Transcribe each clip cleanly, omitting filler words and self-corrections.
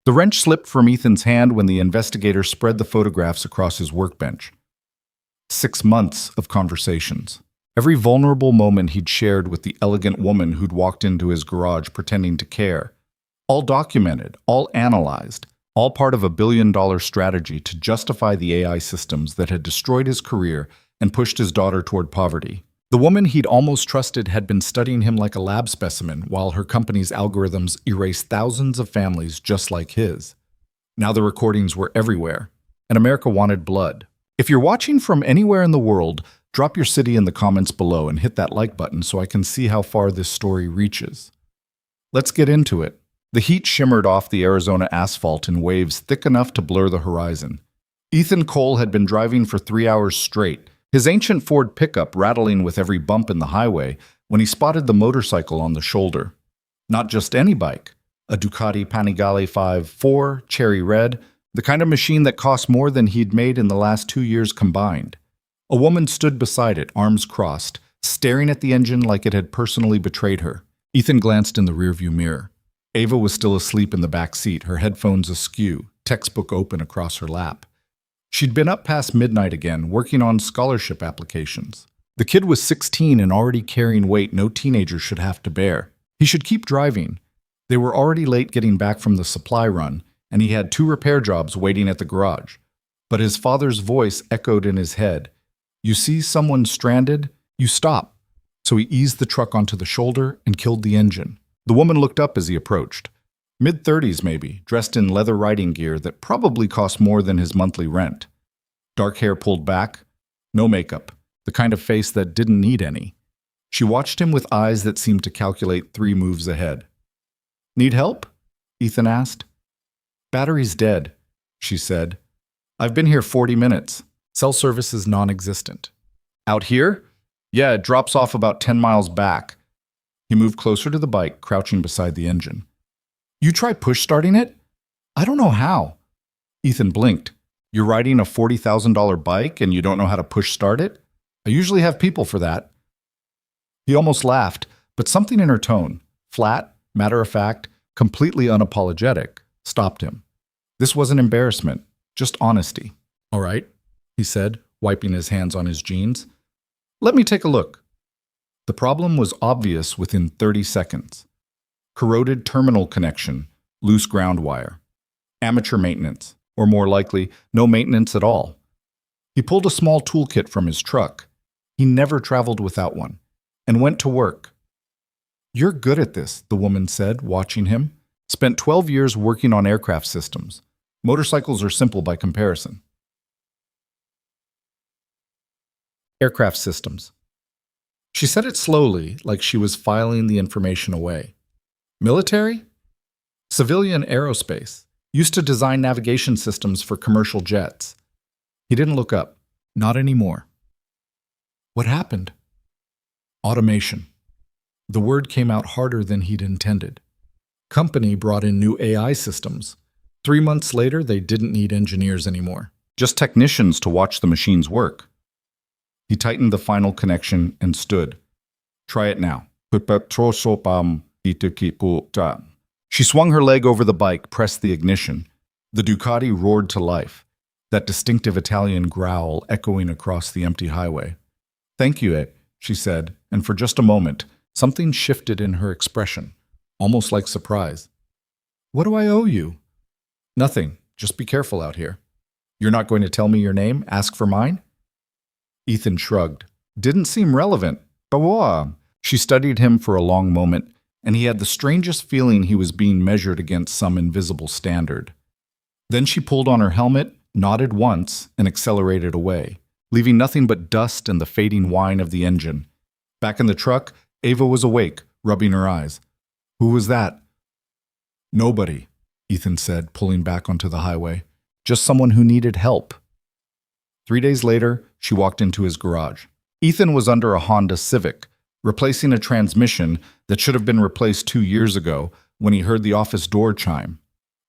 The wrench slipped from Ethan's hand when the investigator spread the photographs across his workbench. 6 months of conversations. Every vulnerable moment he'd shared with the elegant woman who'd walked into his garage pretending to care. All documented, all analyzed, all part of a billion-dollar strategy to justify the AI systems that had destroyed his career and pushed his daughter toward poverty. The woman he'd almost trusted had been studying him like a lab specimen while her company's algorithms erased thousands of families just like his. Now the recordings were everywhere, and America wanted blood. If you're watching from anywhere in the world, drop your city in the comments below and hit that like button so I can see how far this story reaches. Let's get into it. The heat shimmered off the Arizona asphalt in waves thick enough to blur the horizon. Ethan Cole had been driving for 3 hours straight, his ancient Ford pickup rattling with every bump in the highway, when he spotted the motorcycle on the shoulder. Not just any bike, a Ducati Panigale 5.4 cherry red, the kind of machine that cost more than he'd made in the last 2 years combined. A woman stood beside it, arms crossed, staring at the engine like it had personally betrayed her. Ethan glanced in the rearview mirror. Ava was still asleep in the back seat, her headphones askew, textbook open across her lap. She'd been up past midnight again, working on scholarship applications. The kid was 16 and already carrying weight no teenager should have to bear. He should keep driving. They were already late getting back from the supply run, and he had 2 repair jobs waiting at the garage. But his father's voice echoed in his head. You see someone stranded, you stop. So he eased the truck onto the shoulder and killed the engine. The woman looked up as he approached. Mid-30s maybe, dressed in leather riding gear that probably cost more than his monthly rent. Dark hair pulled back, no makeup, the kind of face that didn't need any. She watched him with eyes that seemed to calculate 3 moves ahead. Need help? Ethan asked. Battery's dead, she said. I've been here 40 minutes. Cell service is non-existent. Out here? Yeah, it drops off about 10 miles back. He moved closer to the bike, crouching beside the engine. You try push-starting it? I don't know how. Ethan blinked. You're riding a $40,000 bike and you don't know how to push-start it? I usually have people for that. He almost laughed, but something in her tone, flat, matter-of-fact, completely unapologetic, stopped him. This wasn't embarrassment, just honesty. All right, he said, wiping his hands on his jeans. Let me take a look. The problem was obvious within 30 seconds. Corroded terminal connection, loose ground wire. Amateur maintenance, or more likely, no maintenance at all. He pulled a small toolkit from his truck. He never traveled without one, and went to work. You're good at this, the woman said, watching him. Spent 12 years working on aircraft systems. Motorcycles are simple by comparison. Aircraft systems. She said it slowly, like she was filing the information away. Military? Civilian aerospace. Used to design navigation systems for commercial jets. He didn't look up. Not anymore. What happened? Automation. The word came out harder than he'd intended. Company brought in new AI systems. 3 months later, they didn't need engineers anymore. Just technicians to watch the machines work. He tightened the final connection and stood. Try it now. She swung her leg over the bike, pressed the ignition. The Ducati roared to life, that distinctive Italian growl echoing across the empty highway. Thank you, she said, and for just a moment, something shifted in her expression, almost like surprise. What do I owe you? Nothing. Just be careful out here. You're not going to tell me your name? Ask for mine? Ethan shrugged. Didn't seem relevant. She studied him for a long moment, and he had the strangest feeling he was being measured against some invisible standard. Then she pulled on her helmet, nodded once, and accelerated away, leaving nothing but dust and the fading whine of the engine. Back in the truck, Ava was awake, rubbing her eyes. Who was that? Nobody, Ethan said, pulling back onto the highway. Just someone who needed help. 3 days later, she walked into his garage. Ethan was under a Honda Civic, replacing a transmission that should have been replaced 2 years ago when he heard the office door chime.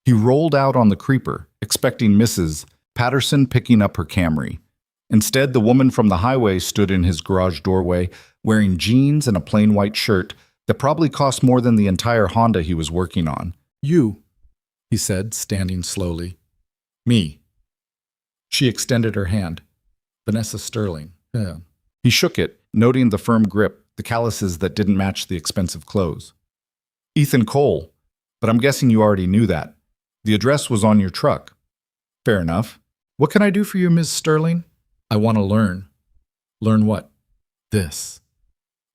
He rolled out on the creeper, expecting Mrs. Patterson picking up her Camry. Instead, the woman from the highway stood in his garage doorway, wearing jeans and a plain white shirt that probably cost more than the entire Honda he was working on. You. he said, standing slowly. Me. She extended her hand. Vanessa Sterling. Yeah. He shook it, noting the firm grip, the calluses that didn't match the expensive clothes. Ethan Cole. But I'm guessing you already knew that. The address was on your truck. Fair enough. What can I do for you, Ms. Sterling? I want to learn. Learn what? This.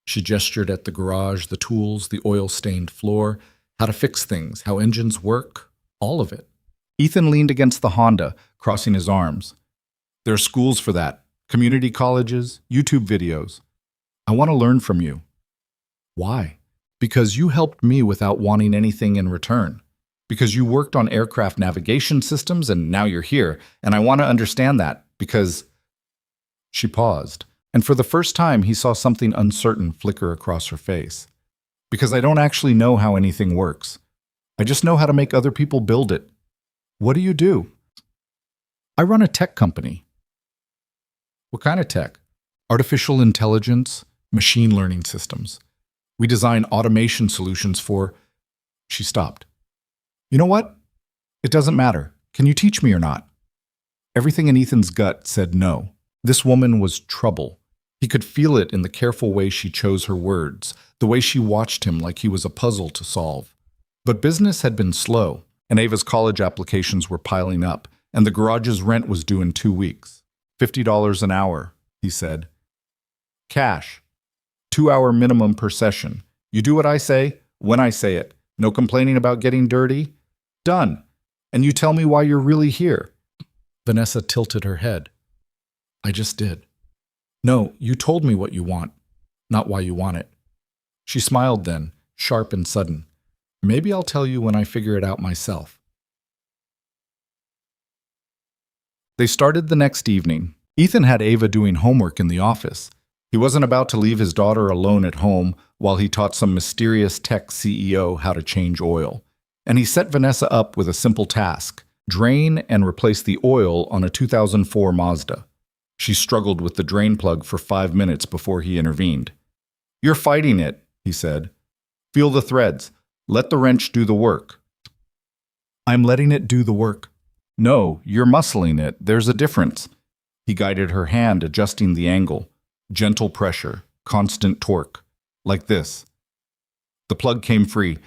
She gestured at the garage, the tools, the oil-stained floor, how to fix things, how engines work, all of it. Ethan leaned against the Honda, crossing his arms. There are schools for that, community colleges, YouTube videos. I want to learn from you. Why? Because you helped me without wanting anything in return. Because you worked on aircraft navigation systems and now you're here, and I want to understand that, because... She paused, and for the first time he saw something uncertain flicker across her face. Because I don't actually know how anything works. I just know how to make other people build it. What do you do? I run a tech company. What kind of tech? Artificial intelligence, machine learning systems. We design automation solutions for... She stopped. You know what? It doesn't matter. Can you teach me or not? Everything in Ethan's gut said no. This woman was trouble. He could feel it in the careful way she chose her words, the way she watched him like he was a puzzle to solve. But business had been slow, and Ava's college applications were piling up, and the garage's rent was due in 2 weeks. $50 an hour, he said. Cash. 2-hour minimum per session. You do what I say, when I say it. No complaining about getting dirty. Done. And you tell me why you're really here. Vanessa tilted her head. I just did. No, you told me what you want, not why you want it. She smiled then, sharp and sudden. Maybe I'll tell you when I figure it out myself. They started the next evening. Ethan had Ava doing homework in the office. He wasn't about to leave his daughter alone at home while he taught some mysterious tech CEO how to change oil. And he set Vanessa up with a simple task: drain and replace the oil on a 2004 Mazda. She struggled with the drain plug for 5 minutes before he intervened. You're fighting it, he said. Feel the threads. Let the wrench do the work. I'm letting it do the work. No, you're muscling it. There's a difference. He guided her hand, adjusting the angle. Gentle pressure, constant torque. Like this. The plug came free.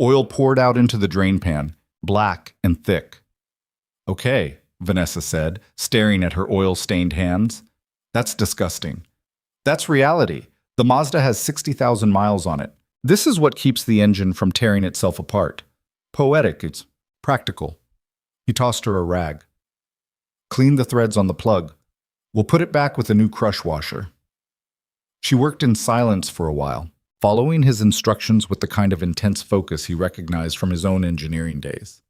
Oil poured out into the drain pan, black and thick. Okay, Vanessa said, staring at her oil-stained hands. That's disgusting. That's reality. The Mazda has 60,000 miles on it. This is what keeps the engine from tearing itself apart. Poetic, it's practical. He tossed her a rag. Clean the threads on the plug. We'll put it back with a new crush washer. She worked in silence for a while, following his instructions with the kind of intense focus he recognized from his own engineering days.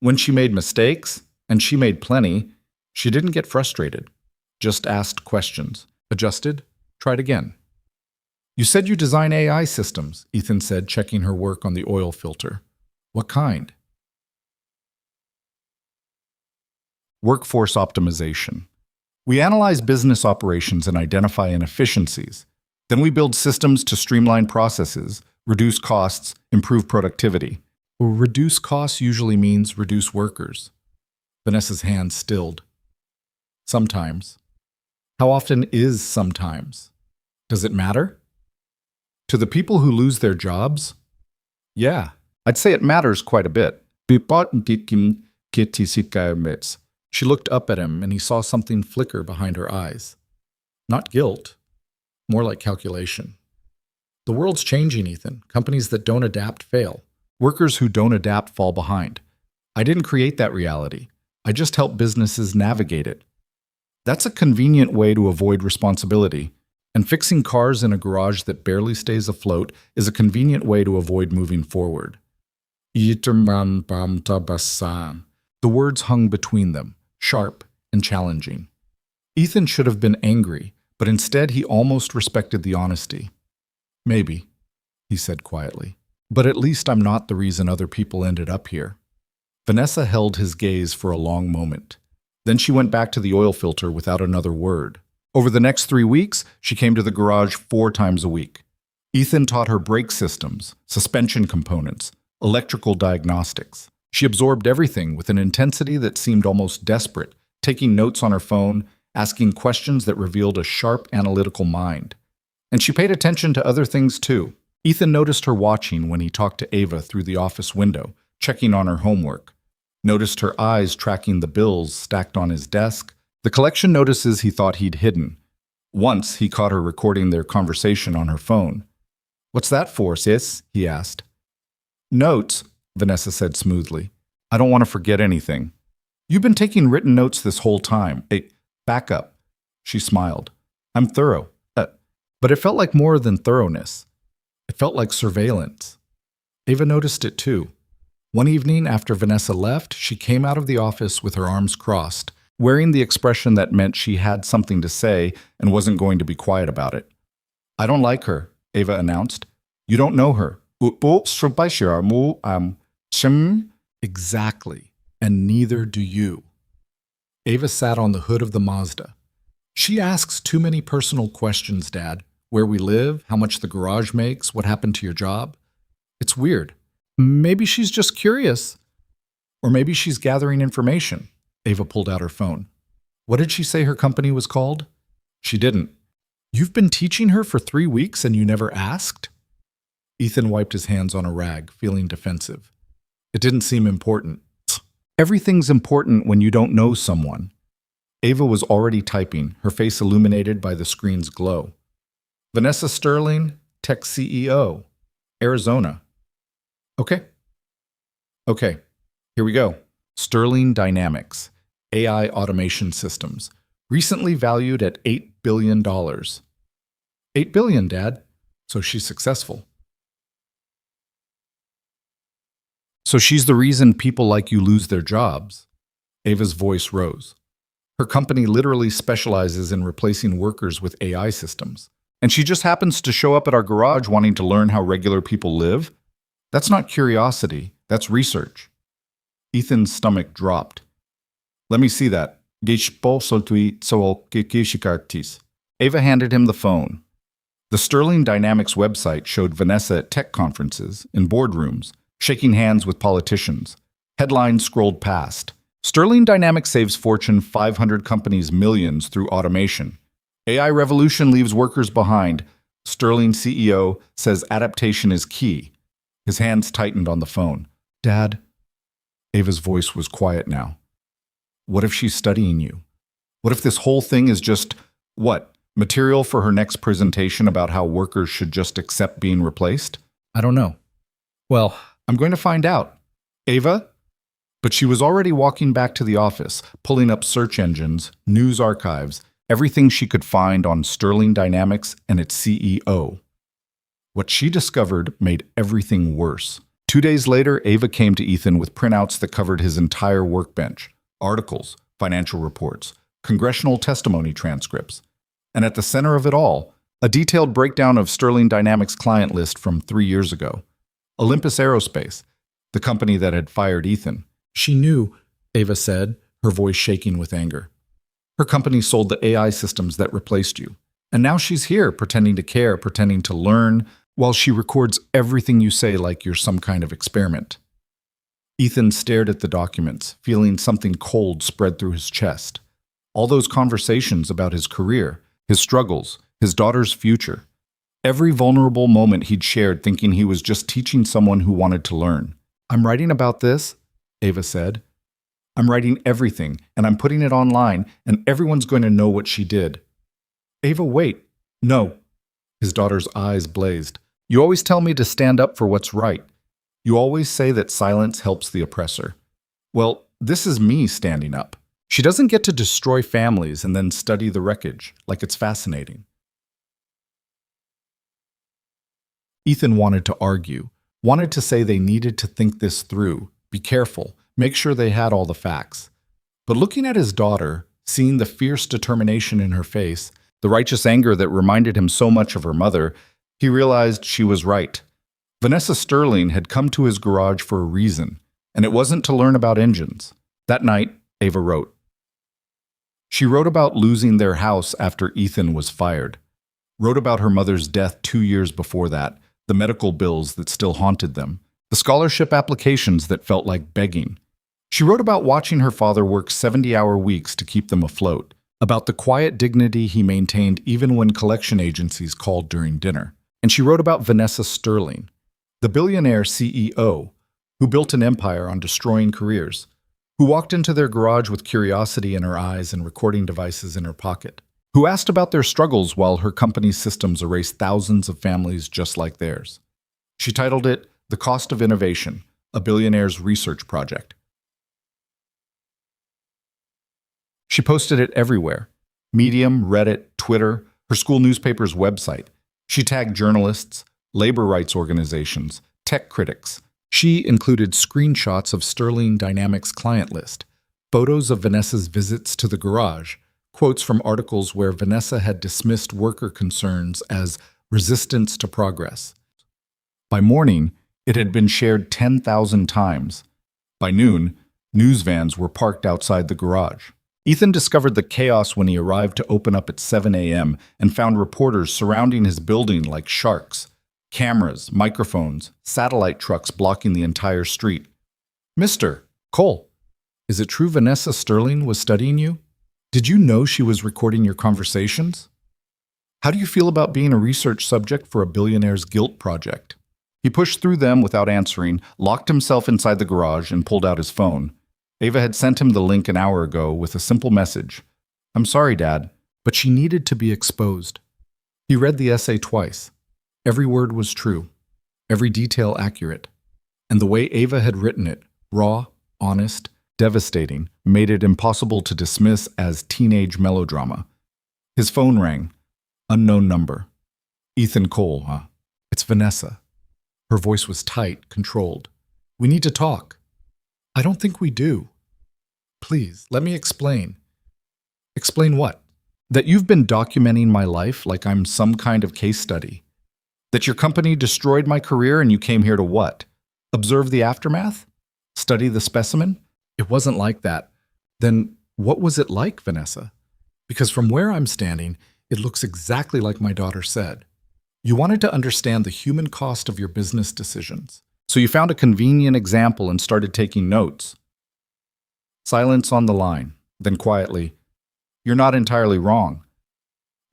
When she made mistakes, and she made plenty, she didn't get frustrated, just asked questions, adjusted, tried again. You said you design AI systems, Ethan said, checking her work on the oil filter. What kind? Workforce optimization. We analyze business operations and identify inefficiencies. Then we build systems to streamline processes, reduce costs, improve productivity. Well, reduce costs usually means reduce workers. Vanessa's hand stilled. Sometimes. How often is sometimes? Does it matter? To the people who lose their jobs? Yeah, I'd say it matters quite a bit. She looked up at him, and he saw something flicker behind her eyes. Not guilt, more like calculation. The world's changing, Ethan. Companies that don't adapt fail. Workers who don't adapt fall behind. I didn't create that reality. I just help businesses navigate it. That's a convenient way to avoid responsibility. And fixing cars in a garage that barely stays afloat is a convenient way to avoid moving forward. The words hung between them, sharp and challenging. Ethan should have been angry, but instead he almost respected the honesty. Maybe, he said quietly, but at least I'm not the reason other people ended up here. Vanessa held his gaze for a long moment. Then she went back to the oil filter without another word. Over the next 3 weeks, she came to the garage 4 times a week. Ethan taught her brake systems, suspension components, electrical diagnostics. She absorbed everything with an intensity that seemed almost desperate, taking notes on her phone, asking questions that revealed a sharp analytical mind. And she paid attention to other things too. Ethan noticed her watching when he talked to Ava through the office window, checking on her homework. Noticed her eyes tracking the bills stacked on his desk, the collection notices he thought he'd hidden. Once, he caught her recording their conversation on her phone. "What's that for, sis?" he asked. "Notes," Vanessa said smoothly. "I don't want to forget anything." "You've been taking written notes this whole time." "Hey, back up." She smiled. "I'm thorough." But it felt like more than thoroughness. It felt like surveillance. Ava noticed it too. One evening after Vanessa left, she came out of the office with her arms crossed, wearing the expression that meant she had something to say and wasn't going to be quiet about it. "I don't like her," Ava announced. "You don't know her." Exactly, and neither do you. Ava sat on the hood of the Mazda. "She asks too many personal questions, Dad. Where we live, how much the garage makes, what happened to your job. It's weird. Maybe she's just curious. Or maybe she's gathering information." Ava pulled out her phone. "What did she say her company was called?" "She didn't." "You've been teaching her for 3 weeks and you never asked?" Ethan wiped his hands on a rag, feeling defensive. It didn't seem important. Everything's important when you don't know someone. Ava was already typing, her face illuminated by the screen's glow. "Vanessa Sterling, Tech CEO, Arizona." Okay, here we go. Sterling Dynamics, AI automation systems, recently valued at $8 billion. $8 billion, Dad. So she's successful. So she's the reason people like you lose their jobs. Ava's voice rose. Her company literally specializes in replacing workers with AI systems. And she just happens to show up at our garage wanting to learn how regular people live? That's not curiosity, that's research. Ethan's stomach dropped. "Let me see that." Ava handed him the phone. The Sterling Dynamics website showed Vanessa at tech conferences, in boardrooms, shaking hands with politicians. Headlines scrolled past. "Sterling Dynamics saves Fortune 500 companies millions through automation. AI revolution leaves workers behind. Sterling CEO says adaptation is key." His hands tightened on the phone. "Dad?" Ava's voice was quiet now. "What if she's studying you? What if this whole thing is just, material for her next presentation about how workers should just accept being replaced? I don't know." "Well, I'm going to find out." "Ava?" But she was already walking back to the office, pulling up search engines, news archives, everything she could find on Sterling Dynamics and its CEO. What she discovered made everything worse. 2 days later, Ava came to Ethan with printouts that covered his entire workbench, articles, financial reports, congressional testimony transcripts. And at the center of it all, a detailed breakdown of Sterling Dynamics' client list from 3 years ago. Olympus Aerospace, the company that had fired Ethan. "She knew," Ava said, her voice shaking with anger. "Her company sold the AI systems that replaced you. And now she's here, pretending to care, pretending to learn, while she records everything you say like you're some kind of experiment." Ethan stared at the documents, feeling something cold spread through his chest. All those conversations about his career, his struggles, his daughter's future. Every vulnerable moment he'd shared thinking he was just teaching someone who wanted to learn. "I'm writing about this," Ava said. "I'm writing everything, and I'm putting it online, and everyone's going to know what she did." "Ava, wait." "No." His daughter's eyes blazed. "You always tell me to stand up for what's right. You always say that silence helps the oppressor. Well, this is me standing up. She doesn't get to destroy families and then study the wreckage, like it's fascinating." Ethan wanted to argue, wanted to say they needed to think this through, be careful, make sure they had all the facts. But looking at his daughter, seeing the fierce determination in her face, the righteous anger that reminded him so much of her mother, he realized she was right. Vanessa Sterling had come to his garage for a reason, and it wasn't to learn about engines. That night, Ava wrote. She wrote about losing their house after Ethan was fired. Wrote about her mother's death 2 years before that, the medical bills that still haunted them, The scholarship applications that felt like begging. She wrote about watching her father work 70-hour weeks to keep them afloat, about the quiet dignity he maintained even when collection agencies called during dinner. And she wrote about Vanessa Sterling, the billionaire CEO who built an empire on destroying careers, who walked into their garage with curiosity in her eyes and recording devices in her pocket, who asked about their struggles while her company's systems erased thousands of families just like theirs. She titled it The Cost of Innovation, a Billionaire's Research Project. She posted it everywhere: Medium, Reddit, Twitter, her school newspaper's website. She tagged journalists, labor rights organizations, tech critics. She included screenshots of Sterling Dynamics' client list, photos of Vanessa's visits to the garage, quotes from articles where Vanessa had dismissed worker concerns as resistance to progress. By morning, it had been shared 10,000 times. By noon, news vans were parked outside the garage. Ethan discovered the chaos when he arrived to open up at 7 a.m. and found reporters surrounding his building like sharks. Cameras, microphones, satellite trucks blocking the entire street. "Mr. Cole, is it true Vanessa Sterling was studying you? Did you know she was recording your conversations? How do you feel about being a research subject for a billionaire's guilt project?" He pushed through them without answering, locked himself inside the garage, and pulled out his phone. Ava had sent him the link an hour ago with a simple message: "I'm sorry, Dad, but she needed to be exposed." He read the essay twice. Every word was true, every detail accurate. And the way Ava had written it, raw, honest, devastating, made it impossible to dismiss as teenage melodrama. His phone rang. Unknown number. "Ethan Cole, huh? It's Vanessa." Her voice was tight, controlled. "We need to talk." "I don't think we do." "Please, let me explain." "Explain what?" "That you've been documenting my life like I'm some kind of case study. That your company destroyed my career and you came here to what? Observe the aftermath? Study the specimen?" "It wasn't like that." "Then what was it like, Vanessa? Because from where I'm standing, it looks exactly like my daughter said. You wanted to understand the human cost of your business decisions. So you found a convenient example and started taking notes." Silence on the line, then quietly, "You're not entirely wrong."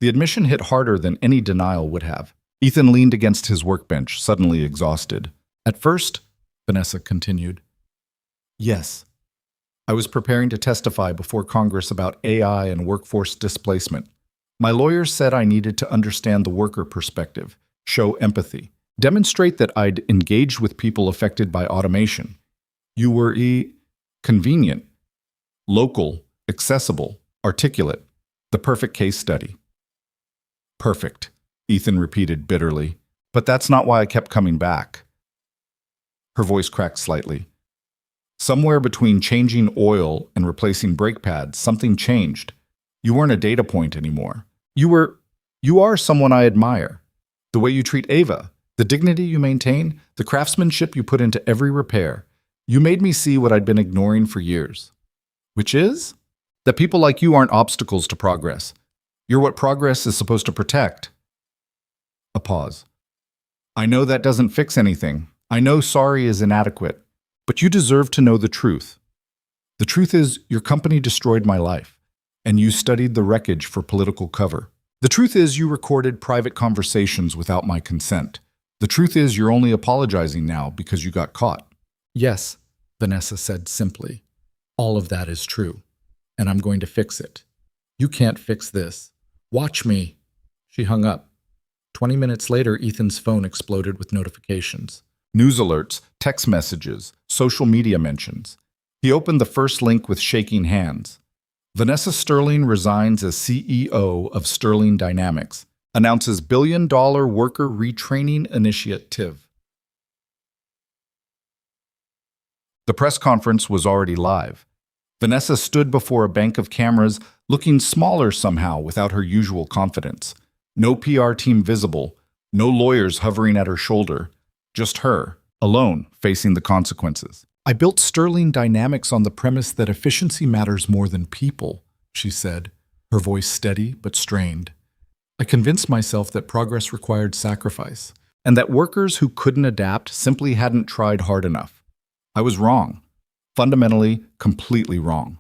The admission hit harder than any denial would have. Ethan leaned against his workbench, suddenly exhausted. "At first," Vanessa continued, "yes, I was preparing to testify before Congress about AI and workforce displacement. My lawyers said I needed to understand the worker perspective, show empathy, demonstrate that I'd engaged with people affected by automation. You were convenient, local, accessible, articulate, the perfect case study." "Perfect," Ethan repeated bitterly. "But that's not why I kept coming back." Her voice cracked slightly. "Somewhere between changing oil and replacing brake pads, something changed. You weren't a data point anymore. You are someone I admire. The way you treat Ava, the dignity you maintain, the craftsmanship you put into every repair. You made me see what I'd been ignoring for years. Which is? That people like you aren't obstacles to progress. You're what progress is supposed to protect." A pause. "I know that doesn't fix anything. I know sorry is inadequate. But you deserve to know the truth. The truth is, your company destroyed my life, and you studied the wreckage for political cover. The truth is, you recorded private conversations without my consent. The truth is, you're only apologizing now because you got caught." "Yes," Vanessa said simply. "All of that is true, and I'm going to fix it. You can't fix this. Watch me." She hung up. 20 minutes later, Ethan's phone exploded with notifications. News alerts, text messages, social media mentions. He opened the first link with shaking hands. Vanessa Sterling resigns as CEO of Sterling Dynamics, announces billion-dollar worker retraining initiative. The press conference was already live. Vanessa stood before a bank of cameras, looking smaller somehow without her usual confidence. No PR team visible, no lawyers hovering at her shoulder. Just her, alone, facing the consequences. "I built Sterling Dynamics on the premise that efficiency matters more than people," she said, her voice steady but strained. "I convinced myself that progress required sacrifice, and that workers who couldn't adapt simply hadn't tried hard enough. I was wrong. Fundamentally, completely wrong.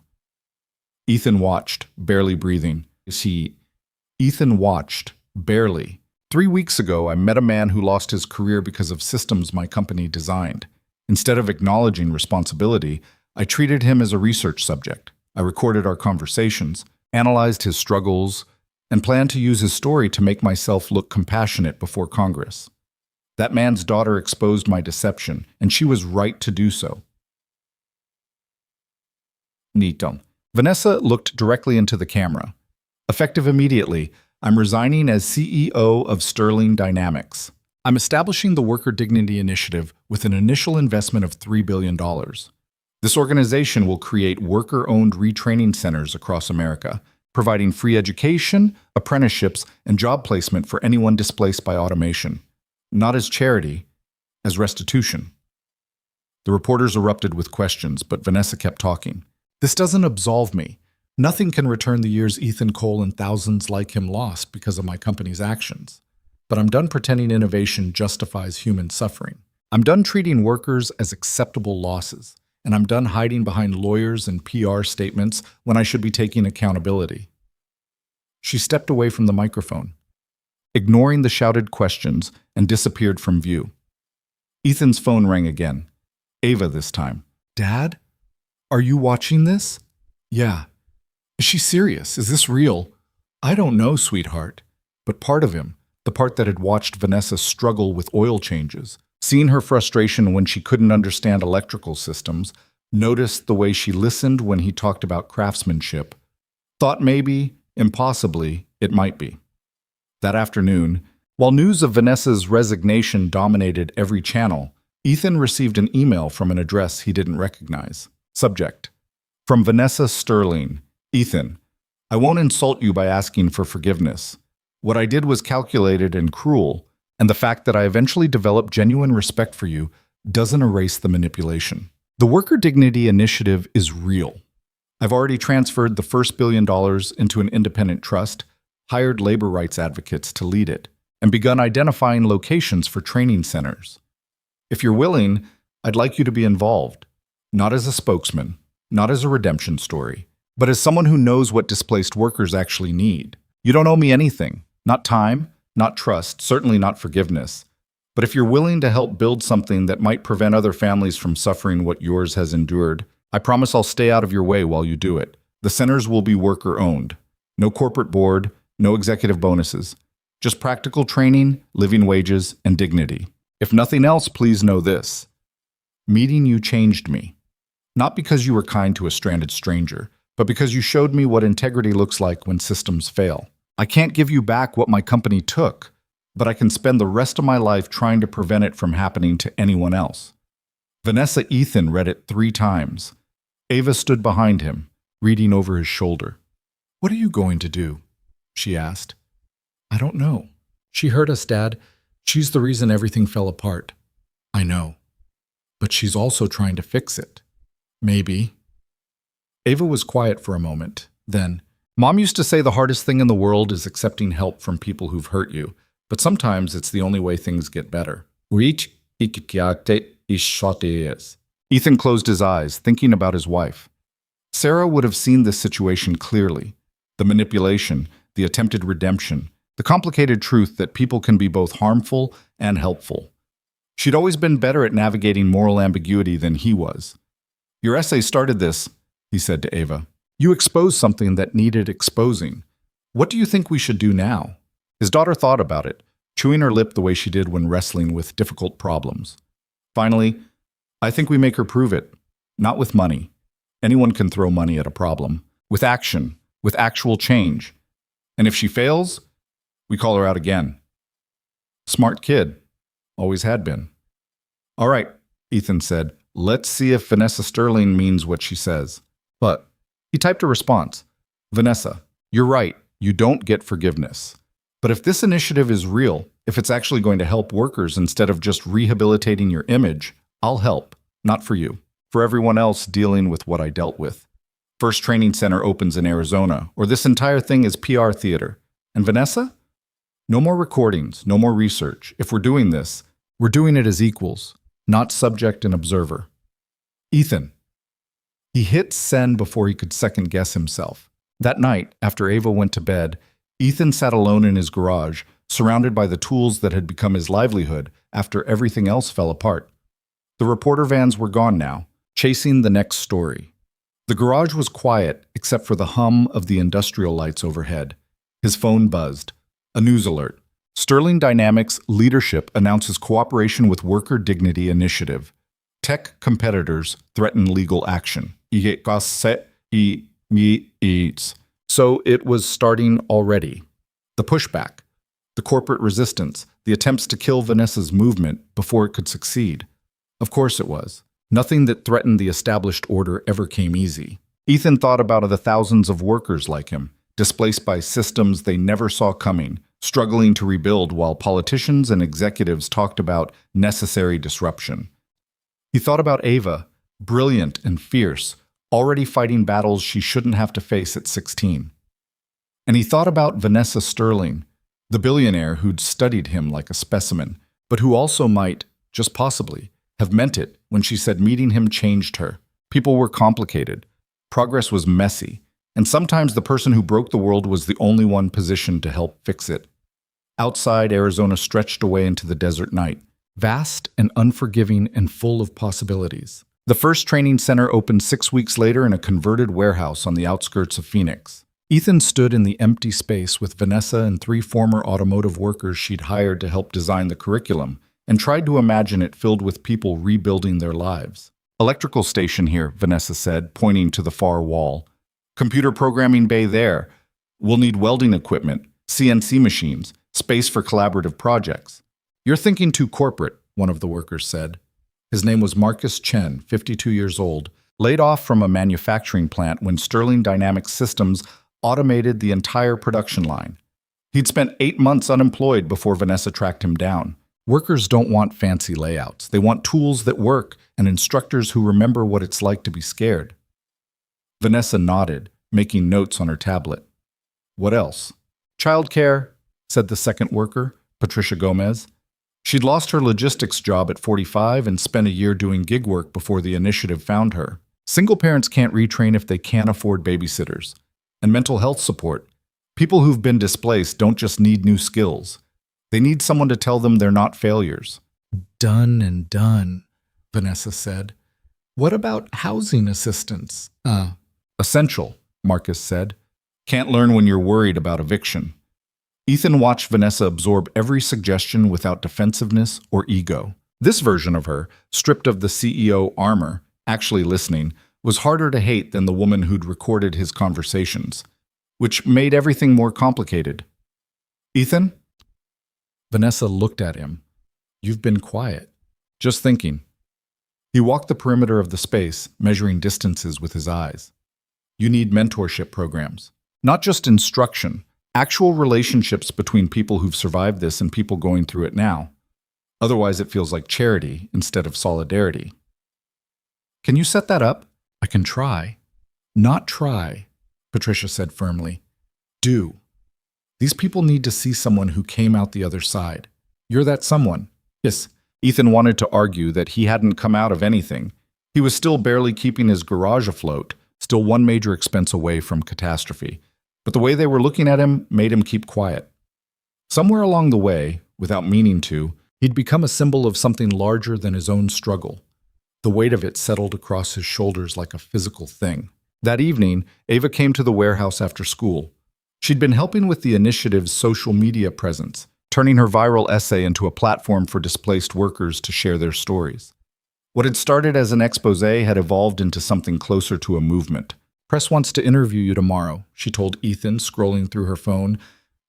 Ethan watched, barely breathing. Ethan watched, barely. 3 weeks ago, I met a man who lost his career because of systems my company designed. Instead of acknowledging responsibility, I treated him as a research subject. I recorded our conversations, analyzed his struggles, and planned to use his story to make myself look compassionate before Congress. That man's daughter exposed my deception, and she was right to do so. Nito. Vanessa looked directly into the camera. Effective immediately, I'm resigning as CEO of Sterling Dynamics. I'm establishing the Worker Dignity Initiative with an initial investment of $3 billion. This organization will create worker-owned retraining centers across America, providing free education, apprenticeships, and job placement for anyone displaced by automation. Not as charity, as restitution. The reporters erupted with questions, but Vanessa kept talking. This doesn't absolve me. Nothing can return the years Ethan Cole and thousands like him lost because of my company's actions. But I'm done pretending innovation justifies human suffering. I'm done treating workers as acceptable losses, and I'm done hiding behind lawyers and PR statements when I should be taking accountability. She stepped away from the microphone, ignoring the shouted questions, and disappeared from view. Ethan's phone rang again. Ava this time. Dad? Are you watching this? Yeah. Is she serious? Is this real? I don't know, sweetheart. But part of him, the part that had watched Vanessa struggle with oil changes, seen her frustration when she couldn't understand electrical systems, noticed the way she listened when he talked about craftsmanship, thought maybe, impossibly, it might be. That afternoon, while news of Vanessa's resignation dominated every channel, Ethan received an email from an address he didn't recognize. Subject: From Vanessa Sterling. Ethan, I won't insult you by asking for forgiveness. What I did was calculated and cruel, and the fact that I eventually developed genuine respect for you doesn't erase the manipulation. The Worker Dignity Initiative is real. I've already transferred the first $1 billion into an independent trust, hired labor rights advocates to lead it, and begun identifying locations for training centers. If you're willing, I'd like you to be involved, not as a spokesman, not as a redemption story, but as someone who knows what displaced workers actually need. You don't owe me anything, not time, not trust, certainly not forgiveness. But if you're willing to help build something that might prevent other families from suffering what yours has endured, I promise I'll stay out of your way while you do it. The centers will be worker-owned. No corporate board, no executive bonuses. Just practical training, living wages, and dignity. If nothing else, please know this. Meeting you changed me. Not because you were kind to a stranded stranger, but because you showed me what integrity looks like when systems fail. I can't give you back what my company took, but I can spend the rest of my life trying to prevent it from happening to anyone else. Vanessa Ethan read it 3 times. Ava stood behind him, reading over his shoulder. What are you going to do? She asked. I don't know. She hurt us, Dad. She's the reason everything fell apart. I know. But she's also trying to fix it. Maybe. Ava was quiet for a moment. Then, Mom used to say the hardest thing in the world is accepting help from people who've hurt you, but sometimes it's the only way things get better. Ethan closed his eyes, thinking about his wife. Sarah would have seen this situation clearly. The manipulation, the attempted redemption, the complicated truth that people can be both harmful and helpful. She'd always been better at navigating moral ambiguity than he was. Your essay started this, he said to Ava. You exposed something that needed exposing. What do you think we should do now? His daughter thought about it, chewing her lip the way she did when wrestling with difficult problems. Finally, I think we make her prove it. Not with money. Anyone can throw money at a problem. With action, with actual change. And if she fails, we call her out again. Smart kid. Always had been. All right, Ethan said. Let's see if Vanessa Sterling means what she says. But he typed a response. Vanessa, you're right. You don't get forgiveness. But if this initiative is real, if it's actually going to help workers instead of just rehabilitating your image, I'll help. Not for you. For everyone else dealing with what I dealt with. First training center opens in Arizona, or this entire thing is PR theater. And Vanessa? No more recordings, no more research. If we're doing this, we're doing it as equals, not subject and observer. Ethan. He hit send before he could second-guess himself. That night, after Ava went to bed, Ethan sat alone in his garage, surrounded by the tools that had become his livelihood after everything else fell apart. The reporter vans were gone now, chasing the next story. The garage was quiet except for the hum of the industrial lights overhead. His phone buzzed. A news alert. Sterling Dynamics leadership announces cooperation with Worker Dignity Initiative. Tech competitors threaten legal action. So it was starting already. The pushback, the corporate resistance, the attempts to kill Vanessa's movement before it could succeed. Of course it was. Nothing that threatened the established order ever came easy. Ethan thought about the thousands of workers like him, displaced by systems they never saw coming, struggling to rebuild while politicians and executives talked about necessary disruption. He thought about Ava, brilliant and fierce, already fighting battles she shouldn't have to face at 16. And he thought about Vanessa Sterling, the billionaire who'd studied him like a specimen, but who also might, just possibly, have meant it when she said meeting him changed her. People were complicated. Progress was messy. And sometimes the person who broke the world was the only one positioned to help fix it. Outside, Arizona stretched away into the desert night, vast and unforgiving and full of possibilities. The first training center opened 6 weeks later in a converted warehouse on the outskirts of Phoenix. Ethan stood in the empty space with Vanessa and 3 former automotive workers she'd hired to help design the curriculum, and tried to imagine it filled with people rebuilding their lives. Electrical station here, Vanessa said, pointing to the far wall. Computer programming bay there. We'll need welding equipment, CNC machines, space for collaborative projects. You're thinking too corporate, one of the workers said. His name was Marcus Chen, 52 years old, laid off from a manufacturing plant when Sterling Dynamics Systems automated the entire production line. He'd spent 8 months unemployed before Vanessa tracked him down. Workers don't want fancy layouts. They want tools that work and instructors who remember what it's like to be scared. Vanessa nodded, making notes on her tablet. What else? Childcare, said the second worker, Patricia Gomez. She'd lost her logistics job at 45 and spent a year doing gig work before the initiative found her. Single parents can't retrain if they can't afford babysitters. And mental health support. People who've been displaced don't just need new skills. They need someone to tell them they're not failures. Done and done, Vanessa said. What about housing assistance? Essential, Marcus said. Can't learn when you're worried about eviction. Ethan watched Vanessa absorb every suggestion without defensiveness or ego. This version of her, stripped of the CEO armor, actually listening, was harder to hate than the woman who'd recorded his conversations, which made everything more complicated. Ethan? Vanessa looked at him. You've been quiet. Just thinking. He walked the perimeter of the space, measuring distances with his eyes. You need mentorship programs. Not just instruction, actual relationships between people who've survived this and people going through it now. Otherwise, it feels like charity instead of solidarity. Can you set that up? I can try. Not try, Patricia said firmly. Do. These people need to see someone who came out the other side. You're that someone. Yes, Ethan wanted to argue that he hadn't come out of anything. He was still barely keeping his garage afloat, still one major expense away from catastrophe. But the way they were looking at him made him keep quiet. Somewhere along the way, without meaning to, he'd become a symbol of something larger than his own struggle. The weight of it settled across his shoulders like a physical thing. That evening, Ava came to the warehouse after school. She'd been helping with the initiative's social media presence, turning her viral essay into a platform for displaced workers to share their stories. What had started as an expose had evolved into something closer to a movement. Press wants to interview you tomorrow, she told Ethan, scrolling through her phone.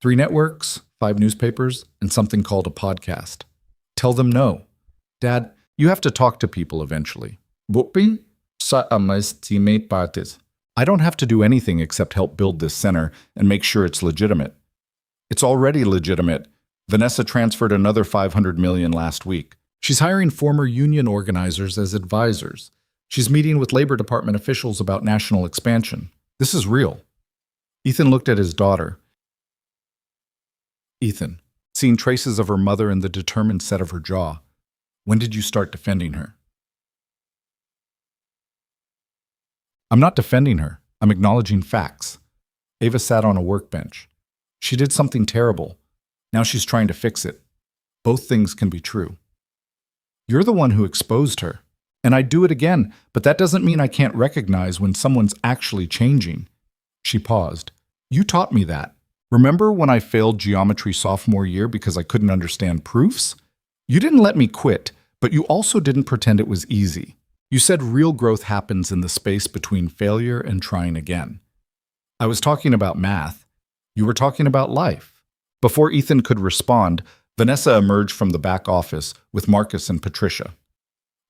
3 networks, 5 newspapers, and something called a podcast. Tell them no. Dad, you have to talk to people eventually. Boping? Sa amas teammate parties. I don't have to do anything except help build this center and make sure it's legitimate. It's already legitimate. Vanessa transferred another $500 million last week. She's hiring former union organizers as advisors. She's meeting with Labor Department officials about national expansion. This is real. Ethan looked at his daughter. Ethan, seeing traces of her mother in the determined set of her jaw. When did you start defending her? I'm not defending her. I'm acknowledging facts. Ava sat on a workbench. She did something terrible. Now she's trying to fix it. Both things can be true. You're the one who exposed her. And I'd do it again, but that doesn't mean I can't recognize when someone's actually changing. She paused. You taught me that. Remember when I failed geometry sophomore year because I couldn't understand proofs? You didn't let me quit, but you also didn't pretend it was easy. You said real growth happens in the space between failure and trying again. I was talking about math. You were talking about life. Before Ethan could respond, Vanessa emerged from the back office with Marcus and Patricia.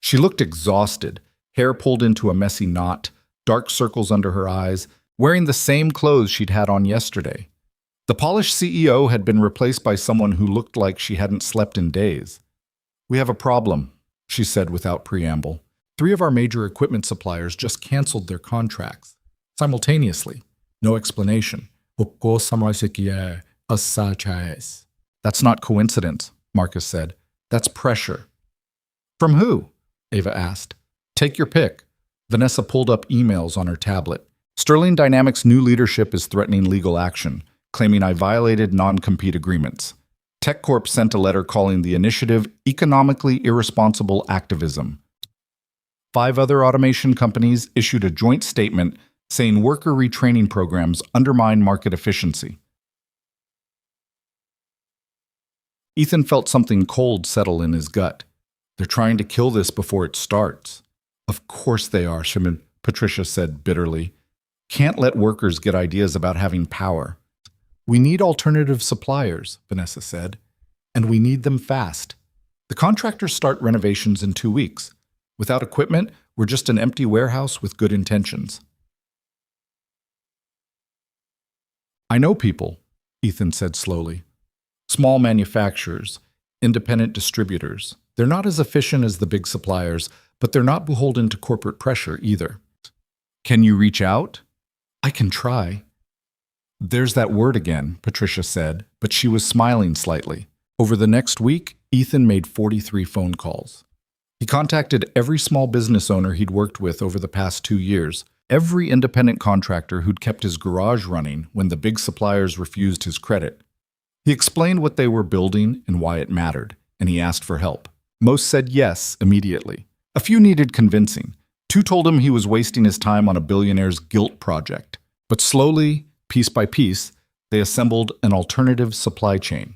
She looked exhausted, hair pulled into a messy knot, dark circles under her eyes, wearing the same clothes she'd had on yesterday. The polished CEO had been replaced by someone who looked like she hadn't slept in days. We have a problem, she said without preamble. 3 of our major equipment suppliers just canceled their contracts. Simultaneously. No explanation. That's not coincidence, Marcus said. That's pressure. From who? Ava asked. Take your pick. Vanessa pulled up emails on her tablet. Sterling Dynamics' new leadership is threatening legal action, claiming I violated non-compete agreements. TechCorp sent a letter calling the initiative economically irresponsible activism. 5 other automation companies issued a joint statement saying worker retraining programs undermine market efficiency. Ethan felt something cold settle in his gut. They're trying to kill this before it starts. Of course they are, Patricia said bitterly. Can't let workers get ideas about having power. We need alternative suppliers, Vanessa said, and we need them fast. The contractors start renovations in 2 weeks. Without equipment, we're just an empty warehouse with good intentions. I know people, Ethan said slowly. Small manufacturers, independent distributors. They're not as efficient as the big suppliers, but they're not beholden to corporate pressure either. Can you reach out? I can try. There's that word again, Patricia said, but she was smiling slightly. Over the next week, Ethan made 43 phone calls. He contacted every small business owner he'd worked with over the past 2 years, every independent contractor who'd kept his garage running when the big suppliers refused his credit. He explained what they were building and why it mattered, and he asked for help. Most said yes immediately. A few needed convincing. 2 told him he was wasting his time on a billionaire's guilt project. But slowly, piece by piece, they assembled an alternative supply chain.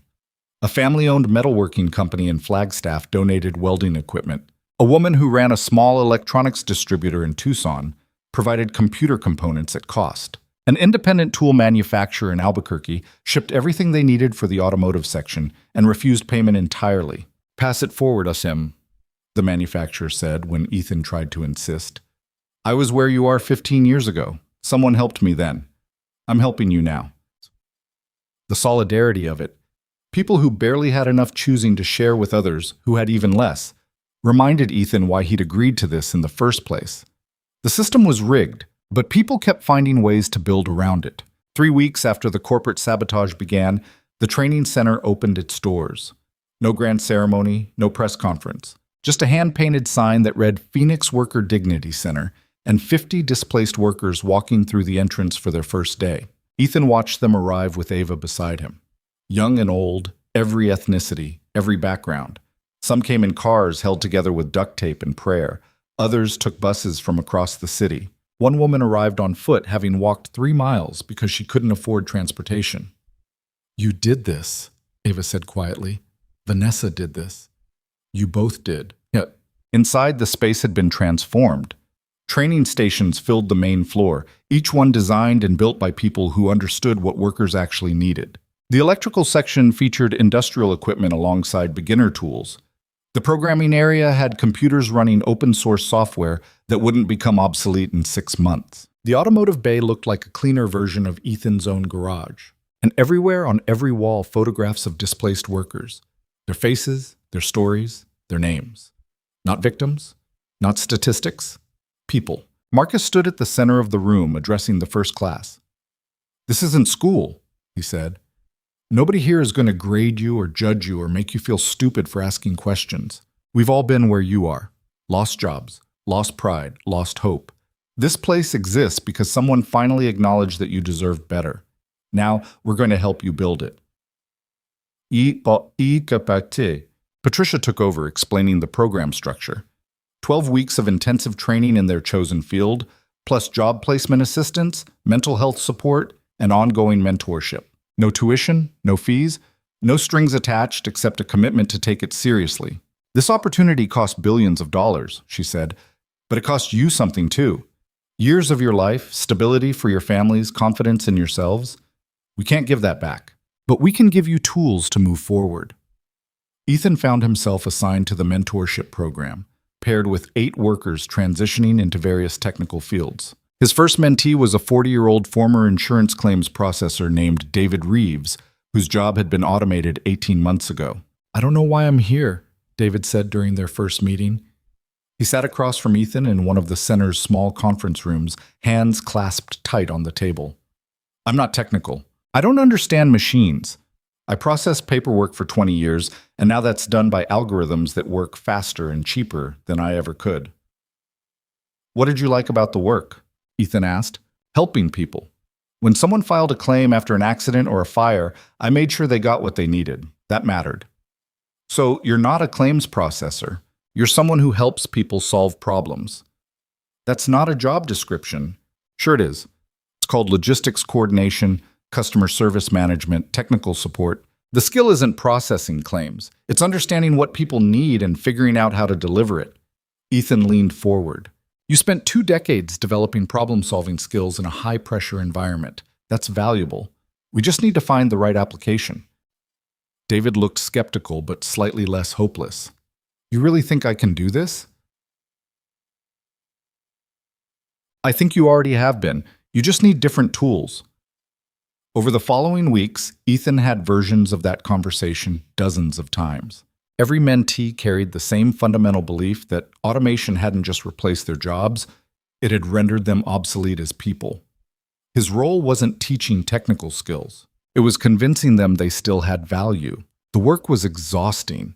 A family-owned metalworking company in Flagstaff donated welding equipment. A woman who ran a small electronics distributor in Tucson provided computer components at cost. An independent tool manufacturer in Albuquerque shipped everything they needed for the automotive section and refused payment entirely. Pass it forward, Asim, the manufacturer said when Ethan tried to insist. I was where you are 15 years ago. Someone helped me then. I'm helping you now. The solidarity of it, people who barely had enough choosing to share with others who had even less, reminded Ethan why he'd agreed to this in the first place. The system was rigged, but people kept finding ways to build around it. 3 weeks after the corporate sabotage began, the training center opened its doors. No grand ceremony, no press conference. Just a hand-painted sign that read Phoenix Worker Dignity Center and 50 displaced workers walking through the entrance for their first day. Ethan watched them arrive with Ava beside him. Young and old, every ethnicity, every background. Some came in cars held together with duct tape and prayer. Others took buses from across the city. One woman arrived on foot, having walked 3 miles because she couldn't afford transportation. You did this, Ava said quietly. Vanessa did this. You both did. Yeah. Inside, the space had been transformed. Training stations filled the main floor, each one designed and built by people who understood what workers actually needed. The electrical section featured industrial equipment alongside beginner tools. The programming area had computers running open-source software that wouldn't become obsolete in 6 months. The automotive bay looked like a cleaner version of Ethan's own garage. And everywhere on every wall, photographs of displaced workers. Their faces, their stories, their names. Not victims, not statistics, people. Marcus stood at the center of the room, addressing the first class. This isn't school, he said. Nobody here is going to grade you or judge you or make you feel stupid for asking questions. We've all been where you are. Lost jobs, lost pride, lost hope. This place exists because someone finally acknowledged that you deserved better. Now, we're going to help you build it. Patricia took over, explaining the program structure. 12 weeks of intensive training in their chosen field, plus job placement assistance, mental health support, and ongoing mentorship. No tuition, no fees, no strings attached except a commitment to take it seriously. This opportunity cost billions of dollars, she said, but it costs you something too. Years of your life, stability for your families, confidence in yourselves. We can't give that back, but we can give you tools to move forward. Ethan found himself assigned to the mentorship program, paired with 8 workers transitioning into various technical fields. His first mentee was a 40-year-old former insurance claims processor named David Reeves, whose job had been automated 18 months ago. "I don't know why I'm here," David said during their first meeting. He sat across from Ethan in one of the center's small conference rooms, hands clasped tight on the table. "I'm not technical. I don't understand machines. I processed paperwork for 20 years, and now that's done by algorithms that work faster and cheaper than I ever could." "What did you like about the work?" Ethan asked. "Helping people. When someone filed a claim after an accident or a fire, I made sure they got what they needed. That mattered." "So you're not a claims processor. You're someone who helps people solve problems." "That's not a job description." "Sure it is. It's called logistics coordination, customer service management, technical support. The skill isn't processing claims. It's understanding what people need and figuring out how to deliver it." Ethan leaned forward. "You spent 2 decades developing problem-solving skills in a high-pressure environment. That's valuable. We just need to find the right application." David looked skeptical but slightly less hopeless. "You really think I can do this?" "I think you already have been. You just need different tools." Over the following weeks, Ethan had versions of that conversation dozens of times. Every mentee carried the same fundamental belief that automation hadn't just replaced their jobs, it had rendered them obsolete as people. His role wasn't teaching technical skills. It was convincing them they still had value. The work was exhausting.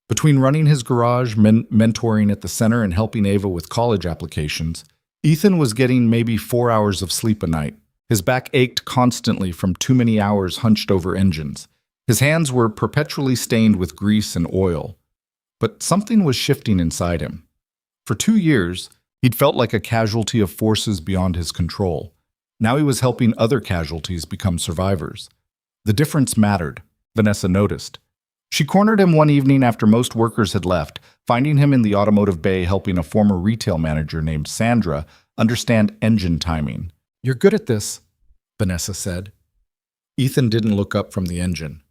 Between running his garage, mentoring at the center, and helping Ava with college applications, Ethan was getting maybe 4 hours of sleep a night. His back ached constantly from too many hours hunched over engines. His hands were perpetually stained with grease and oil. But something was shifting inside him. For 2 years, he'd felt like a casualty of forces beyond his control. Now he was helping other casualties become survivors. The difference mattered, Vanessa noticed. She cornered him one evening after most workers had left, finding him in the automotive bay helping a former retail manager named Sandra understand engine timing. "You're good at this," Vanessa said. Ethan didn't look up from the engine.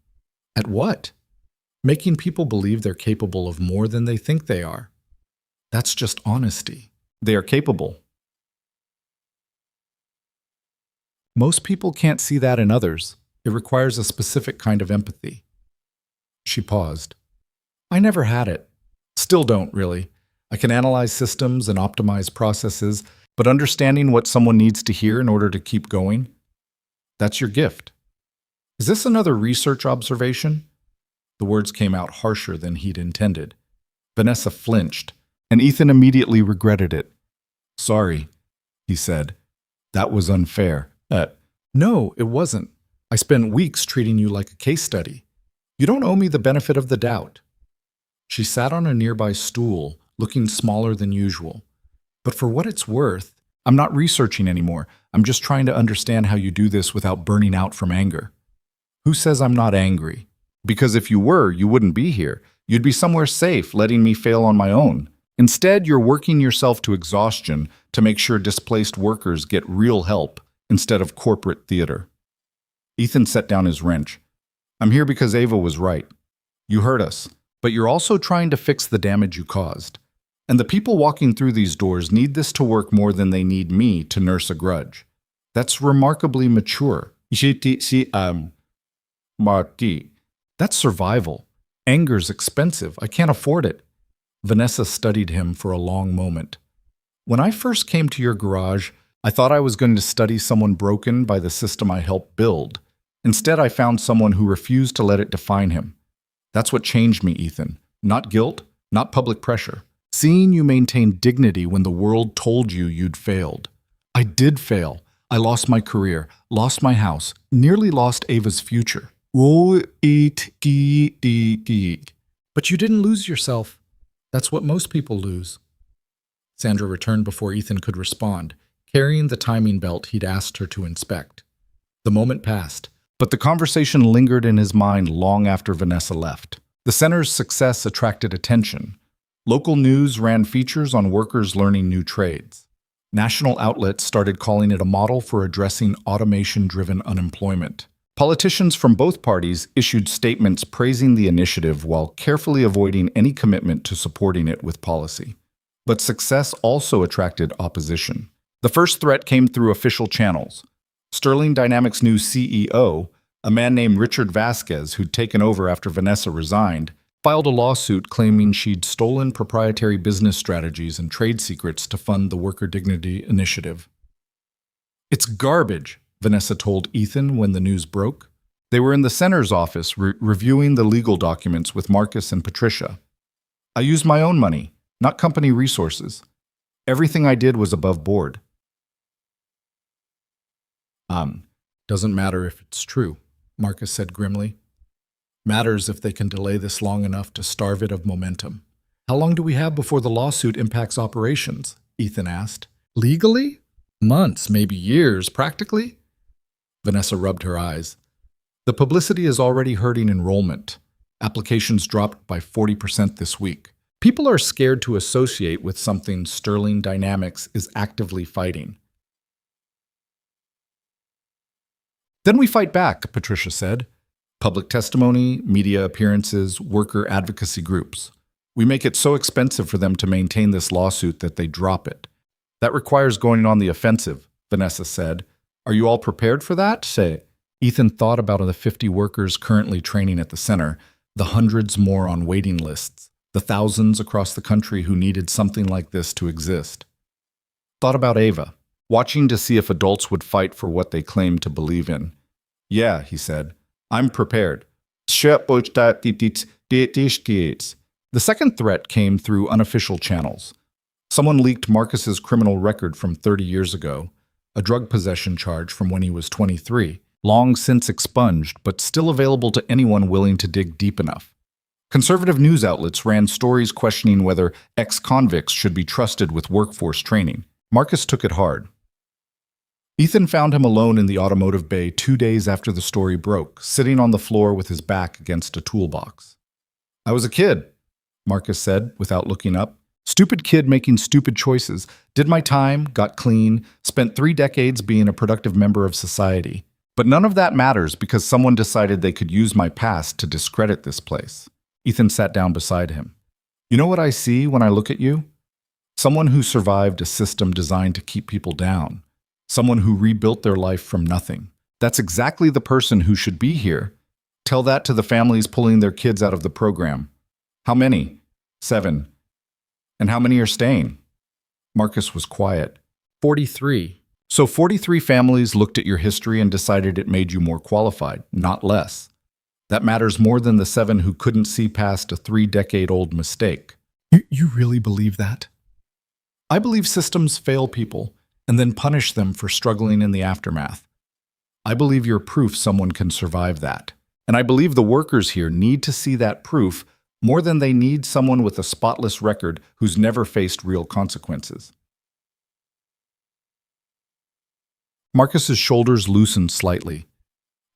"At what?" "Making people believe they're capable of more than they think they are." "That's just honesty." "They are capable." "Most people can't see that in others. It requires a specific kind of empathy." She paused. "I never had it. Still don't, really. I can analyze systems and optimize processes, but understanding what someone needs to hear in order to keep going, that's your gift." "Is this another research observation?" The words came out harsher than he'd intended. Vanessa flinched, and Ethan immediately regretted it. "Sorry," he said. "That was unfair." No, it wasn't. I spent weeks treating you like a case study. You don't owe me the benefit of the doubt." She sat on a nearby stool, looking smaller than usual. "But for what it's worth, I'm not researching anymore. I'm just trying to understand how you do this without burning out from anger." "Who says I'm not angry?" "Because if you were, you wouldn't be here. You'd be somewhere safe, letting me fail on my own. Instead, you're working yourself to exhaustion to make sure displaced workers get real help instead of corporate theater." Ethan set down his wrench. "I'm here because Ava was right. You hurt us, but you're also trying to fix the damage you caused. And the people walking through these doors need this to work more than they need me to nurse a grudge. That's remarkably mature." Marty, that's survival. Anger's expensive. I can't afford it." Vanessa studied him for a long moment. "When I first came to your garage, I thought I was going to study someone broken by the system I helped build. Instead, I found someone who refused to let it define him. That's what changed me, Ethan. Not guilt, not public pressure. Seeing you maintain dignity when the world told you you'd failed. I did fail. I lost my career, lost my house, nearly lost Ava's future. But you didn't lose yourself. That's what most people lose. Sandra returned before Ethan could respond, carrying the timing belt he'd asked her to inspect. The moment passed, but the conversation lingered in his mind long after Vanessa left. The center's success attracted attention. Local news ran features on workers learning new trades. National outlets started calling it a model for addressing automation-driven unemployment. Politicians from both parties issued statements praising the initiative while carefully avoiding any commitment to supporting it with policy. But success also attracted opposition. The first threat came through official channels. Sterling Dynamics' new CEO, a man named Richard Vasquez, who'd taken over after Vanessa resigned, filed a lawsuit claiming she'd stolen proprietary business strategies and trade secrets to fund the Worker Dignity Initiative. "It's garbage," Vanessa told Ethan when the news broke. They were in the center's office reviewing the legal documents with Marcus and Patricia. "I used my own money, not company resources. Everything I did was above board." Doesn't matter if it's true, Marcus said grimly. Matters if they can delay this long enough to starve it of momentum. "How long do we have before the lawsuit impacts operations?" Ethan asked. "Legally? Months, maybe years, practically?" Vanessa rubbed her eyes. "The publicity is already hurting enrollment. Applications dropped by 40% this week. People are scared to associate with something Sterling Dynamics is actively fighting." "Then we fight back," Patricia said. "Public testimony, media appearances, worker advocacy groups. We make it so expensive for them to maintain this lawsuit that they drop it. That requires going on the offensive," Vanessa said. "Are you all prepared for that?" Ethan thought about the 50 workers currently training at the center, the hundreds more on waiting lists, the thousands across the country who needed something like this to exist. Thought about Ava, watching to see if adults would fight for what they claimed to believe in. "Yeah," he said. "I'm prepared." The second threat came through unofficial channels. Someone leaked Marcus's criminal record from 30 years ago, a drug possession charge from when he was 23, long since expunged but still available to anyone willing to dig deep enough. Conservative news outlets ran stories questioning whether ex-convicts should be trusted with workforce training. Marcus took it hard. Ethan found him alone in the automotive bay 2 days after the story broke, sitting on the floor with his back against a toolbox. "I was a kid," Marcus said without looking up. "Stupid kid making stupid choices. Did my time, got clean, spent 3 decades being a productive member of society. But none of that matters because someone decided they could use my past to discredit this place." Ethan sat down beside him. "You know what I see when I look at you? Someone who survived a system designed to keep people down. Someone who rebuilt their life from nothing. That's exactly the person who should be here. Tell that to the families pulling their kids out of the program. How many? 7. And how many are staying?" Marcus was quiet. 43. So 43 families looked at your history and decided it made you more qualified, not less. That matters more than the 7 who couldn't see past a 3-decade-old mistake. You really believe that? I believe systems fail people and then punish them for struggling in the aftermath. I believe you're proof someone can survive that. And I believe the workers here need to see that proof more than they need someone with a spotless record who's never faced real consequences. Marcus's shoulders loosened slightly.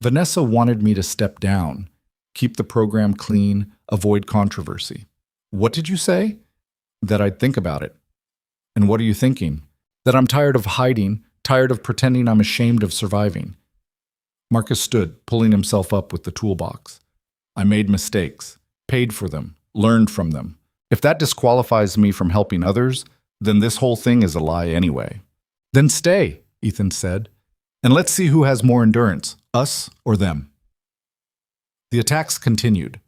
Vanessa wanted me to step down, keep the program clean, avoid controversy. What did you say? That I'd think about it. And what are you thinking? That I'm tired of hiding, tired of pretending I'm ashamed of surviving. Marcus stood, pulling himself up with the toolbox. I made mistakes, paid for them, learned from them. If that disqualifies me from helping others, then this whole thing is a lie anyway. Then stay, Ethan said, and let's see who has more endurance, us or them. The attacks continued.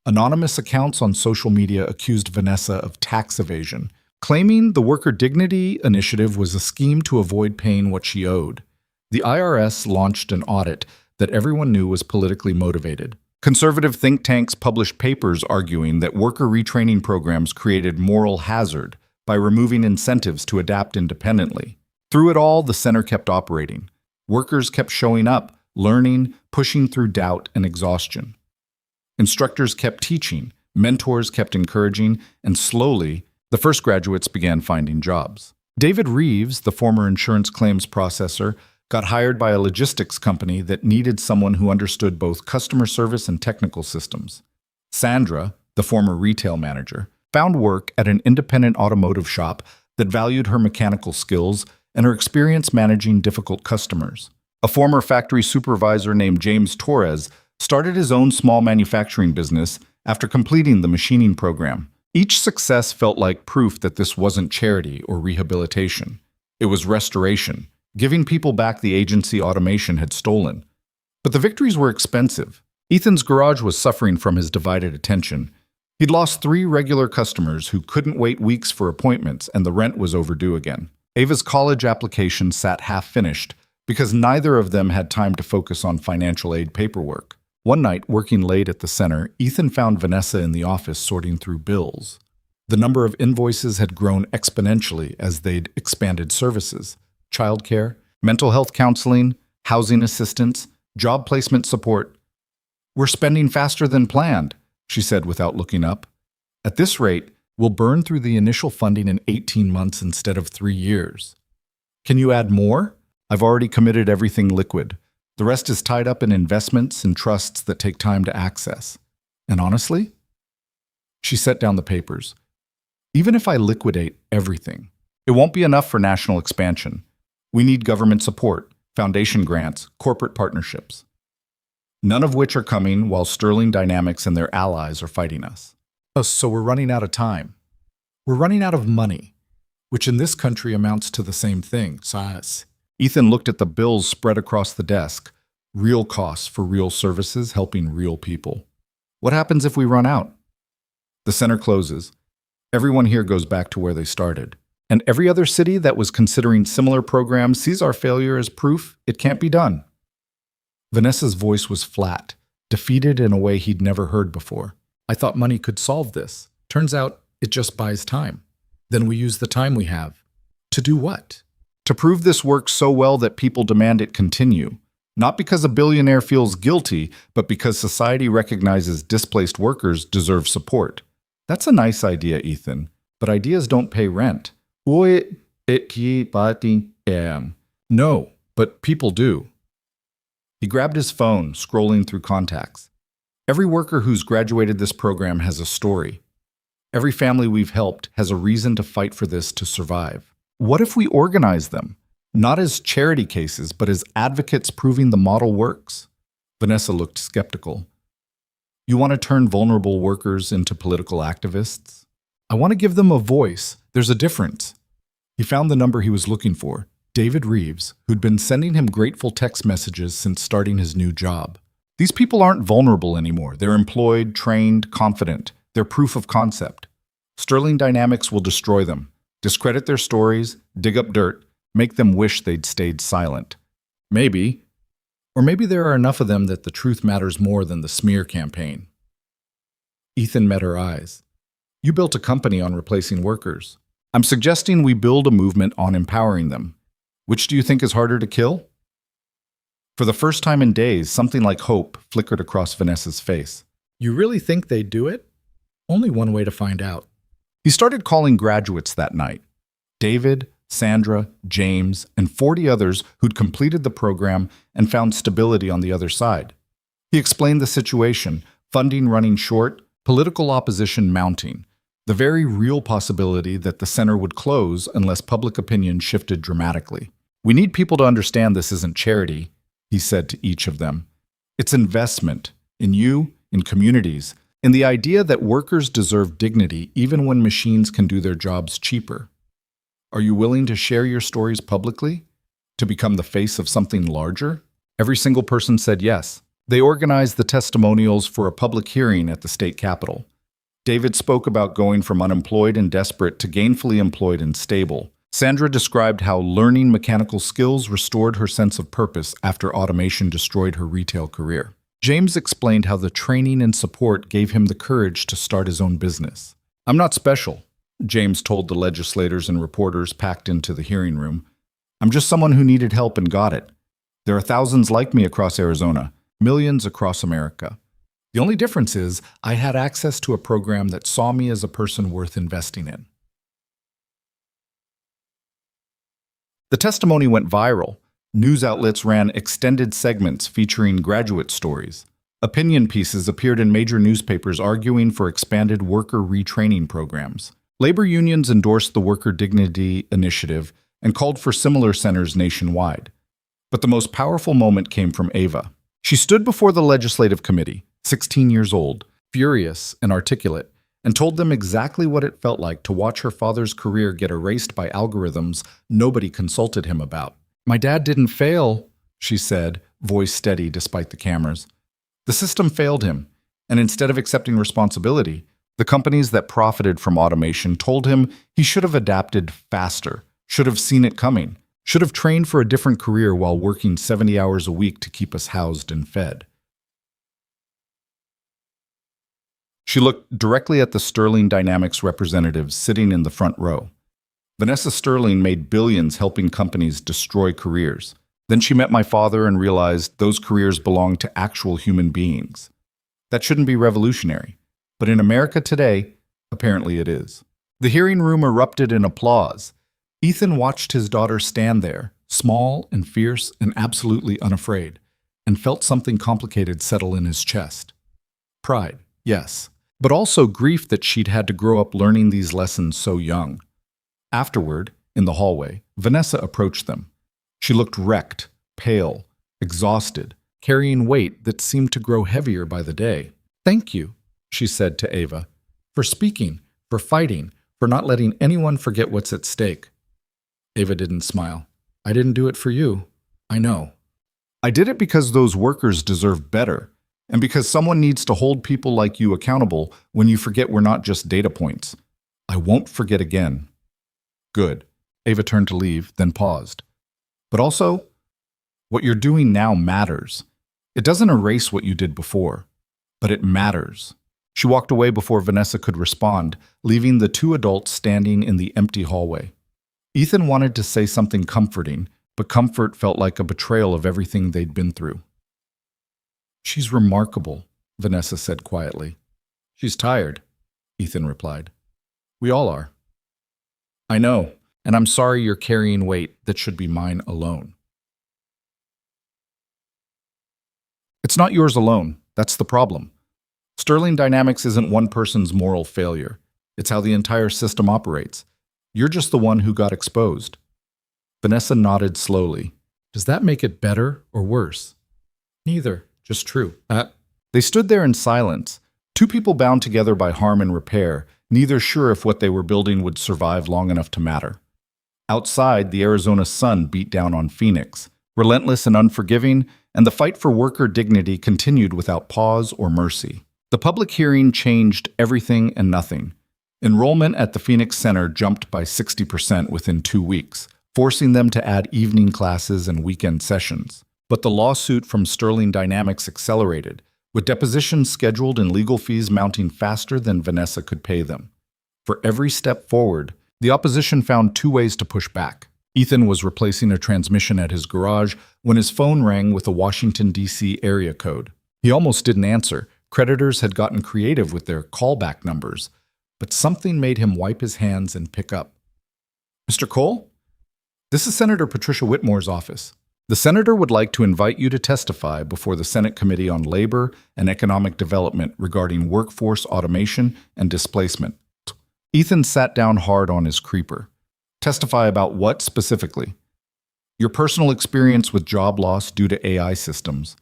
Anonymous accounts on social media accused Vanessa of tax evasion, claiming the Worker Dignity Initiative was a scheme to avoid paying what she owed. The IRS launched an audit that everyone knew was politically motivated. Conservative think tanks published papers arguing that worker retraining programs created moral hazard by removing incentives to adapt independently. Through it all, the center kept operating. Workers kept showing up, learning, pushing through doubt and exhaustion. Instructors kept teaching, mentors kept encouraging, and slowly, the first graduates began finding jobs. David Reeves, the former insurance claims processor, got hired by a logistics company that needed someone who understood both customer service and technical systems. Sandra, the former retail manager, found work at an independent automotive shop that valued her mechanical skills and her experience managing difficult customers. A former factory supervisor named James Torres started his own small manufacturing business after completing the machining program. Each success felt like proof that this wasn't charity or rehabilitation. It was restoration, giving people back the agency automation had stolen. But the victories were expensive. Ethan's garage was suffering from his divided attention. He'd lost 3 regular customers who couldn't wait weeks for appointments, and the rent was overdue again. Ava's college application sat half-finished because neither of them had time to focus on financial aid paperwork. One night, working late at the center, Ethan found Vanessa in the office sorting through bills. The number of invoices had grown exponentially as they'd expanded services: childcare, mental health counseling, housing assistance, job placement support. "We're spending faster than planned," she said without looking up. "At this rate, we'll burn through the initial funding in 18 months instead of 3 years. Can you add more? I've already committed everything liquid. The rest is tied up in investments and trusts that take time to access. And honestly," she set down the papers, "even if I liquidate everything, it won't be enough for national expansion. We need government support, foundation grants, corporate partnerships. None of which are coming while Sterling Dynamics and their allies are fighting us. So we're running out of time. We're running out of money, which in this country amounts to the same thing, size." Ethan looked at the bills spread across the desk. Real costs for real services helping real people. What happens if we run out? The center closes. Everyone here goes back to where they started. And every other city that was considering similar programs sees our failure as proof it can't be done. Vanessa's voice was flat, defeated in a way he'd never heard before. "I thought money could solve this. Turns out it just buys time. Then we use the time we have. To do what? To prove this works so well that people demand it continue. Not because a billionaire feels guilty, but because society recognizes displaced workers deserve support." That's a nice idea, Ethan, but ideas don't pay rent. No, but people do. He grabbed his phone, scrolling through contacts. Every worker who's graduated this program has a story. Every family we've helped has a reason to fight for this to survive. What if we organize them? Not as charity cases, but as advocates proving the model works? Vanessa looked skeptical. "You want to turn vulnerable workers into political activists?" "I want to give them a voice. There's a difference." He found the number he was looking for, David Reeves, who'd been sending him grateful text messages since starting his new job. These people aren't vulnerable anymore. They're employed, trained, confident. They're proof of concept. Sterling Dynamics will destroy them, discredit their stories, dig up dirt, make them wish they'd stayed silent. Maybe, or maybe there are enough of them that the truth matters more than the smear campaign. Ethan met her eyes. "You built a company on replacing workers. I'm suggesting we build a movement on empowering them. Which do you think is harder to kill?" For the first time in days, something like hope flickered across Vanessa's face. "You really think they'd do it?" "Only one way to find out." He started calling graduates that night. David, Sandra, James, and 40 others who'd completed the program and found stability on the other side. He explained the situation, funding running short, political opposition mounting, the very real possibility that the center would close unless public opinion shifted dramatically. "We need people to understand this isn't charity," he said to each of them. "It's investment in you, in communities, in the idea that workers deserve dignity even when machines can do their jobs cheaper. Are you willing to share your stories publicly? To become the face of something larger?" Every single person said yes. They organized the testimonials for a public hearing at the state capitol. David spoke about going from unemployed and desperate to gainfully employed and stable, Sandra described how learning mechanical skills restored her sense of purpose after automation destroyed her retail career. James explained how the training and support gave him the courage to start his own business. "I'm not special," James told the legislators and reporters packed into the hearing room. "I'm just someone who needed help and got it. There are thousands like me across Arizona, millions across America. The only difference is I had access to a program that saw me as a person worth investing in." The testimony went viral. News outlets ran extended segments featuring graduate stories. Opinion pieces appeared in major newspapers arguing for expanded worker retraining programs. Labor unions endorsed the Worker Dignity Initiative and called for similar centers nationwide. But the most powerful moment came from Ava. She stood before the legislative committee, 16 years old, furious and articulate, and told them exactly what it felt like to watch her father's career get erased by algorithms nobody consulted him about. "My dad didn't fail," she said, voice steady despite the cameras. "The system failed him, and instead of accepting responsibility, the companies that profited from automation told him he should have adapted faster, should have seen it coming, should have trained for a different career while working 70 hours a week to keep us housed and fed." She looked directly at the Sterling Dynamics representatives sitting in the front row. Vanessa Sterling made billions helping companies destroy careers. Then she met my father and realized those careers belonged to actual human beings. That shouldn't be revolutionary. But in America today, apparently it is. The hearing room erupted in applause. Ethan watched his daughter stand there, small and fierce and absolutely unafraid, and felt something complicated settle in his chest. Pride, yes, but also grief that she'd had to grow up learning these lessons so young. Afterward, in the hallway, Vanessa approached them. She looked wrecked, pale, exhausted, carrying weight that seemed to grow heavier by the day. "Thank you," she said to Ava, "for speaking, for fighting, for not letting anyone forget what's at stake." Ava didn't smile. "I didn't do it for you. I know. I did it because those workers deserve better, and because someone needs to hold people like you accountable when you forget we're not just data points. I won't forget again." "Good." Ava turned to leave, then paused. "But also, what you're doing now matters. It doesn't erase what you did before, but it matters." She walked away before Vanessa could respond, leaving the two adults standing in the empty hallway. Ethan wanted to say something comforting, but comfort felt like a betrayal of everything they'd been through. "She's remarkable," Vanessa said quietly. "She's tired," Ethan replied. "We all are." "I know, and I'm sorry you're carrying weight that should be mine alone." "It's not yours alone. That's the problem. Sterling Dynamics isn't one person's moral failure. It's how the entire system operates. You're just the one who got exposed." Vanessa nodded slowly. "Does that make it better or worse?" "Neither, just true." They stood there in silence, two people bound together by harm and repair, neither sure if what they were building would survive long enough to matter. Outside, the Arizona sun beat down on Phoenix, relentless and unforgiving, and the fight for worker dignity continued without pause or mercy. The public hearing changed everything and nothing. Enrollment at the Phoenix Center jumped by 60% within 2 weeks, forcing them to add evening classes and weekend sessions. But the lawsuit from Sterling Dynamics accelerated, with depositions scheduled and legal fees mounting faster than Vanessa could pay them. For every step forward, the opposition found 2 ways to push back. Ethan was replacing a transmission at his garage when his phone rang with a Washington, D.C. area code. He almost didn't answer. Creditors had gotten creative with their callback numbers, but something made him wipe his hands and pick up. "Mr. Cole? This is Senator Patricia Whitmore's office. The senator would like to invite you to testify before the Senate Committee on Labor and Economic Development regarding workforce automation and displacement." Ethan sat down hard on his creeper. "Testify about what specifically?" "Your personal experience with job loss due to AI systems,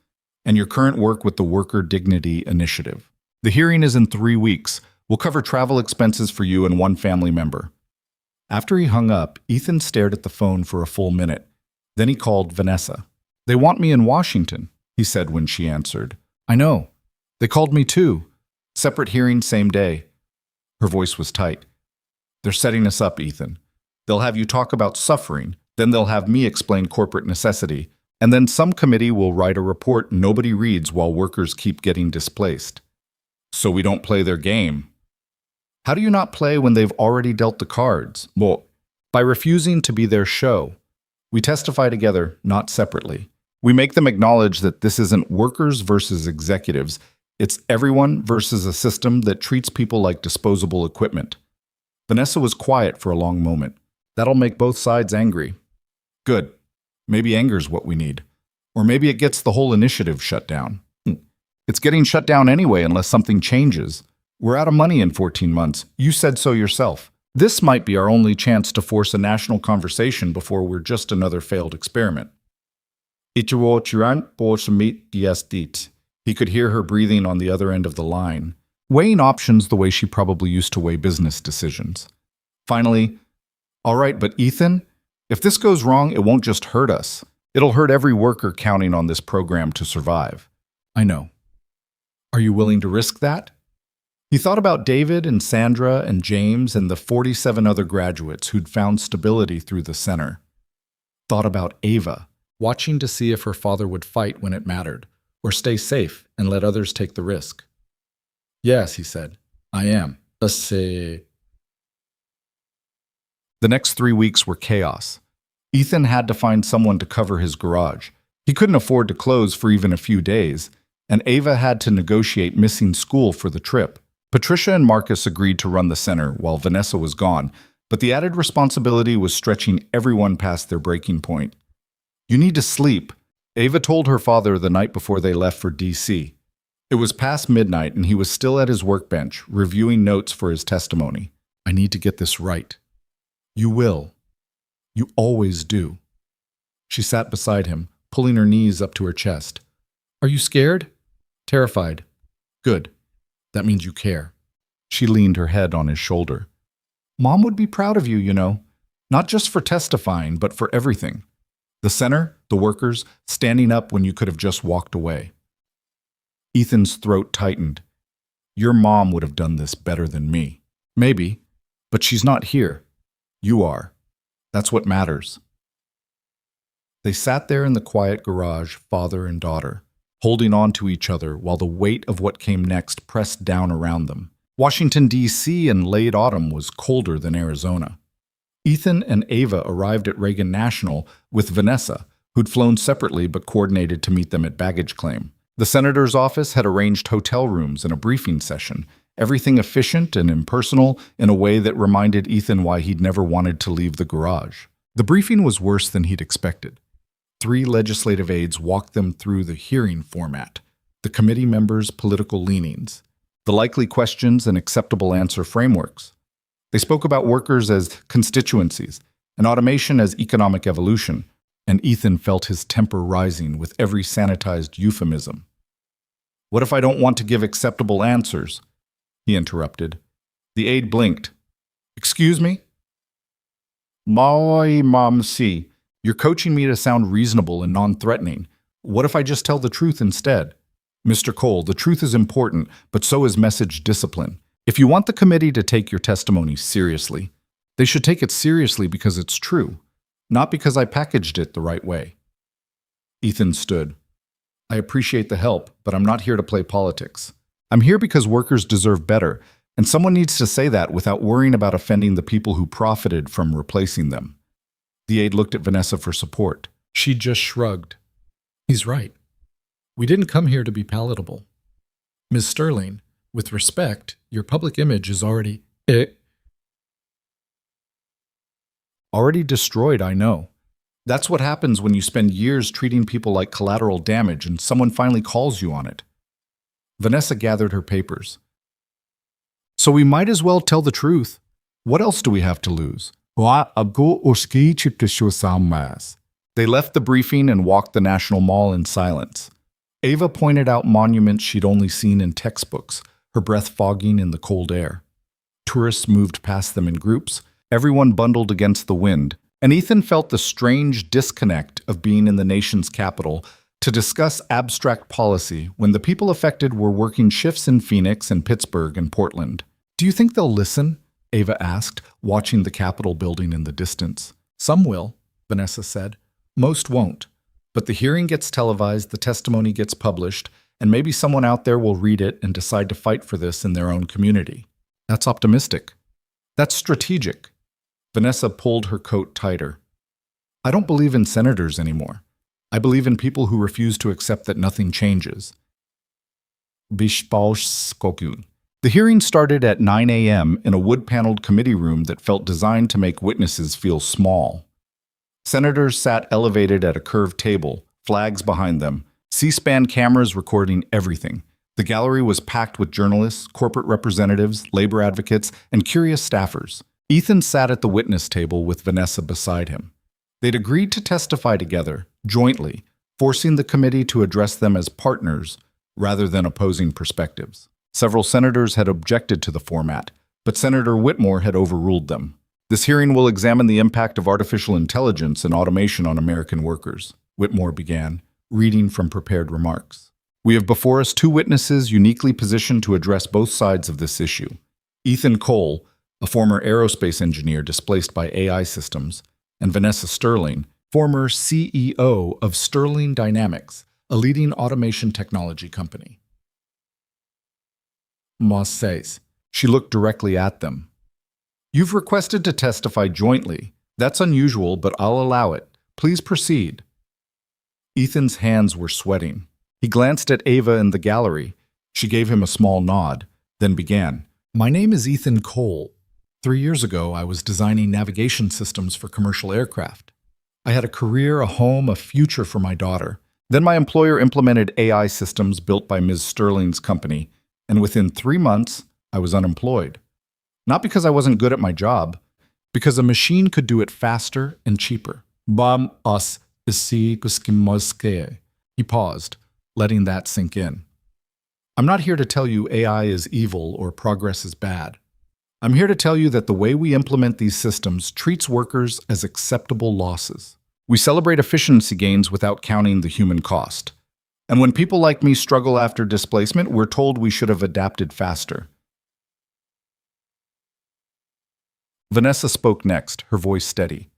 and your current work with the Worker Dignity Initiative. The hearing is in 3 weeks. We'll cover travel expenses for you and one family member." After he hung up, Ethan stared at the phone for a full minute. Then he called Vanessa. "They want me in Washington," he said when she answered. "I know. They called me too. Separate hearing, same day." Her voice was tight. "They're setting us up, Ethan. They'll have you talk about suffering, then they'll have me explain corporate necessity, and then some committee will write a report nobody reads while workers keep getting displaced. So we don't play their game. How do you not play when they've already dealt the cards? Well, by refusing to be their show. We testify together, not separately. We make them acknowledge that this isn't workers versus executives. It's everyone versus a system that treats people like disposable equipment. Vanessa was quiet for a long moment. That'll make both sides angry. Good. Maybe anger's what we need. Or maybe it gets the whole initiative shut down. It's getting shut down anyway unless something changes. We're out of money in 14 months. You said so yourself. This might be our only chance to force a national conversation before we're just another failed experiment. He could hear her breathing on the other end of the line, weighing options the way she probably used to weigh business decisions. Finally, all right, but Ethan, if this goes wrong, it won't just hurt us. It'll hurt every worker counting on this program to survive. I know. Are you willing to risk that? He thought about David and Sandra and James and the 47 other graduates who'd found stability through the center. Thought about Ava, watching to see if her father would fight when it mattered, or stay safe and let others take the risk. Yes, he said, I am. The next 3 weeks were chaos. Ethan had to find someone to cover his garage. He couldn't afford to close for even a few days, and Ava had to negotiate missing school for the trip. Patricia and Marcus agreed to run the center while Vanessa was gone, but the added responsibility was stretching everyone past their breaking point. You need to sleep, Ava told her father the night before they left for D.C. It was past midnight and he was still at his workbench, reviewing notes for his testimony. I need to get this right. You will. You always do. She sat beside him, pulling her knees up to her chest. Are you scared? Terrified. Good. That means you care. She leaned her head on his shoulder. Mom would be proud of you, you know. Not just for testifying, but for everything. The center, the workers, standing up when you could have just walked away. Ethan's throat tightened. Your mom would have done this better than me. Maybe, but she's not here. You are. That's what matters. They sat there in the quiet garage, father and daughter, holding on to each other while the weight of what came next pressed down around them. Washington, D.C. in late autumn was colder than Arizona. Ethan and Ava arrived at Reagan National with Vanessa, who'd flown separately but coordinated to meet them at baggage claim. The senator's office had arranged hotel rooms and a briefing session, everything efficient and impersonal in a way that reminded Ethan why he'd never wanted to leave the garage. The briefing was worse than he'd expected. 3 legislative aides walked them through the hearing format, the committee members' political leanings, the likely questions and acceptable answer frameworks. They spoke about workers as constituencies and automation as economic evolution, and Ethan felt his temper rising with every sanitized euphemism. What if I don't want to give acceptable answers? He interrupted. The aide blinked. Excuse me? Maoi Mom Si. You're coaching me to sound reasonable and non-threatening. What if I just tell the truth instead? Mr. Cole, the truth is important, but so is message discipline. If you want the committee to take your testimony seriously, they should take it seriously because it's true, not because I packaged it the right way. Ethan stood. I appreciate the help, but I'm not here to play politics. I'm here because workers deserve better, and someone needs to say that without worrying about offending the people who profited from replacing them. The aide looked at Vanessa for support. She just shrugged. He's right. We didn't come here to be palatable. Ms. Sterling, with respect, your public image is already destroyed, I know. That's what happens when you spend years treating people like collateral damage and someone finally calls you on it. Vanessa gathered her papers. So we might as well tell the truth. What else do we have to lose? They left the briefing and walked the National Mall in silence. Ava pointed out monuments she'd only seen in textbooks, her breath fogging in the cold air. Tourists moved past them in groups, everyone bundled against the wind, and Ethan felt the strange disconnect of being in the nation's capital to discuss abstract policy when the people affected were working shifts in Phoenix and Pittsburgh and Portland. Do you think they'll listen? Ava asked, watching the Capitol building in the distance. Some will, Vanessa said. Most won't. But the hearing gets televised, the testimony gets published, and maybe someone out there will read it and decide to fight for this in their own community. That's optimistic. That's strategic. Vanessa pulled her coat tighter. I don't believe in senators anymore. I believe in people who refuse to accept that nothing changes. The hearing started at 9 a.m. in a wood-paneled committee room that felt designed to make witnesses feel small. Senators sat elevated at a curved table, flags behind them, C-SPAN cameras recording everything. The gallery was packed with journalists, corporate representatives, labor advocates, and curious staffers. Ethan sat at the witness table with Vanessa beside him. They'd agreed to testify together, jointly, forcing the committee to address them as partners rather than opposing perspectives. Several senators had objected to the format, but Senator Whitmore had overruled them. This hearing will examine the impact of artificial intelligence and automation on American workers, Whitmore began, reading from prepared remarks. We have before us two witnesses uniquely positioned to address both sides of this issue. Ethan Cole, a former aerospace engineer displaced by AI systems, and Vanessa Sterling, former CEO of Sterling Dynamics, a leading automation technology company. Moss says. She looked directly at them. You've requested to testify jointly. That's unusual, but I'll allow it. Please proceed. Ethan's hands were sweating. He glanced at Ava in the gallery. She gave him a small nod, then began. My name is Ethan Cole. 3 years ago, I was designing navigation systems for commercial aircraft. I had a career, a home, a future for my daughter. Then my employer implemented AI systems built by Ms. Sterling's company, and within 3 months, I was unemployed. Not because I wasn't good at my job, because a machine could do it faster and cheaper. Bam us isi kuskimoske. He paused, letting that sink in. I'm not here to tell you AI is evil or progress is bad. I'm here to tell you that the way we implement these systems treats workers as acceptable losses. We celebrate efficiency gains without counting the human cost. And when people like me struggle after displacement, we're told we should have adapted faster. Vanessa spoke next, her voice steady.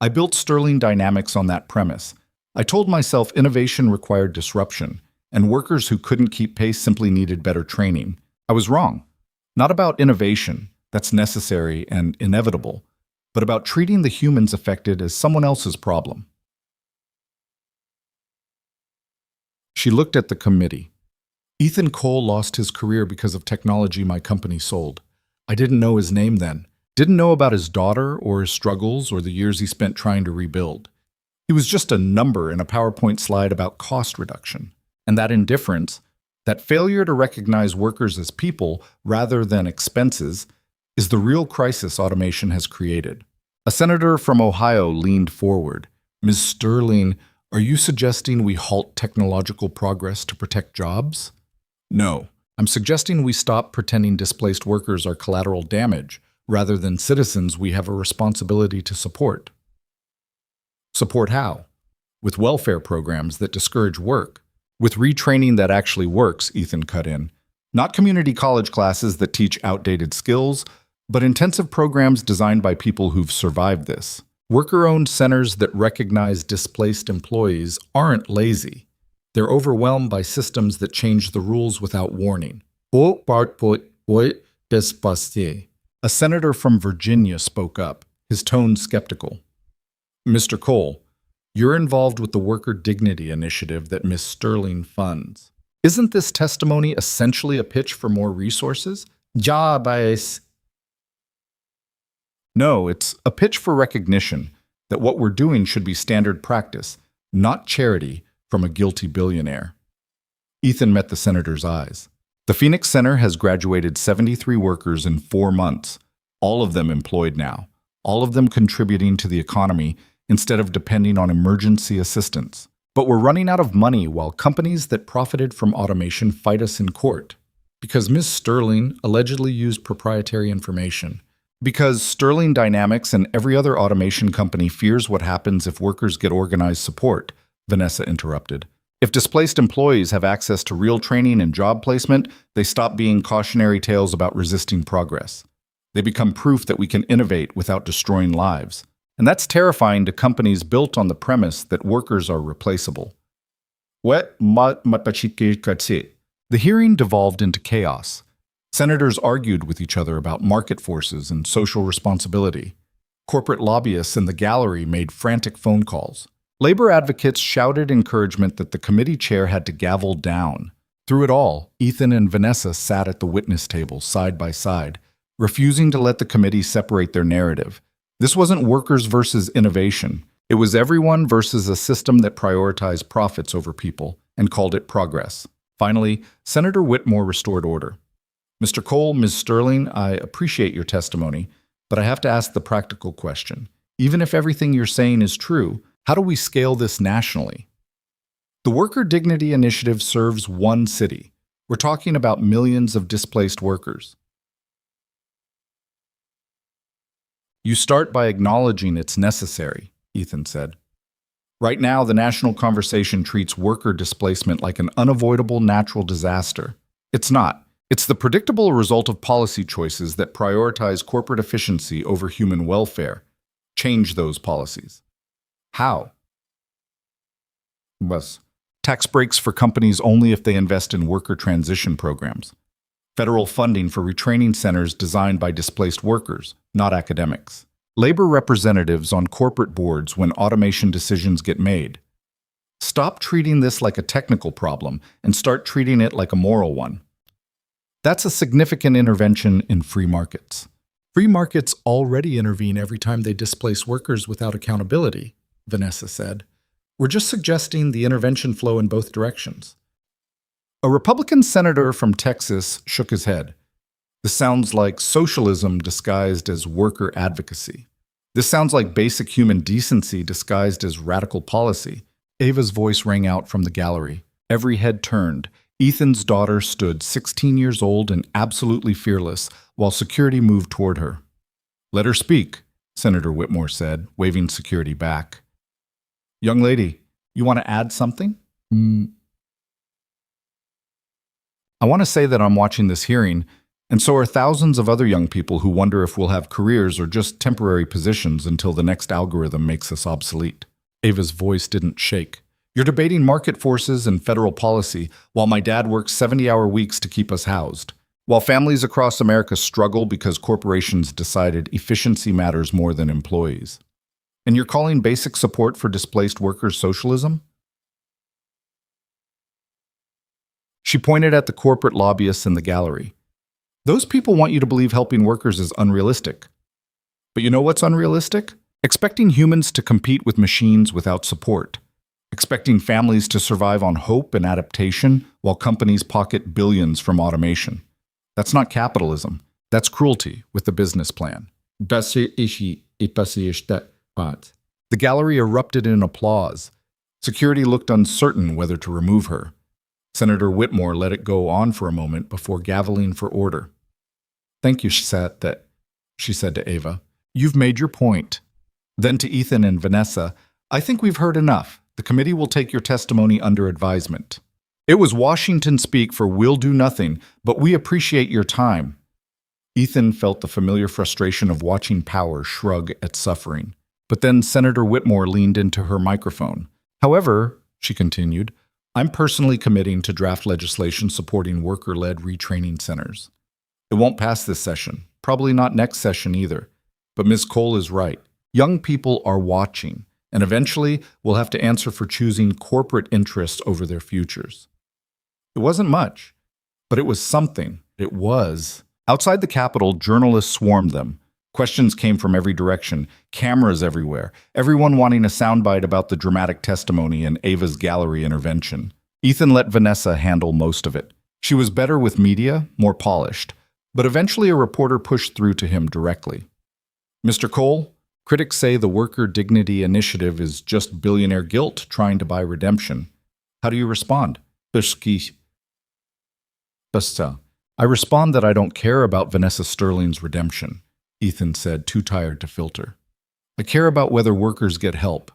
I built Sterling Dynamics on that premise. I told myself innovation required disruption, and workers who couldn't keep pace simply needed better training. I was wrong. Not about innovation, that's necessary and inevitable, but about treating the humans affected as someone else's problem. She looked at the committee. Ethan Cole lost his career because of technology my company sold. I didn't know his name then. Didn't know about his daughter or his struggles or the years he spent trying to rebuild. He was just a number in a PowerPoint slide about cost reduction. And that indifference, that failure to recognize workers as people rather than expenses, is the real crisis automation has created. A senator from Ohio leaned forward. Ms. Sterling, are you suggesting we halt technological progress to protect jobs? No, I'm suggesting we stop pretending displaced workers are collateral damage rather than citizens we have a responsibility to support. Support how? With welfare programs that discourage work. With retraining that actually works, Ethan cut in. Not community college classes that teach outdated skills, but intensive programs designed by people who've survived this. Worker-owned centers that recognize displaced employees aren't lazy. They're overwhelmed by systems that change the rules without warning. A senator from Virginia spoke up, his tone skeptical. Mr. Cole, you're involved with the Worker Dignity Initiative that Ms. Sterling funds. Isn't this testimony essentially a pitch for more resources? No, it's a pitch for recognition that what we're doing should be standard practice, not charity from a guilty billionaire. Ethan met the senator's eyes. The Phoenix Center has graduated 73 workers in 4 months, all of them employed now, all of them contributing to the economy instead of depending on emergency assistance. But we're running out of money while companies that profited from automation fight us in court. Because Ms. Sterling allegedly used proprietary information. Because Sterling Dynamics and every other automation company fears what happens if workers get organized support, Vanessa interrupted. If displaced employees have access to real training and job placement, they stop being cautionary tales about resisting progress. They become proof that we can innovate without destroying lives. And that's terrifying to companies built on the premise that workers are replaceable. The hearing devolved into chaos. Senators argued with each other about market forces and social responsibility. Corporate lobbyists in the gallery made frantic phone calls. Labor advocates shouted encouragement that the committee chair had to gavel down. Through it all, Ethan and Vanessa sat at the witness table side by side, refusing to let the committee separate their narrative. This wasn't workers versus innovation. It was everyone versus a system that prioritized profits over people and called it progress. Finally, Senator Whitmore restored order. Mr. Cole, Ms. Sterling, I appreciate your testimony, but I have to ask the practical question. Even if everything you're saying is true, how do we scale this nationally? The Worker Dignity Initiative serves one city. We're talking about millions of displaced workers. You start by acknowledging it's necessary, Ethan said. Right now, the national conversation treats worker displacement like an unavoidable natural disaster. It's not. It's the predictable result of policy choices that prioritize corporate efficiency over human welfare. Change those policies. How? Bus. Tax breaks for companies only if they invest in worker transition programs. Federal funding for retraining centers designed by displaced workers, not academics. Labor representatives on corporate boards when automation decisions get made. Stop treating this like a technical problem and start treating it like a moral one. That's a significant intervention in free markets. Free markets already intervene every time they displace workers without accountability, Vanessa said. We're just suggesting the intervention flow in both directions. A Republican senator from Texas shook his head. This sounds like socialism disguised as worker advocacy. This sounds like basic human decency disguised as radical policy. Ava's voice rang out from the gallery. Every head turned. Ethan's daughter stood 16 years old and absolutely fearless, while security moved toward her. Let her speak, Senator Whitmore said, waving security back. Young lady, you want to add something? I want to say that I'm watching this hearing, and so are thousands of other young people who wonder if we'll have careers or just temporary positions until the next algorithm makes us obsolete. Ava's voice didn't shake. You're debating market forces and federal policy, while my dad works 70-hour weeks to keep us housed. While families across America struggle because corporations decided efficiency matters more than employees. And you're calling basic support for displaced workers socialism? She pointed at the corporate lobbyists in the gallery. Those people want you to believe helping workers is unrealistic. But you know what's unrealistic? Expecting humans to compete with machines without support. Expecting families to survive on hope and adaptation while companies pocket billions from automation. That's not capitalism. That's cruelty with a business plan. The gallery erupted in applause. Security looked uncertain whether to remove her. Senator Whitmore let it go on for a moment before gaveling for order. Thank you, she said to Ava. You've made your point. Then to Ethan and Vanessa, I think we've heard enough. The committee will take your testimony under advisement. It was Washington speak for we'll do nothing, but we appreciate your time. Ethan felt the familiar frustration of watching power shrug at suffering. But then Senator Whitmore leaned into her microphone. However, she continued, I'm personally committing to draft legislation supporting worker-led retraining centers. It won't pass this session, probably not next session either. But Ms. Cole is right. Young people are watching, and eventually we'll have to answer for choosing corporate interests over their futures. It wasn't much, but it was something. It was. Outside the Capitol, journalists swarmed them. Questions came from every direction, cameras everywhere, everyone wanting a soundbite about the dramatic testimony and Ava's gallery intervention. Ethan let Vanessa handle most of it. She was better with media, more polished, but eventually a reporter pushed through to him directly. Mr. Cole, critics say the Worker Dignity Initiative is just billionaire guilt trying to buy redemption. How do you respond? I respond that I don't care about Vanessa Sterling's redemption, Ethan said, too tired to filter. I care about whether workers get help.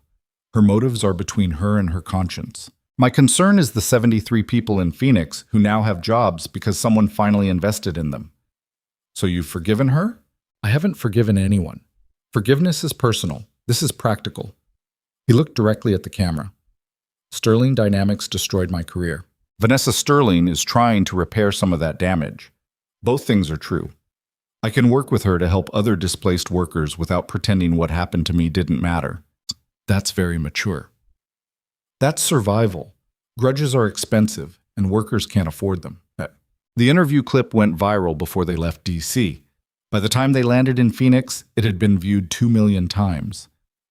Her motives are between her and her conscience. My concern is the 73 people in Phoenix who now have jobs because someone finally invested in them. So you've forgiven her? I haven't forgiven anyone. Forgiveness is personal. This is practical. He looked directly at the camera. Sterling Dynamics destroyed my career. Vanessa Sterling is trying to repair some of that damage. Both things are true. I can work with her to help other displaced workers without pretending what happened to me didn't matter. That's very mature. That's survival. Grudges are expensive, and workers can't afford them. The interview clip went viral before they left D.C. By the time they landed in Phoenix, it had been viewed 2 million times.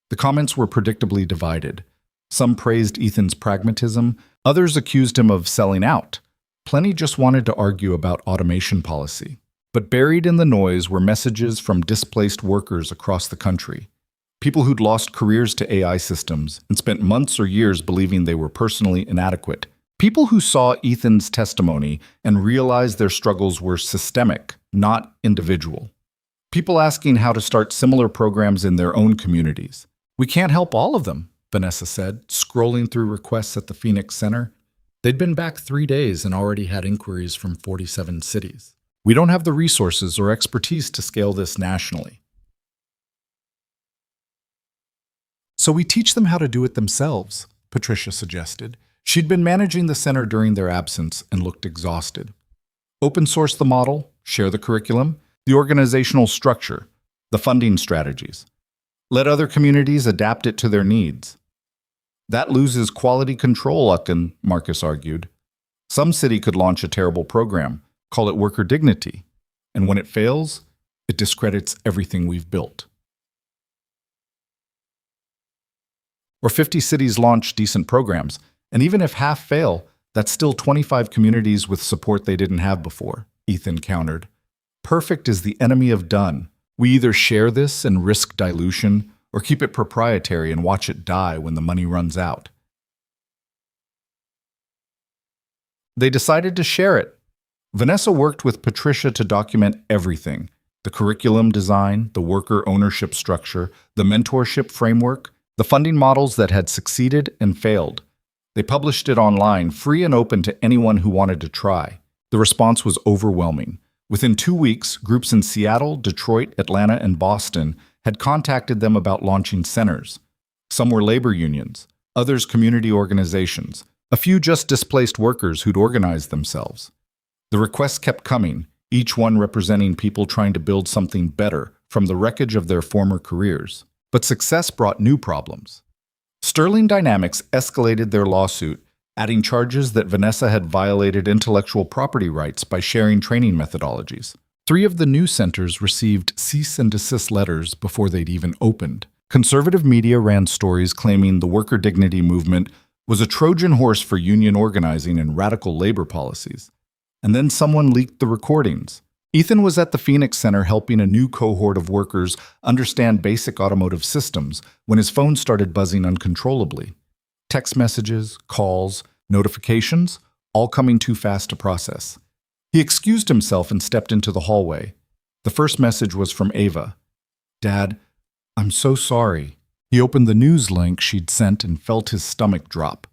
The comments were predictably divided. Some praised Ethan's pragmatism, others accused him of selling out. Plenty just wanted to argue about automation policy. But buried in the noise were messages from displaced workers across the country. People who'd lost careers to AI systems and spent months or years believing they were personally inadequate. People who saw Ethan's testimony and realized their struggles were systemic, not individual. People asking how to start similar programs in their own communities. We can't help all of them, Vanessa said, scrolling through requests at the Phoenix Center. They'd been back 3 days and already had inquiries from 47 cities. We don't have the resources or expertise to scale this nationally. So we teach them how to do it themselves, Patricia suggested. She'd been managing the center during their absence and looked exhausted. Open source the model, share the curriculum, the organizational structure, the funding strategies. Let other communities adapt it to their needs. That loses quality control, Marcus argued. Some city could launch a terrible program, call it worker dignity, and when it fails, it discredits everything we've built. Or 50 cities launch decent programs, and even if half fail, that's still 25 communities with support they didn't have before, Ethan countered. Perfect is the enemy of done. We either share this and risk dilution, or keep it proprietary and watch it die when the money runs out. They decided to share it. Vanessa worked with Patricia to document everything: the curriculum design, the worker ownership structure, the mentorship framework, the funding models that had succeeded and failed. They published it online, free and open to anyone who wanted to try. The response was overwhelming. Within 2 weeks, groups in Seattle, Detroit, Atlanta, and Boston had contacted them about launching centers. Some were labor unions, others community organizations, a few just displaced workers who'd organized themselves. The requests kept coming, each one representing people trying to build something better from the wreckage of their former careers. But success brought new problems. Sterling Dynamics escalated their lawsuit, adding charges that Vanessa had violated intellectual property rights by sharing training methodologies. 3 of the new centers received cease and desist letters before they'd even opened. Conservative media ran stories claiming the worker dignity movement was a Trojan horse for union organizing and radical labor policies. And then someone leaked the recordings. Ethan was at the Phoenix Center helping a new cohort of workers understand basic automotive systems when his phone started buzzing uncontrollably. Text messages, calls, notifications, all coming too fast to process. He excused himself and stepped into the hallway. The first message was from Ava. "Dad, I'm so sorry." He opened the news link she'd sent and felt his stomach drop.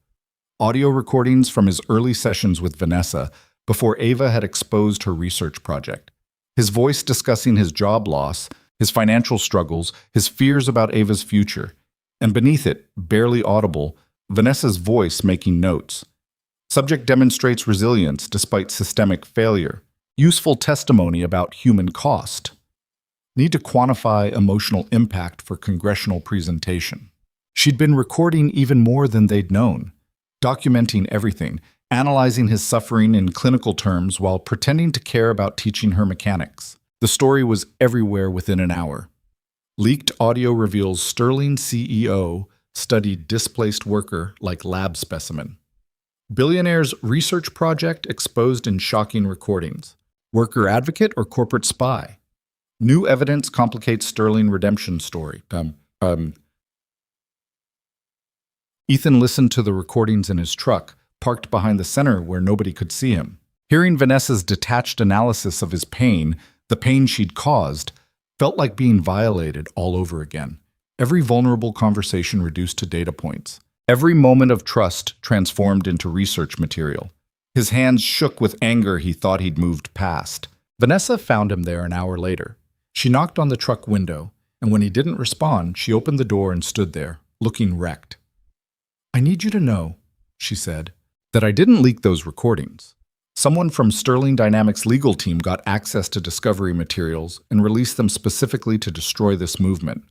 Audio recordings from his early sessions with Vanessa before Ava had exposed her research project. His voice discussing his job loss, his financial struggles, his fears about Ava's future. And beneath it, barely audible, Vanessa's voice making notes. Subject demonstrates resilience despite systemic failure. Useful testimony about human cost. Need to quantify emotional impact for congressional presentation. She'd been recording even more than they'd known, documenting everything, analyzing his suffering in clinical terms while pretending to care about teaching her mechanics. The story was everywhere within an hour. Leaked audio reveals Sterling CEO studied displaced worker like lab specimen. Billionaire's research project exposed in shocking recordings. Worker advocate or corporate spy? New evidence complicates Sterling redemption story. Ethan listened to the recordings in his truck, parked behind the center where nobody could see him. Hearing Vanessa's detached analysis of his pain, the pain she'd caused, felt like being violated all over again. Every vulnerable conversation reduced to data points. Every moment of trust transformed into research material. His hands shook with anger he thought he'd moved past. Vanessa found him there an hour later. She knocked on the truck window, and when he didn't respond, she opened the door and stood there, looking wrecked. "I need you to know," she said, "that I didn't leak those recordings. Someone from Sterling Dynamics' legal team got access to discovery materials and released them specifically to destroy this movement.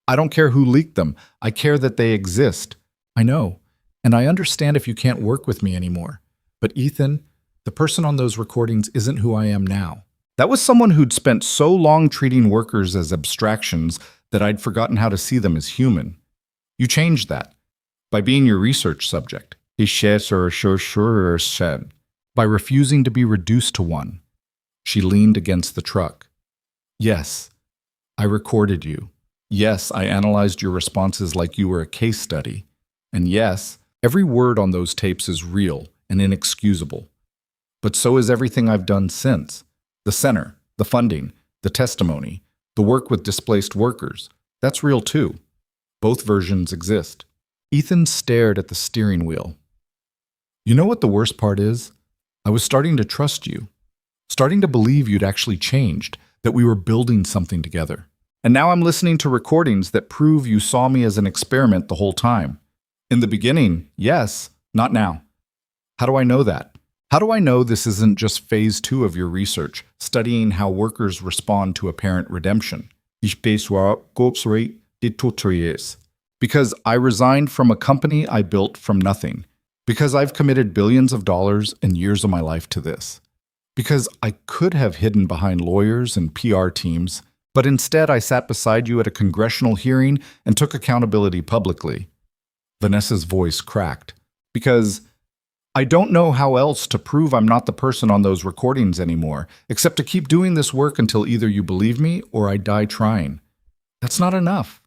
I don't care who leaked them. I care that they exist. I know, and I understand if you can't work with me anymore. But Ethan, the person on those recordings isn't who I am now." That was someone who'd spent so long treating workers as abstractions that I'd forgotten how to see them as human. You changed that by being your research subject. By refusing to be reduced to one. She leaned against the truck. "Yes, I recorded you. Yes, I analyzed your responses like you were a case study. And yes, every word on those tapes is real and inexcusable. But so is everything I've done since. The center, the funding, the testimony, the work with displaced workers. That's real too. Both versions exist." Ethan stared at the steering wheel. "You know what the worst part is? I was starting to trust you, starting to believe you'd actually changed, that we were building something together. And now I'm listening to recordings that prove you saw me as an experiment the whole time. In the beginning, yes, not now. How do I know that? How do I know this isn't just phase 2 of your research, studying how workers respond to apparent redemption? Because I resigned from a company I built from nothing. Because I've committed billions of dollars and years of my life to this. Because I could have hidden behind lawyers and PR teams, but instead I sat beside you at a congressional hearing and took accountability publicly." Vanessa's voice cracked. "Because I don't know how else to prove I'm not the person on those recordings anymore, except to keep doing this work until either you believe me or I die trying. That's not enough.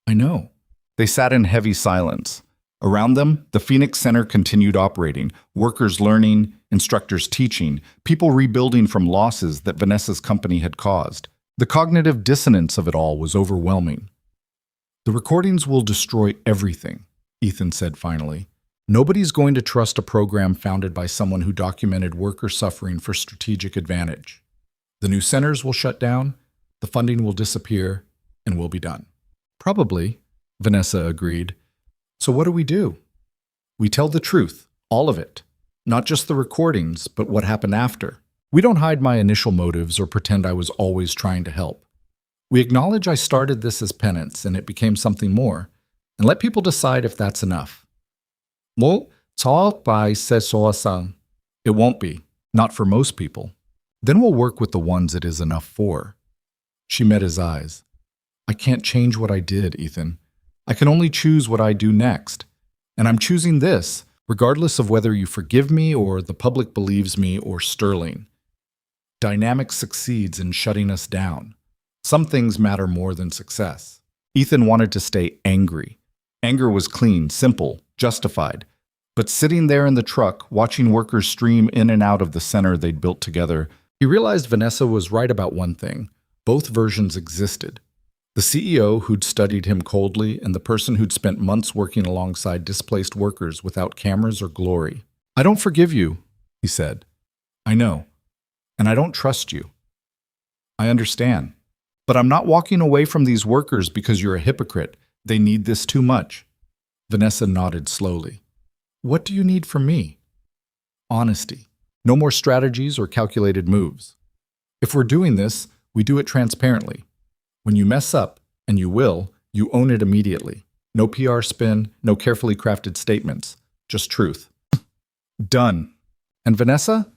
I know." They sat in heavy silence. Around them, the Phoenix Center continued operating, workers learning, instructors teaching, people rebuilding from losses that Vanessa's company had caused. The cognitive dissonance of it all was overwhelming. "The recordings will destroy everything," Ethan said finally. "Nobody's going to trust a program founded by someone who documented worker suffering for strategic advantage. The new centers will shut down, the funding will disappear, and we'll be done." "Probably," Vanessa agreed. "So what do? We tell the truth, all of it. Not just the recordings, but what happened after. We don't hide my initial motives or pretend I was always trying to help. We acknowledge I started this as penance and it became something more, and let people decide if that's enough." "It won't be, not for most people. Then we'll work with the ones it is enough for." She met his eyes. "I can't change what I did, Ethan. I can only choose what I do next. And I'm choosing this, regardless of whether you forgive me or the public believes me or Sterling. Dynamics succeeds in shutting us down. Some things matter more than success." Ethan wanted to stay angry. Anger was clean, simple, justified. But sitting there in the truck, watching workers stream in and out of the center they'd built together, he realized Vanessa was right about one thing. Both versions existed. The CEO who'd studied him coldly and the person who'd spent months working alongside displaced workers without cameras or glory. "I don't forgive you," he said. "I know. And I don't trust you. I understand. But I'm not walking away from these workers because you're a hypocrite. They need this too much." Vanessa nodded slowly. "What do you need from me?" "Honesty. No more strategies or calculated moves. If we're doing this, we do it transparently. When you mess up, and you will, you own it immediately. No PR spin, no carefully crafted statements. Just truth." "Done. And Vanessa,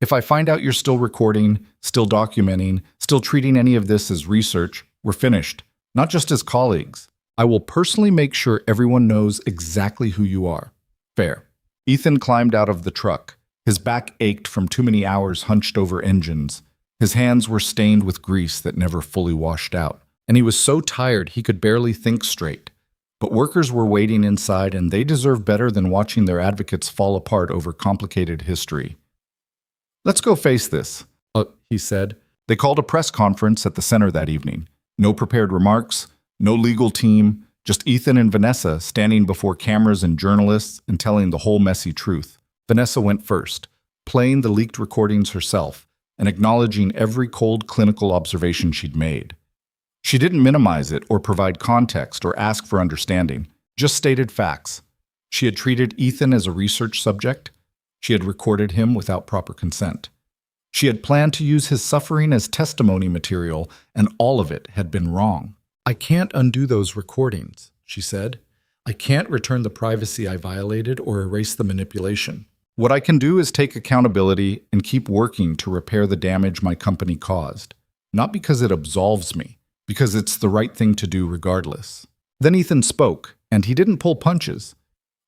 if I find out you're still recording, still documenting, still treating any of this as research, we're finished. Not just as colleagues. I will personally make sure everyone knows exactly who you are." "Fair." Ethan climbed out of the truck. His back ached from too many hours hunched over engines. His hands were stained with grease that never fully washed out, and he was so tired he could barely think straight. But workers were waiting inside, and they deserve better than watching their advocates fall apart over complicated history. "Let's go face this," he said. They called a press conference at the center that evening. No prepared remarks, no legal team, just Ethan and Vanessa standing before cameras and journalists and telling the whole messy truth. Vanessa went first, playing the leaked recordings herself, and acknowledging every cold clinical observation she'd made. She didn't minimize it or provide context or ask for understanding, just stated facts. She had treated Ethan as a research subject. She had recorded him without proper consent. She had planned to use his suffering as testimony material, and all of it had been wrong. "I can't undo those recordings," she said. "I can't return the privacy I violated or erase the manipulation. What I can do is take accountability and keep working to repair the damage my company caused. Not because it absolves me, because it's the right thing to do regardless." Then Ethan spoke, and he didn't pull punches.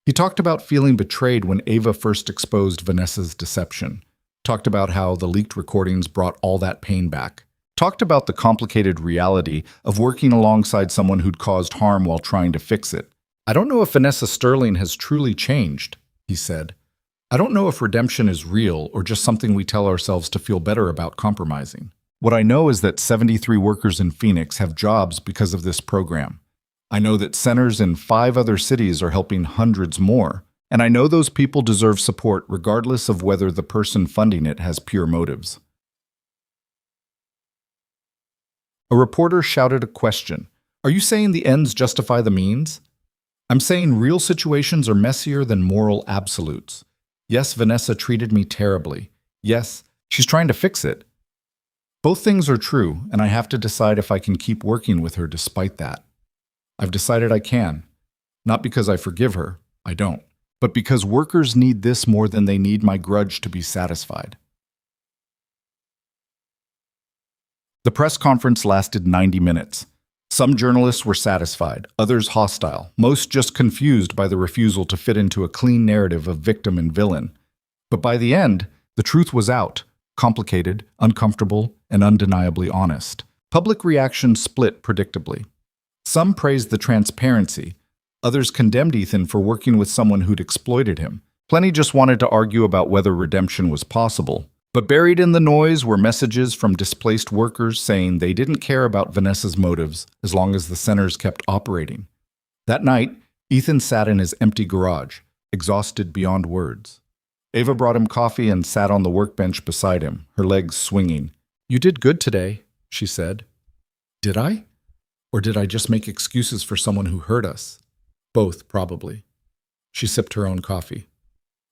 He talked about feeling betrayed when Ava first exposed Vanessa's deception. Talked about how the leaked recordings brought all that pain back. Talked about the complicated reality of working alongside someone who'd caused harm while trying to fix it. "I don't know if Vanessa Sterling has truly changed," he said. "I don't know if redemption is real or just something we tell ourselves to feel better about compromising. What I know is that 73 workers in Phoenix have jobs because of this program. I know that centers in 5 other cities are helping hundreds more. And I know those people deserve support regardless of whether the person funding it has pure motives." A reporter shouted a question. "Are you saying the ends justify the means?" "I'm saying real situations are messier than moral absolutes. Yes, Vanessa treated me terribly. Yes, she's trying to fix it. Both things are true, and I have to decide if I can keep working with her despite that. I've decided I can. Not because I forgive her, I don't. But because workers need this more than they need my grudge to be satisfied." The press conference lasted 90 minutes. Some journalists were satisfied, others hostile, most just confused by the refusal to fit into a clean narrative of victim and villain. But by the end, the truth was out, complicated, uncomfortable, and undeniably honest. Public reaction split predictably. Some praised the transparency. Others condemned Ethan for working with someone who'd exploited him. Plenty just wanted to argue about whether redemption was possible. But buried in the noise were messages from displaced workers saying they didn't care about Vanessa's motives as long as the centers kept operating. That night, Ethan sat in his empty garage, exhausted beyond words. Ava brought him coffee and sat on the workbench beside him, her legs swinging. "You did good today," she said. "Did I? Or did I just make excuses for someone who hurt us?" "Both, probably." She sipped her own coffee.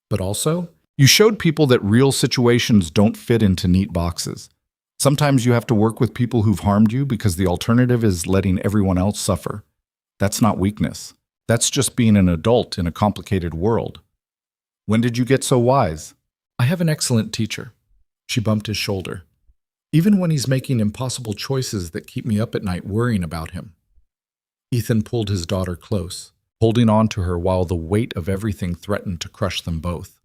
"But also, you showed people that real situations don't fit into neat boxes. Sometimes you have to work with people who've harmed you because the alternative is letting everyone else suffer. That's not weakness. That's just being an adult in a complicated world. When did you get so wise?" "I have an excellent teacher." She bumped his shoulder. "Even when he's making impossible choices that keep me up at night worrying about him." Ethan pulled his daughter close, holding on to her while the weight of everything threatened to crush them both.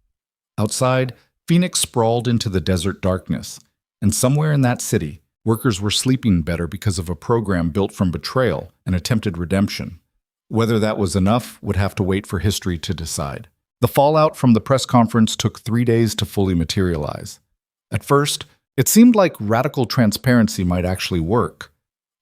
Outside, Phoenix sprawled into the desert darkness, and somewhere in that city, workers were sleeping better because of a program built from betrayal and attempted redemption. Whether that was enough would have to wait for history to decide. The fallout from the press conference took 3 days to fully materialize. At first, it seemed like radical transparency might actually work.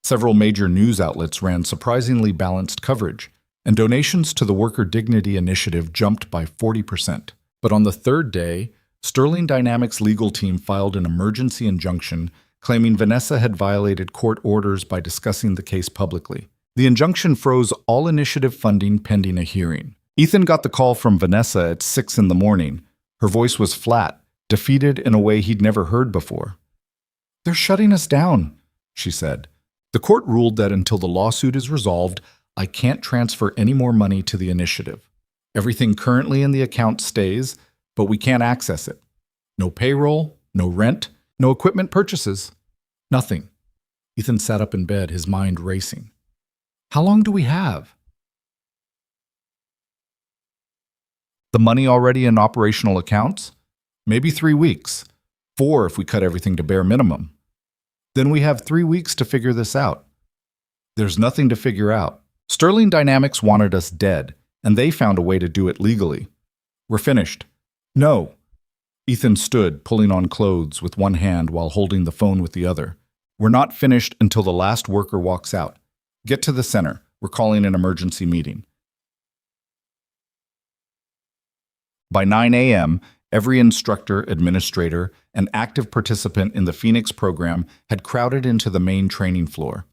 Several major news outlets ran surprisingly balanced coverage, and donations to the Worker Dignity Initiative jumped by 40%. But on the 3rd day, Sterling Dynamics' legal team filed an emergency injunction claiming Vanessa had violated court orders by discussing the case publicly. The injunction froze all initiative funding pending a hearing. Ethan got the call from Vanessa at 6 in the morning. Her voice was flat, defeated in a way he'd never heard before. "They're shutting us down," she said. "The court ruled that until the lawsuit is resolved, I can't transfer any more money to the initiative. Everything currently in the account stays, but we can't access it. No payroll, no rent, no equipment purchases. Nothing." Ethan sat up in bed, his mind racing. "How long do we have?" "The money already in operational accounts? Maybe 3 weeks. 4 if we cut everything to bare minimum. Then we have 3 weeks to figure this out." "There's nothing to figure out. Sterling Dynamics wanted us dead, and they found a way to do it legally. We're finished." "No." Ethan stood, pulling on clothes with one hand while holding the phone with the other. "We're not finished until the last worker walks out. Get to the center. We're calling an emergency meeting." By 9 a.m., Every instructor, administrator, and active participant in the Phoenix program had crowded into the main training floor.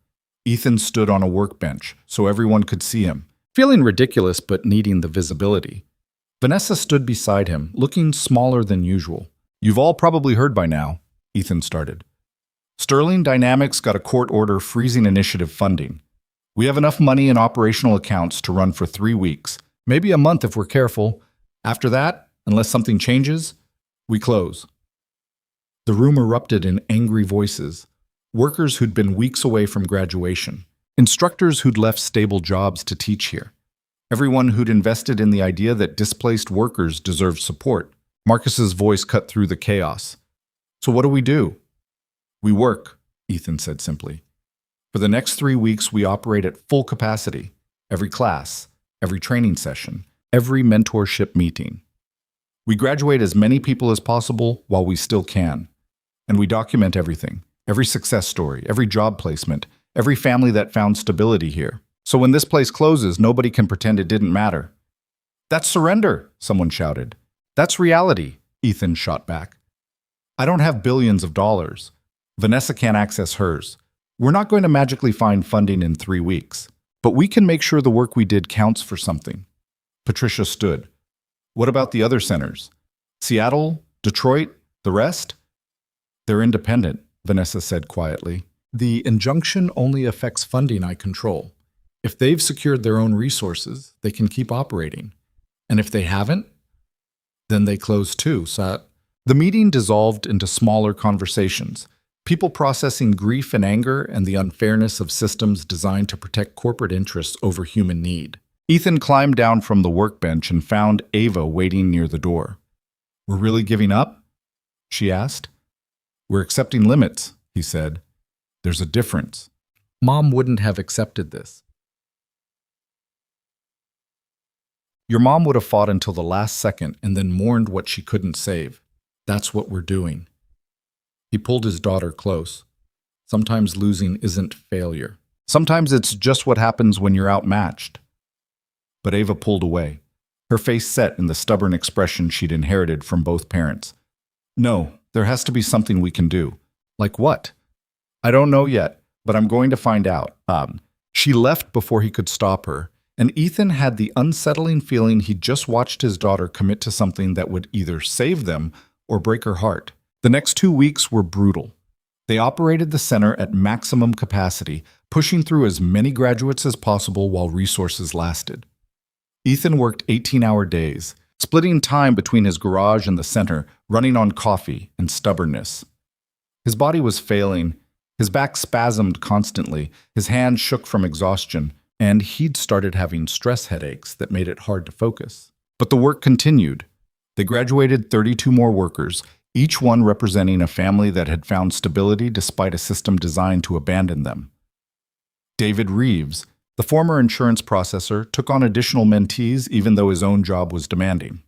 Ethan stood on a workbench so everyone could see him, feeling ridiculous but needing the visibility. Vanessa stood beside him, looking smaller than usual. "You've all probably heard by now," Ethan started. "Sterling Dynamics got a court order freezing initiative funding. We have enough money in operational accounts to run for 3 weeks, maybe a month if we're careful. After that, unless something changes, we close." The room erupted in angry voices. Workers who'd been weeks away from graduation. Instructors who'd left stable jobs to teach here. Everyone who'd invested in the idea that displaced workers deserved support. Marcus's voice cut through the chaos. "So what do we do?" "We work," Ethan said simply. "For the next 3 weeks, we operate at full capacity. Every class, every training session, every mentorship meeting. We graduate as many people as possible while we still can. And we document everything, every success story, every job placement, every family that found stability here. So when this place closes, nobody can pretend it didn't matter." "That's surrender," someone shouted. "That's reality," Ethan shot back. "I don't have billions of dollars. Vanessa can't access hers. We're not going to magically find funding in 3 weeks. But we can make sure the work we did counts for something." Patricia stood. "What about the other centers? Seattle? Detroit? The rest?" "They're independent," Vanessa said quietly. "The injunction only affects funding I control. If they've secured their own resources, they can keep operating. And if they haven't, then they close too." The meeting dissolved into smaller conversations, people processing grief and anger and the unfairness of systems designed to protect corporate interests over human need. Ethan climbed down from the workbench and found Ava waiting near the door. "We're really giving up?" she asked. "We're accepting limits," he said. "There's a difference." Mom wouldn't have accepted this. Your mom would have fought until the last second and then mourned what she couldn't save. That's what we're doing. He pulled his daughter close. Sometimes losing isn't failure. Sometimes it's just what happens when you're outmatched. But Ava pulled away, her face set in the stubborn expression she'd inherited from both parents. "No, there has to be something we can do." "Like what?" "I don't know yet, but I'm going to find out." She left before he could stop her, and Ethan had the unsettling feeling he'd just watched his daughter commit to something that would either save them or break her heart. The next 2 weeks were brutal. They operated the center at maximum capacity, pushing through as many graduates as possible while resources lasted. Ethan worked 18-hour days, splitting time between his garage and the center, running on coffee and stubbornness. His body was failing, his back spasmed constantly, his hands shook from exhaustion, and he'd started having stress headaches that made it hard to focus. But the work continued. They graduated 32 more workers, each one representing a family that had found stability despite a system designed to abandon them. David Reeves, the former insurance processor, took on additional mentees even though his own job was demanding.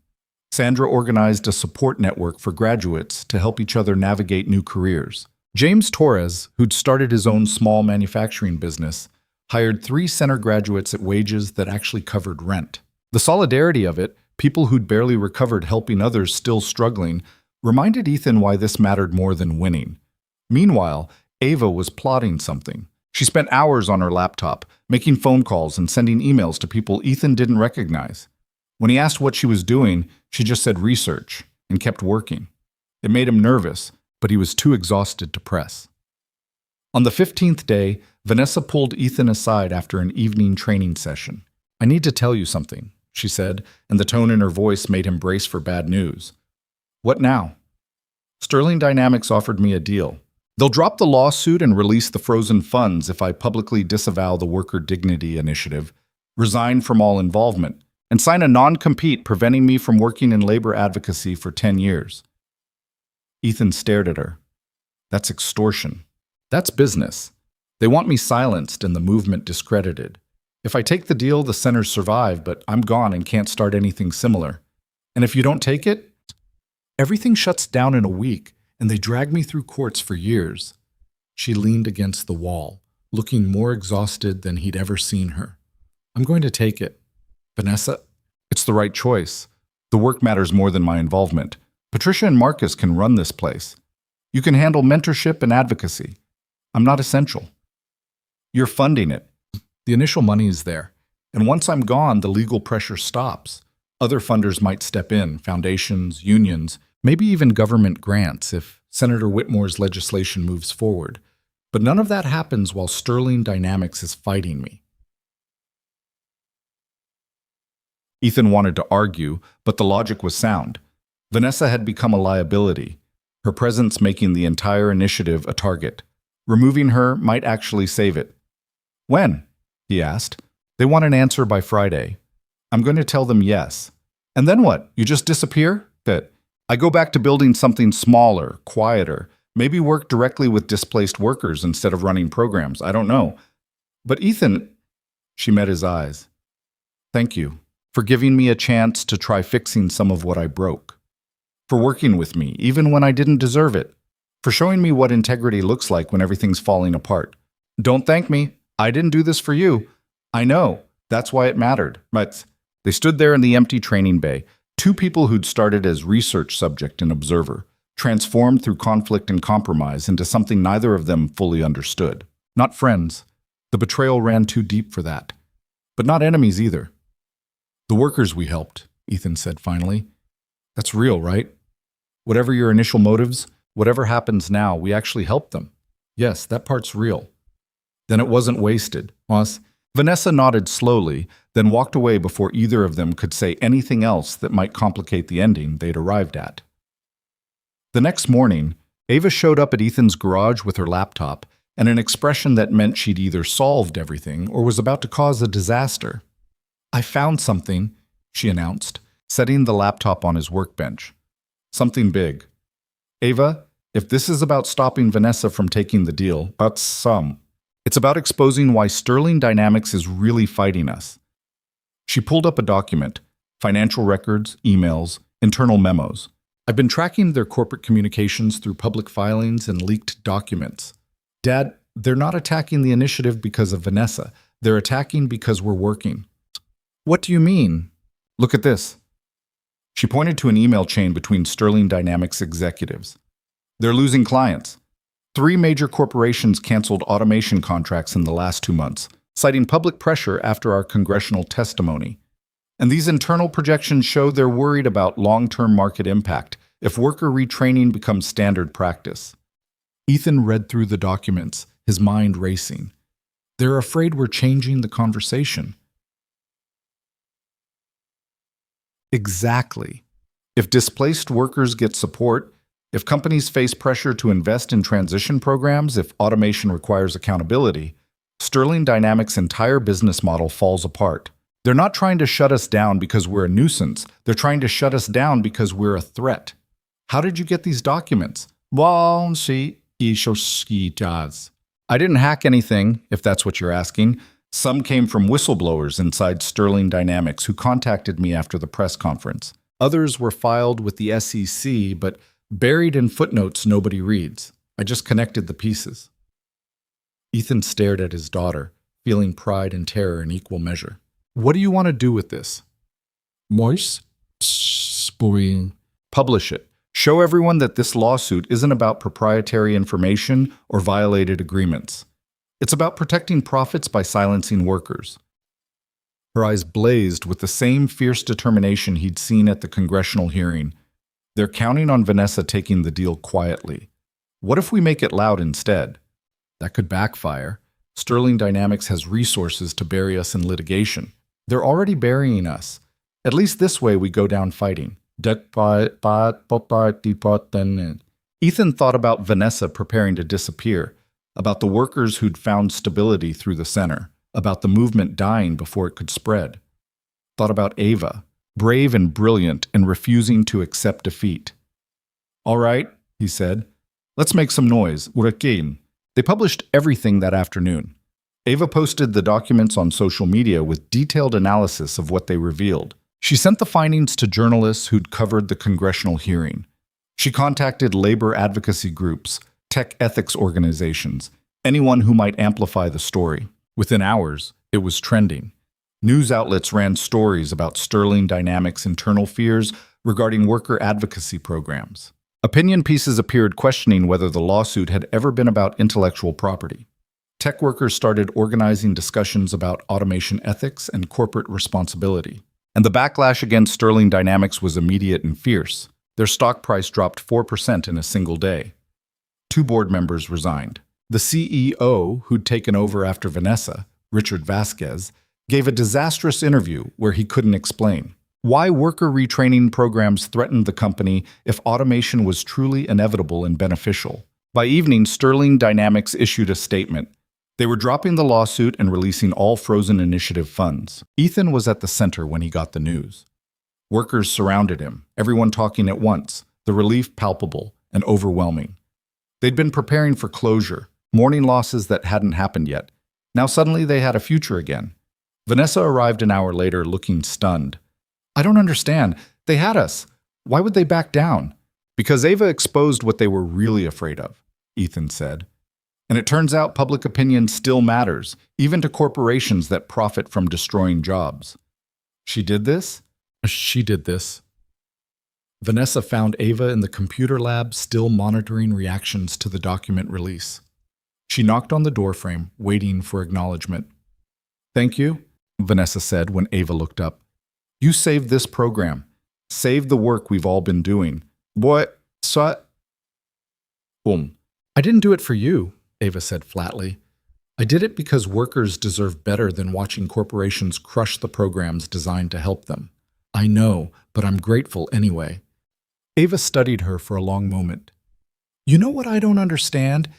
Sandra organized a support network for graduates to help each other navigate new careers. James Torres, who'd started his own small manufacturing business, hired 3 center graduates at wages that actually covered rent. The solidarity of it, people who'd barely recovered helping others still struggling, reminded Ethan why this mattered more than winning. Meanwhile, Ava was plotting something. She spent hours on her laptop, making phone calls and sending emails to people Ethan didn't recognize. When he asked what she was doing, she just said research and kept working. It made him nervous, but he was too exhausted to press. On the 15th day, Vanessa pulled Ethan aside after an evening training session. "I need to tell you something," she said, and the tone in her voice made him brace for bad news. "What now?" "Sterling Dynamics offered me a deal. They'll drop the lawsuit and release the frozen funds if I publicly disavow the Worker Dignity Initiative, resign from all involvement, and sign a non-compete preventing me from working in labor advocacy for 10 years. Ethan stared at her. "That's extortion. That's business. They want me silenced and the movement discredited. If I take the deal, the centers survive, but I'm gone and can't start anything similar. And if you don't take it, everything shuts down in a week, and they drag me through courts for years." She leaned against the wall, looking more exhausted than he'd ever seen her. "I'm going to take it. Vanessa, it's the right choice. The work matters more than my involvement. Patricia and Marcus can run this place. You can handle mentorship and advocacy. I'm not essential. You're funding it. The initial money is there. And once I'm gone, the legal pressure stops. Other funders might step in, foundations, unions, maybe even government grants if Senator Whitmore's legislation moves forward. But none of that happens while Sterling Dynamics is fighting me. Ethan wanted to argue, but the logic was sound. Vanessa had become a liability, her presence making the entire initiative a target. Removing her might actually save it. When? He asked. They want an answer by Friday. I'm going to tell them yes. And then what? You just disappear? That I go back to building something smaller, quieter, maybe work directly with displaced workers instead of running programs. I don't know. But Ethan, she met his eyes. Thank you for giving me a chance to try fixing some of what I broke. For working with me, even when I didn't deserve it. For showing me what integrity looks like when everything's falling apart. Don't thank me. I didn't do this for you. I know. That's why it mattered. But they stood there in the empty training bay, two people who'd started as research subject and observer, transformed through conflict and compromise into something neither of them fully understood. Not friends. The betrayal ran too deep for that. But not enemies either. The workers we helped, Ethan said finally. That's real, right? Whatever your initial motives, whatever happens now, we actually helped them. Yes, that part's real. Then it wasn't wasted. Vanessa nodded slowly, then walked away before either of them could say anything else that might complicate the ending they'd arrived at. The next morning, Ava showed up at Ethan's garage with her laptop and an expression that meant she'd either solved everything or was about to cause a disaster. I found something, she announced, setting the laptop on his workbench. Something big. Ava, if this is about stopping Vanessa from taking the deal, that's some. It's about exposing why Sterling Dynamics is really fighting us. She pulled up a document, financial records, emails, internal memos. I've been tracking their corporate communications through public filings and leaked documents. Dad, they're not attacking the initiative because of Vanessa. They're attacking because we're working. What do you mean? Look at this. She pointed to an email chain between Sterling Dynamics executives. They're losing clients. 3 major corporations canceled automation contracts in the last 2 months, citing public pressure after our congressional testimony. And these internal projections show they're worried about long-term market impact if worker retraining becomes standard practice. Ethan read through the documents, his mind racing. They're afraid we're changing the conversation. Exactly. If displaced workers get support, if companies face pressure to invest in transition programs, if automation requires accountability, Sterling Dynamics' entire business model falls apart. They're not trying to shut us down because we're a nuisance. They're trying to shut us down because we're a threat. How did you get these documents? Well, I didn't hack anything, if that's what you're asking. Some came from whistleblowers inside Sterling Dynamics who contacted me after the press conference. Others were filed with the SEC, but buried in footnotes nobody reads. I just connected the pieces. Ethan stared at his daughter, feeling pride and terror in equal measure. What do you want to do with this? Publish it. Show everyone that this lawsuit isn't about proprietary information or violated agreements. It's about protecting profits by silencing workers. Her eyes blazed with the same fierce determination he'd seen at the congressional hearing. They're counting on Vanessa taking the deal quietly. What if we make it loud instead? That could backfire. Sterling Dynamics has resources to bury us in litigation. They're already burying us. At least this way we go down fighting. Ethan thought about Vanessa preparing to disappear, about the workers who'd found stability through the center, about the movement dying before it could spread. Thought about Ava, brave and brilliant and refusing to accept defeat. All right, he said. Let's make some noise. They published everything that afternoon. Ava posted the documents on social media with detailed analysis of what they revealed. She sent the findings to journalists who'd covered the congressional hearing. She contacted labor advocacy groups, tech ethics organizations, anyone who might amplify the story. Within hours, it was trending. News outlets ran stories about Sterling Dynamics' internal fears, regarding worker advocacy programs. Opinion pieces appeared questioning whether the lawsuit had ever been about intellectual property. Tech workers started organizing discussions about automation ethics and corporate responsibility. And the backlash against Sterling Dynamics was immediate and fierce. Their stock price dropped 4% in a single day. 2 board members resigned. The CEO, who'd taken over after Vanessa, Richard Vasquez, gave a disastrous interview where he couldn't explain why worker retraining programs threatened the company if automation was truly inevitable and beneficial. By evening, Sterling Dynamics issued a statement. They were dropping the lawsuit and releasing all frozen initiative funds. Ethan was at the center when he got the news. Workers surrounded him, everyone talking at once, the relief palpable and overwhelming. They'd been preparing for closure, mourning losses that hadn't happened yet. Now suddenly they had a future again. Vanessa arrived an hour later looking stunned. I don't understand. They had us. Why would they back down? Because Ava exposed what they were really afraid of, Ethan said. And it turns out public opinion still matters, even to corporations that profit from destroying jobs. She did this? She did this. Vanessa found Ava in the computer lab still monitoring reactions to the document release. She knocked on the doorframe, waiting for acknowledgement. Thank you, Vanessa said when Ava looked up. You saved this program. Saved the work we've all been doing. Boy, so... Boom. I didn't do it for you, Ava said flatly. I did it because workers deserve better than watching corporations crush the programs designed to help them. I know, but I'm grateful anyway. Ava studied her for a long moment. You know what I don't understand?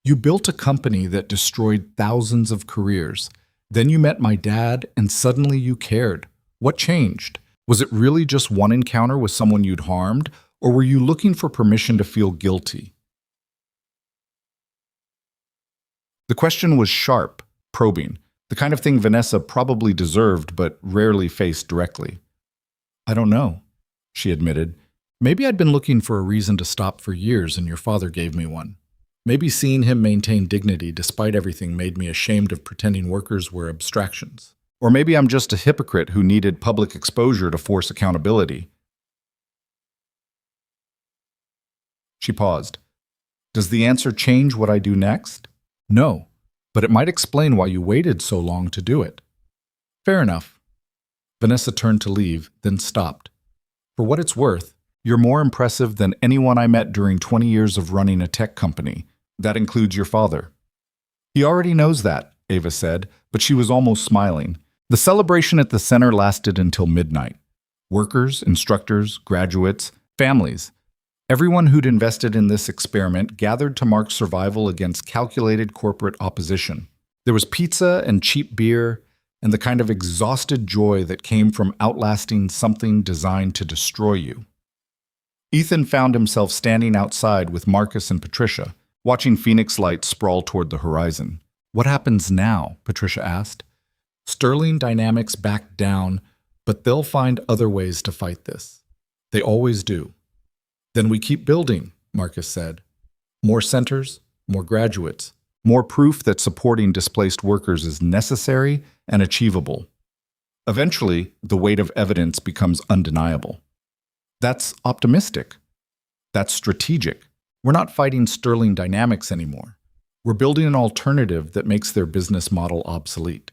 You built a company that destroyed thousands of careers. Then you met my dad, and suddenly you cared. What changed? Was it really just one encounter with someone you'd harmed, or were you looking for permission to feel guilty? The question was sharp, probing, the kind of thing Vanessa probably deserved but rarely faced directly. I don't know, she admitted. Maybe I'd been looking for a reason to stop for years and your father gave me one. Maybe seeing him maintain dignity despite everything made me ashamed of pretending workers were abstractions. Or maybe I'm just a hypocrite who needed public exposure to force accountability. She paused. Does the answer change what I do next? No, but it might explain why you waited so long to do it. Fair enough. Vanessa turned to leave, then stopped. For what it's worth, you're more impressive than anyone I met during 20 years of running a tech company. That includes your father. He already knows that, Ava said, but she was almost smiling. The celebration at the center lasted until midnight. Workers, instructors, graduates, families. Everyone who'd invested in this experiment gathered to mark survival against calculated corporate opposition. There was pizza and cheap beer, and the kind of exhausted joy that came from outlasting something designed to destroy you. Ethan found himself standing outside with Marcus and Patricia, watching Phoenix lights sprawl toward the horizon. What happens now? Patricia asked. Sterling Dynamics backed down, but they'll find other ways to fight this. They always do. Then we keep building, Marcus said. More centers, more graduates, more proof that supporting displaced workers is necessary and achievable. Eventually, the weight of evidence becomes undeniable. That's optimistic. That's strategic. We're not fighting Sterling Dynamics anymore. We're building an alternative that makes their business model obsolete.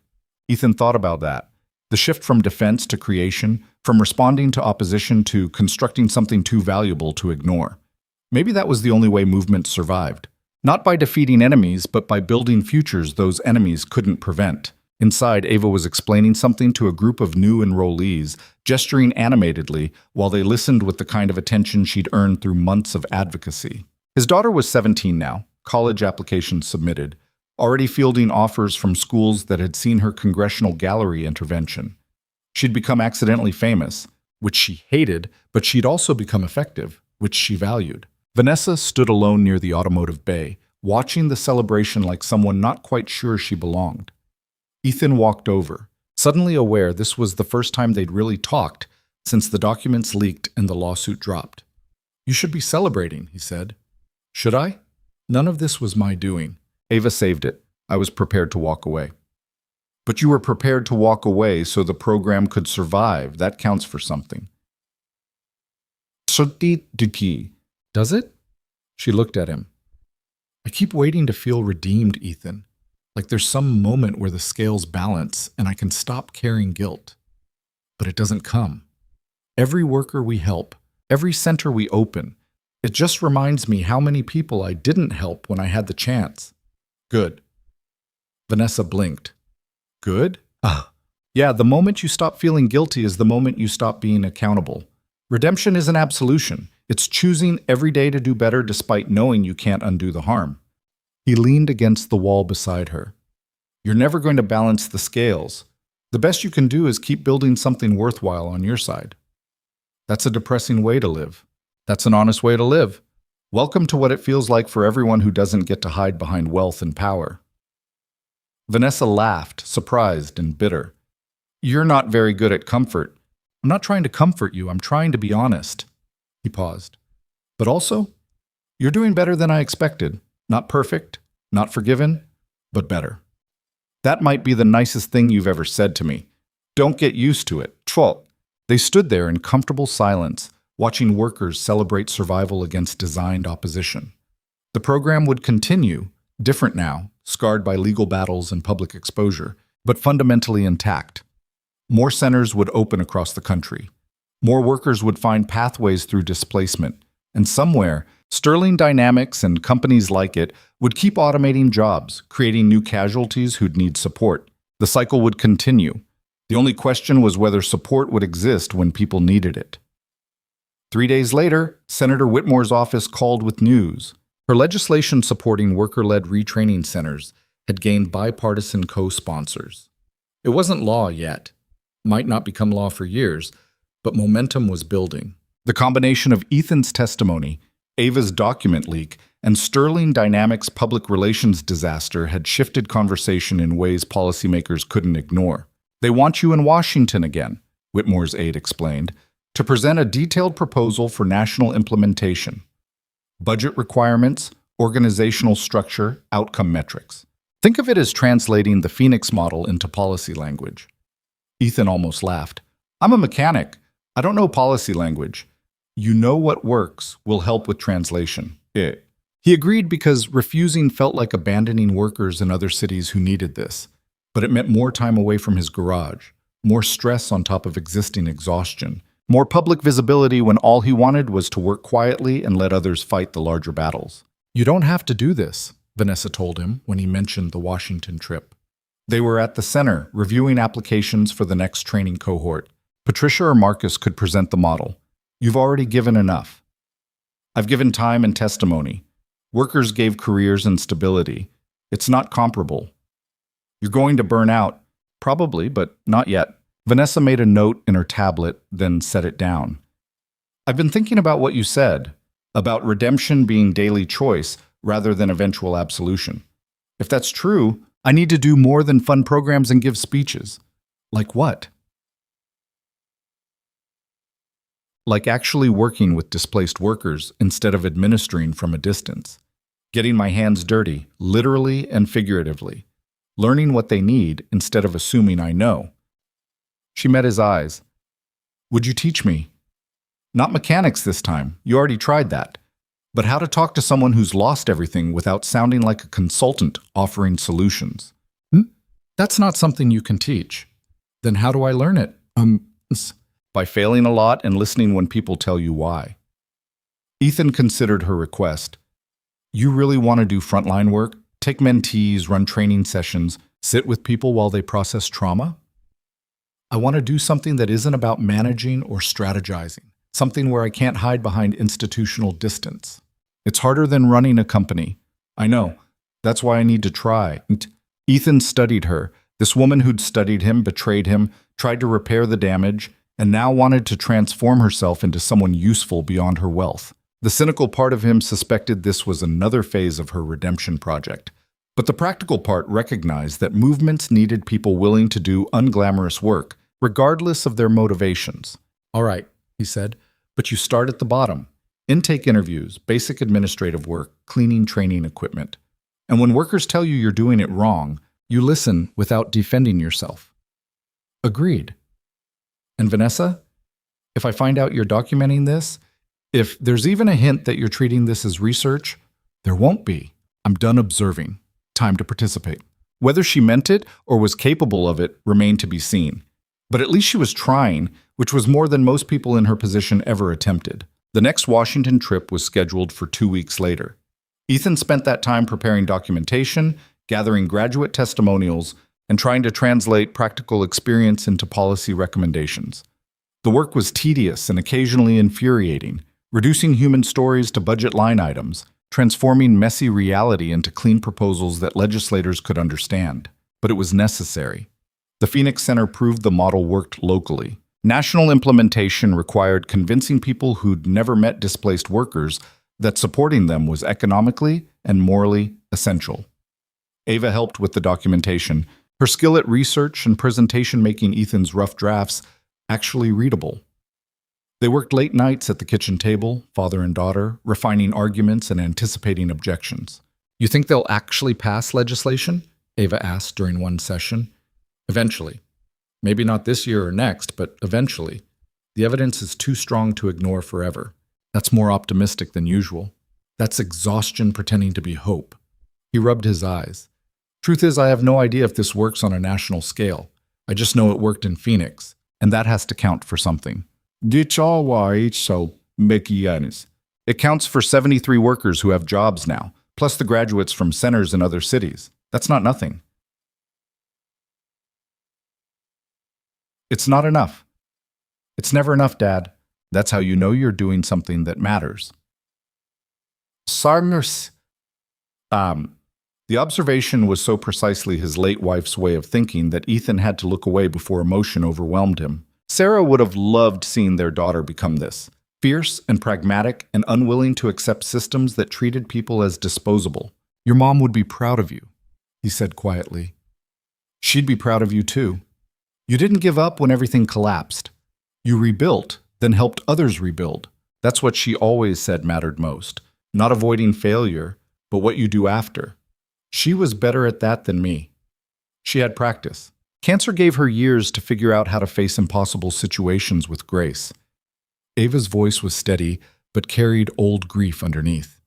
Ethan thought about that. The shift from defense to creation, from responding to opposition to constructing something too valuable to ignore. Maybe that was the only way movement survived. Not by defeating enemies, but by building futures those enemies couldn't prevent. Inside, Ava was explaining something to a group of new enrollees, gesturing animatedly while they listened with the kind of attention she'd earned through months of advocacy. His daughter was 17 now, college applications submitted, already fielding offers from schools that had seen her congressional gallery intervention. She'd become accidentally famous, which she hated, but she'd also become effective, which she valued. Vanessa stood alone near the automotive bay, watching the celebration like someone not quite sure she belonged. Ethan walked over, suddenly aware this was the first time they'd really talked since the documents leaked and the lawsuit dropped. You should be celebrating, he said. Should I? None of this was my doing. Ava saved it. I was prepared to walk away. But you were prepared to walk away so the program could survive. That counts for something. Does it? She looked at him. I keep waiting to feel redeemed, Ethan. Like there's some moment where the scales balance and I can stop carrying guilt. But it doesn't come. Every worker we help, every center we open, it just reminds me how many people I didn't help when I had the chance. Good. Vanessa blinked. Good? Yeah, the moment you stop feeling guilty is the moment you stop being accountable. Redemption is an absolution. It's choosing every day to do better despite knowing you can't undo the harm. He leaned against the wall beside her. You're never going to balance the scales. The best you can do is keep building something worthwhile on your side. That's a depressing way to live. That's an honest way to live. Welcome to what it feels like for everyone who doesn't get to hide behind wealth and power. Vanessa laughed, surprised and bitter. You're not very good at comfort. I'm not trying to comfort you. I'm trying to be honest. He paused. But also, you're doing better than I expected. Not perfect, not forgiven, but better. That might be the nicest thing you've ever said to me. Don't get used to it. They stood there in comfortable silence, watching workers celebrate survival against designed opposition. The program would continue, different now, scarred by legal battles and public exposure, but fundamentally intact. More centers would open across the country. More workers would find pathways through displacement. And somewhere, Sterling Dynamics and companies like it would keep automating jobs, creating new casualties who'd need support. The cycle would continue. The only question was whether support would exist when people needed it. 3 days later, Senator Whitmore's office called with news. Her legislation supporting worker-led retraining centers had gained bipartisan co-sponsors. It wasn't law yet. Might not become law for years, but momentum was building. The combination of Ethan's testimony, Ava's document leak, and Sterling Dynamics' public relations disaster had shifted conversation in ways policymakers couldn't ignore. They want you in Washington again, Whitmore's aide explained, to present a detailed proposal for national implementation. Budget requirements, organizational structure, outcome metrics. Think of it as translating the Phoenix model into policy language. Ethan almost laughed. I'm a mechanic. I don't know policy language. You know what works will help with translation. He agreed because refusing felt like abandoning workers in other cities who needed this. But it meant more time away from his garage, more stress on top of existing exhaustion, more public visibility when all he wanted was to work quietly and let others fight the larger battles. You don't have to do this, Vanessa told him when he mentioned the Washington trip. They were at the center, reviewing applications for the next training cohort. Patricia or Marcus could present the model. You've already given enough. I've given time and testimony. Workers gave careers and stability. It's not comparable. You're going to burn out. Probably, but not yet. Vanessa made a note in her tablet, then set it down. I've been thinking about what you said, about redemption being daily choice rather than eventual absolution. If that's true, I need to do more than fund programs and give speeches. Like what? Like actually working with displaced workers instead of administering from a distance. Getting my hands dirty, literally and figuratively. Learning what they need instead of assuming I know. She met his eyes. Would you teach me? Not mechanics this time. You already tried that. But how to talk to someone who's lost everything without sounding like a consultant offering solutions. That's not something you can teach. Then how do I learn it? By failing a lot and listening when people tell you why. Ethan considered her request. You really want to do frontline work? Take mentees, run training sessions, sit with people while they process trauma? I want to do something that isn't about managing or strategizing. Something where I can't hide behind institutional distance. It's harder than running a company. I know. That's why I need to try. Ethan studied her. This woman who'd studied him, betrayed him, tried to repair the damage, and now wanted to transform herself into someone useful beyond her wealth. The cynical part of him suspected this was another phase of her redemption project. But the practical part recognized that movements needed people willing to do unglamorous work, regardless of their motivations. All right, he said, but you start at the bottom. Intake interviews, basic administrative work, cleaning training equipment. And when workers tell you you're doing it wrong, you listen without defending yourself. Agreed. And Vanessa, if I find out you're documenting this, If there's even a hint that you're treating this as research, there won't be. I'm done observing. Time to participate. Whether she meant it or was capable of it remained to be seen. But at least she was trying, which was more than most people in her position ever attempted. The next Washington trip was scheduled for 2 weeks later. Ethan spent that time preparing documentation, gathering graduate testimonials, and trying to translate practical experience into policy recommendations. The work was tedious and occasionally infuriating, reducing human stories to budget line items, transforming messy reality into clean proposals that legislators could understand. But it was necessary. The Phoenix Center proved the model worked locally. National implementation required convincing people who'd never met displaced workers that supporting them was economically and morally essential. Ava helped with the documentation, her skill at research and presentation making Ethan's rough drafts actually readable. They worked late nights at the kitchen table, father and daughter, refining arguments and anticipating objections. "You think they'll actually pass legislation?" Ava asked during one session. "Eventually. Maybe not this year or next, but eventually. The evidence is too strong to ignore forever." That's more optimistic than usual. That's exhaustion pretending to be hope. He rubbed his eyes. "Truth is, I have no idea if this works on a national scale. I just know it worked in Phoenix, and that has to count for something." It counts for 73 workers who have jobs now, plus the graduates from centers in other cities. That's not nothing. It's not enough. It's never enough, Dad. That's how you know you're doing something that matters. The observation was so precisely his late wife's way of thinking that Ethan had to look away before emotion overwhelmed him. Sarah would have loved seeing their daughter become this, fierce and pragmatic and unwilling to accept systems that treated people as disposable. "Your mom would be proud of you," he said quietly. "She'd be proud of you too. You didn't give up when everything collapsed. You rebuilt, then helped others rebuild. That's what she always said mattered most. Not avoiding failure, but what you do after. She was better at that than me. She had practice. Cancer gave her years to figure out how to face impossible situations with grace." Ava's voice was steady, but carried old grief underneath.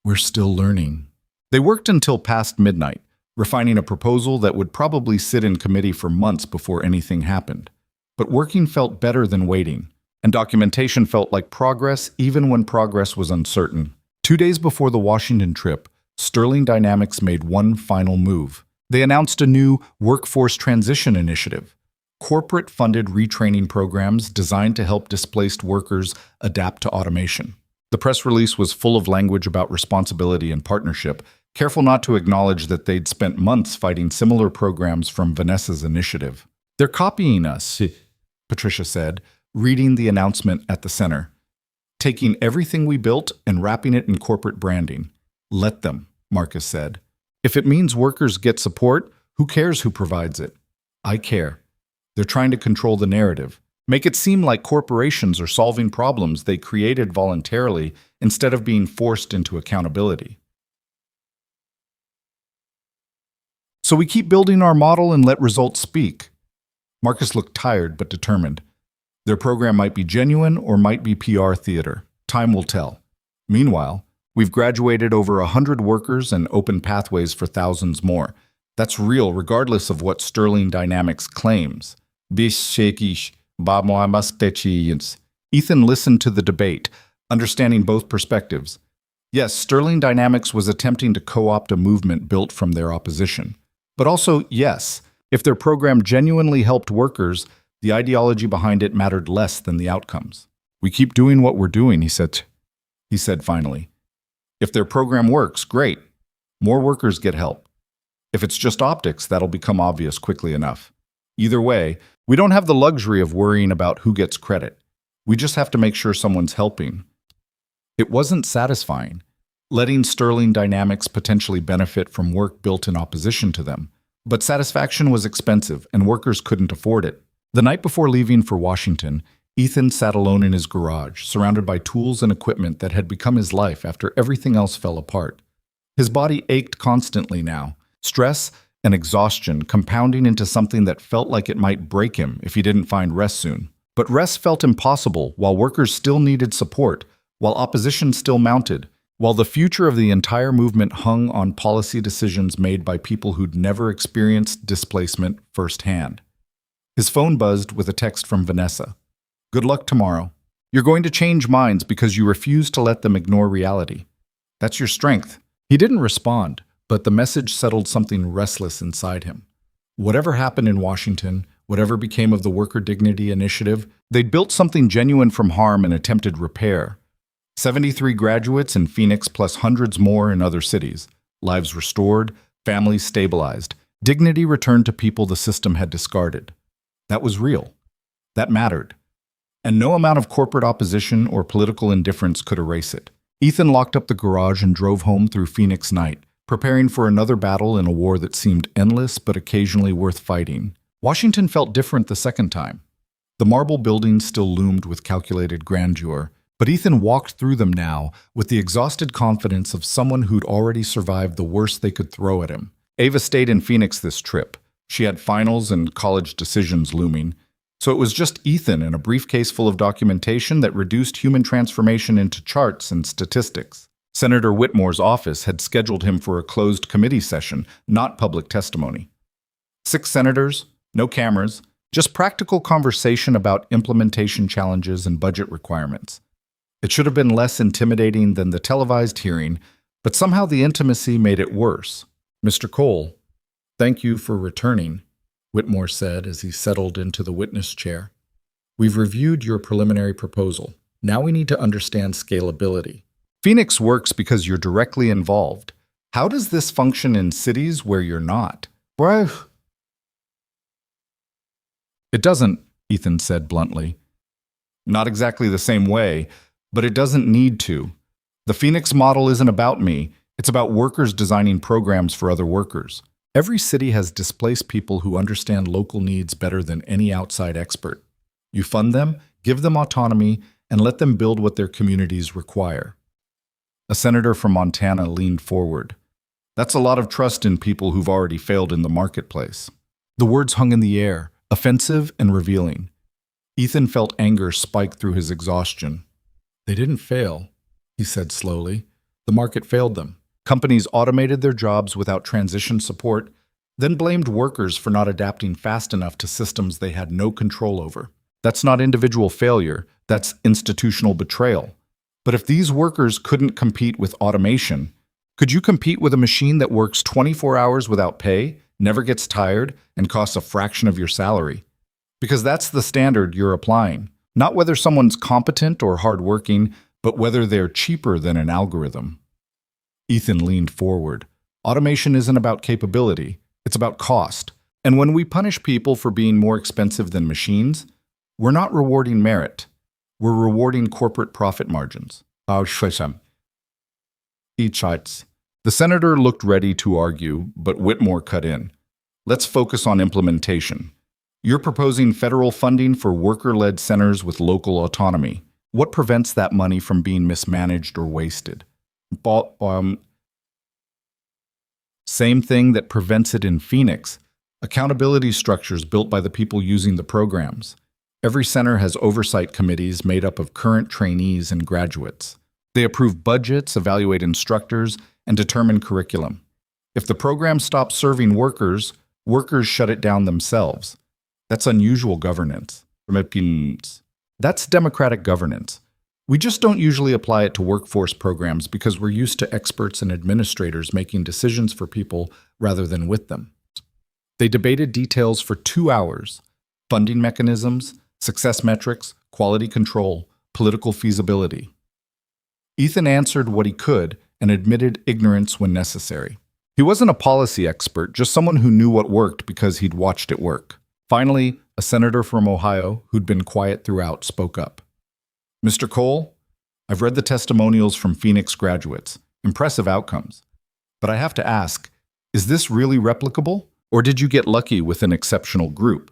"We're still learning." They worked until past midnight, refining a proposal that would probably sit in committee for months before anything happened. But working felt better than waiting, and documentation felt like progress even when progress was uncertain. 2 days before the Washington trip, Sterling Dynamics made one final move. They announced a new workforce transition initiative, corporate-funded retraining programs designed to help displaced workers adapt to automation. The press release was full of language about responsibility and partnership, careful not to acknowledge that they'd spent months fighting similar programs from Vanessa's initiative. "They're copying us," Patricia said, reading the announcement at the center. "Taking everything we built and wrapping it in corporate branding. Let them," Marcus said. "If it means workers get support, who cares who provides it? I care. They're trying to control the narrative, make it seem like corporations are solving problems they created voluntarily instead of being forced into accountability. So we keep building our model and let results speak." Marcus looked tired but determined. Their program might be genuine or might be PR theater. Time will tell. Meanwhile, we've graduated over 100 workers and opened pathways for thousands more. That's real regardless of what Sterling Dynamics claims. Ethan listened to the debate, understanding both perspectives. Yes, Sterling Dynamics was attempting to co-opt a movement built from their opposition. But also, yes, if their program genuinely helped workers, the ideology behind it mattered less than the outcomes. "We keep doing what we're doing," he said finally. "If their program works, great. More workers get help. If it's just optics, that'll become obvious quickly enough. Either way, we don't have the luxury of worrying about who gets credit. We just have to make sure someone's helping." It wasn't satisfying, letting Sterling Dynamics potentially benefit from work built in opposition to them. But satisfaction was expensive, and workers couldn't afford it. The night before leaving for Washington, Ethan sat alone in his garage, surrounded by tools and equipment that had become his life after everything else fell apart. His body ached constantly now, stress and exhaustion compounding into something that felt like it might break him if he didn't find rest soon. But rest felt impossible while workers still needed support, while opposition still mounted, while the future of the entire movement hung on policy decisions made by people who'd never experienced displacement firsthand. His phone buzzed with a text from Vanessa. "Good luck tomorrow. You're going to change minds because you refuse to let them ignore reality. That's your strength." He didn't respond, but the message settled something restless inside him. Whatever happened in Washington, whatever became of the Worker Dignity Initiative, they'd built something genuine from harm and attempted repair. 73 graduates in Phoenix plus hundreds more in other cities. Lives restored, families stabilized, dignity returned to people the system had discarded. That was real. That mattered. And no amount of corporate opposition or political indifference could erase it. Ethan locked up the garage and drove home through Phoenix night, preparing for another battle in a war that seemed endless but occasionally worth fighting. Washington felt different the second time. The marble buildings still loomed with calculated grandeur, but Ethan walked through them now with the exhausted confidence of someone who'd already survived the worst they could throw at him. Ava stayed in Phoenix this trip. She had finals and college decisions looming, so it was just Ethan and a briefcase full of documentation that reduced human transformation into charts and statistics. Senator Whitmore's office had scheduled him for a closed committee session, not public testimony. 6 senators, no cameras, just practical conversation about implementation challenges and budget requirements. It should have been less intimidating than the televised hearing, but somehow the intimacy made it worse. "Mr. Cole, thank you for returning," Whitmore said as he settled into the witness chair. "We've reviewed your preliminary proposal. Now we need to understand scalability. Phoenix works because you're directly involved. How does this function in cities where you're not?" "Well, it doesn't," Ethan said bluntly. "Not exactly the same way, but it doesn't need to. The Phoenix model isn't about me. It's about workers designing programs for other workers. Every city has displaced people who understand local needs better than any outside expert. You fund them, give them autonomy, and let them build what their communities require." A senator from Montana leaned forward. "That's a lot of trust in people who've already failed in the marketplace." The words hung in the air, offensive and revealing. Ethan felt anger spike through his exhaustion. "They didn't fail," he said slowly. "The market failed them. Companies automated their jobs without transition support, then blamed workers for not adapting fast enough to systems they had no control over. That's not individual failure, that's institutional betrayal. But if these workers couldn't compete with automation, could you compete with a machine that works 24 hours without pay, never gets tired, and costs a fraction of your salary? Because that's the standard you're applying. Not whether someone's competent or hardworking, but whether they're cheaper than an algorithm." Ethan leaned forward. "Automation isn't about capability, it's about cost. And when we punish people for being more expensive than machines, we're not rewarding merit. We're rewarding corporate profit margins." The senator looked ready to argue, but Whitmore cut in. "Let's focus on implementation. You're proposing federal funding for worker-led centers with local autonomy. What prevents that money from being mismanaged or wasted?" Same thing that prevents it in Phoenix. Accountability structures built by the people using the programs. Every center has oversight committees made up of current trainees and graduates. They approve budgets, evaluate instructors, and determine curriculum. If the program stops serving workers, workers shut it down themselves. That's unusual governance. That's democratic governance. We just don't usually apply it to workforce programs because we're used to experts and administrators making decisions for people rather than with them. They debated details for 2 hours: funding mechanisms, success metrics, quality control, political feasibility. Ethan answered what he could and admitted ignorance when necessary. He wasn't a policy expert, just someone who knew what worked because he'd watched it work. Finally, a senator from Ohio, who'd been quiet throughout, spoke up. "Mr. Cole, I've read the testimonials from Phoenix graduates. Impressive outcomes. But I have to ask, is this really replicable? Or did you get lucky with an exceptional group?"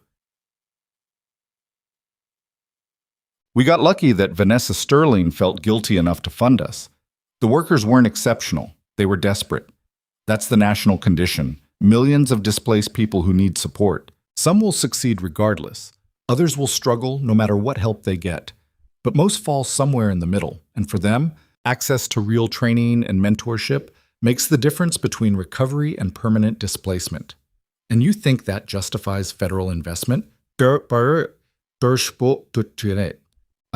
"We got lucky that Vanessa Sterling felt guilty enough to fund us. The workers weren't exceptional. They were desperate. That's the national condition. Millions of displaced people who need support. Some will succeed regardless. Others will struggle no matter what help they get. but most fall somewhere in the middle. And for them, access to real training and mentorship makes the difference between recovery and permanent displacement. And you think that justifies federal investment? I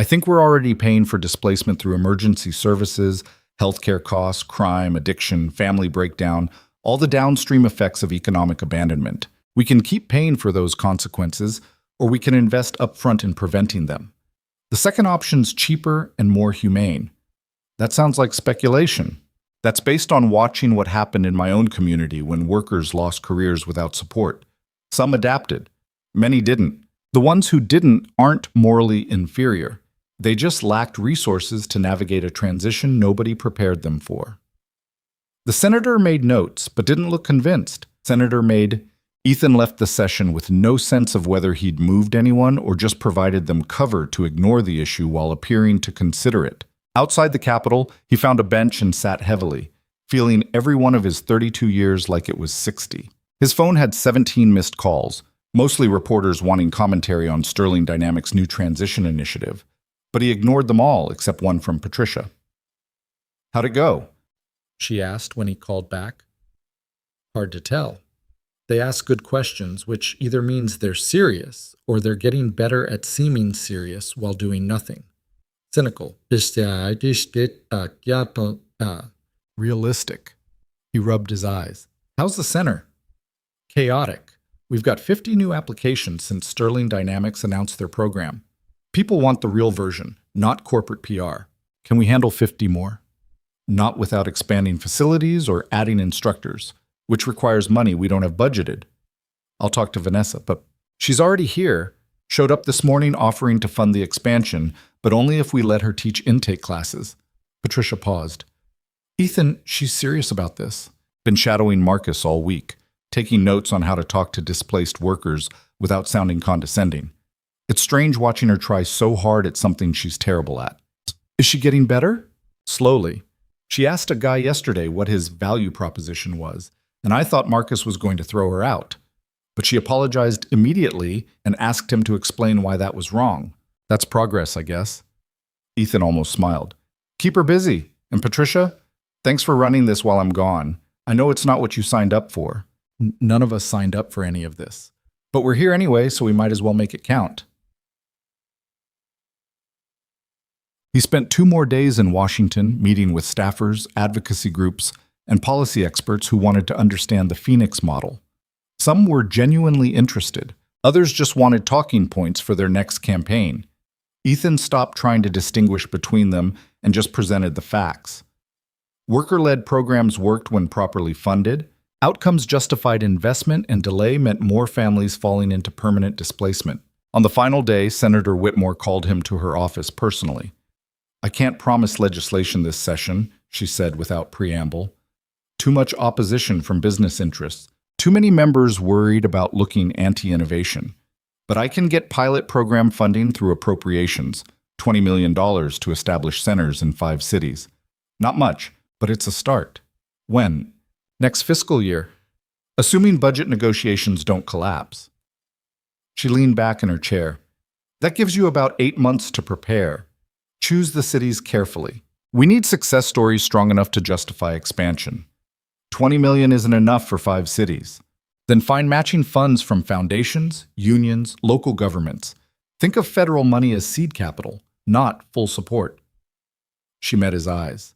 think we're already paying for displacement through emergency services, healthcare costs, crime, addiction, family breakdown, all the downstream effects of economic abandonment. We can keep paying for those consequences, or we can invest upfront in preventing them. The second option's cheaper and more humane. That sounds like speculation. That's based on watching what happened in my own community when workers lost careers without support. Some adapted. Many didn't. The ones who didn't aren't morally inferior. They just lacked resources to navigate a transition nobody prepared them for. The senator made notes, but didn't look convinced. Ethan left the session with no sense of whether he'd moved anyone or just provided them cover to ignore the issue while appearing to consider it. Outside the Capitol, he found a bench and sat heavily, feeling every one of his 32 years like it was 60. His phone had 17 missed calls, mostly reporters wanting commentary on Sterling Dynamics' new transition initiative, but he ignored them all except one from Patricia. "How'd it go?" she asked when he called back. "Hard to tell. They ask good questions, which either means they're serious or they're getting better at seeming serious while doing nothing. Cynical. Realistic." He rubbed his eyes. "How's the center?" "Chaotic. We've got 50 new applications since Sterling Dynamics announced their program. People want the real version, not corporate PR. Can we handle 50 more? Not without expanding facilities or adding instructors, which requires money we don't have budgeted. I'll talk to Vanessa, but she's already here. Showed up this morning offering to fund the expansion, but only if we let her teach intake classes." Patricia paused. "Ethan, she's serious about this. Been shadowing Marcus all week, taking notes on how to talk to displaced workers without sounding condescending. It's strange watching her try so hard at something she's terrible at." "Is she getting better?" "Slowly. She asked a guy yesterday what his value proposition was, and I thought Marcus was going to throw her out. But she apologized immediately and asked him to explain why that was wrong. That's progress, I guess." Ethan almost smiled. "Keep her busy. And Patricia, thanks for running this while I'm gone. I know it's not what you signed up for." None of us signed up for any of this. But we're here anyway, so we might as well make it count." He spent 2 more days in Washington meeting with staffers, advocacy groups, and policy experts who wanted to understand the Phoenix model. Some were genuinely interested. Others just wanted talking points for their next campaign. Ethan stopped trying to distinguish between them and just presented the facts. Worker-led programs worked when properly funded. Outcomes justified investment, and delay meant more families falling into permanent displacement. On the final day, Senator Whitmore called him to her office personally. "I can't promise legislation this session," she said without preamble. "Too much opposition from business interests. Too many members worried about looking anti-innovation. But I can get pilot program funding through appropriations, $20 million to establish centers in 5 cities. Not much, but it's a start." "When?" "Next fiscal year, assuming budget negotiations don't collapse." She leaned back in her chair. "That gives you about 8 months to prepare. Choose the cities carefully. We need success stories strong enough to justify expansion. 20 million isn't enough for 5 cities. Then find matching funds from foundations, unions, local governments. Think of federal money as seed capital, not full support." She met his eyes.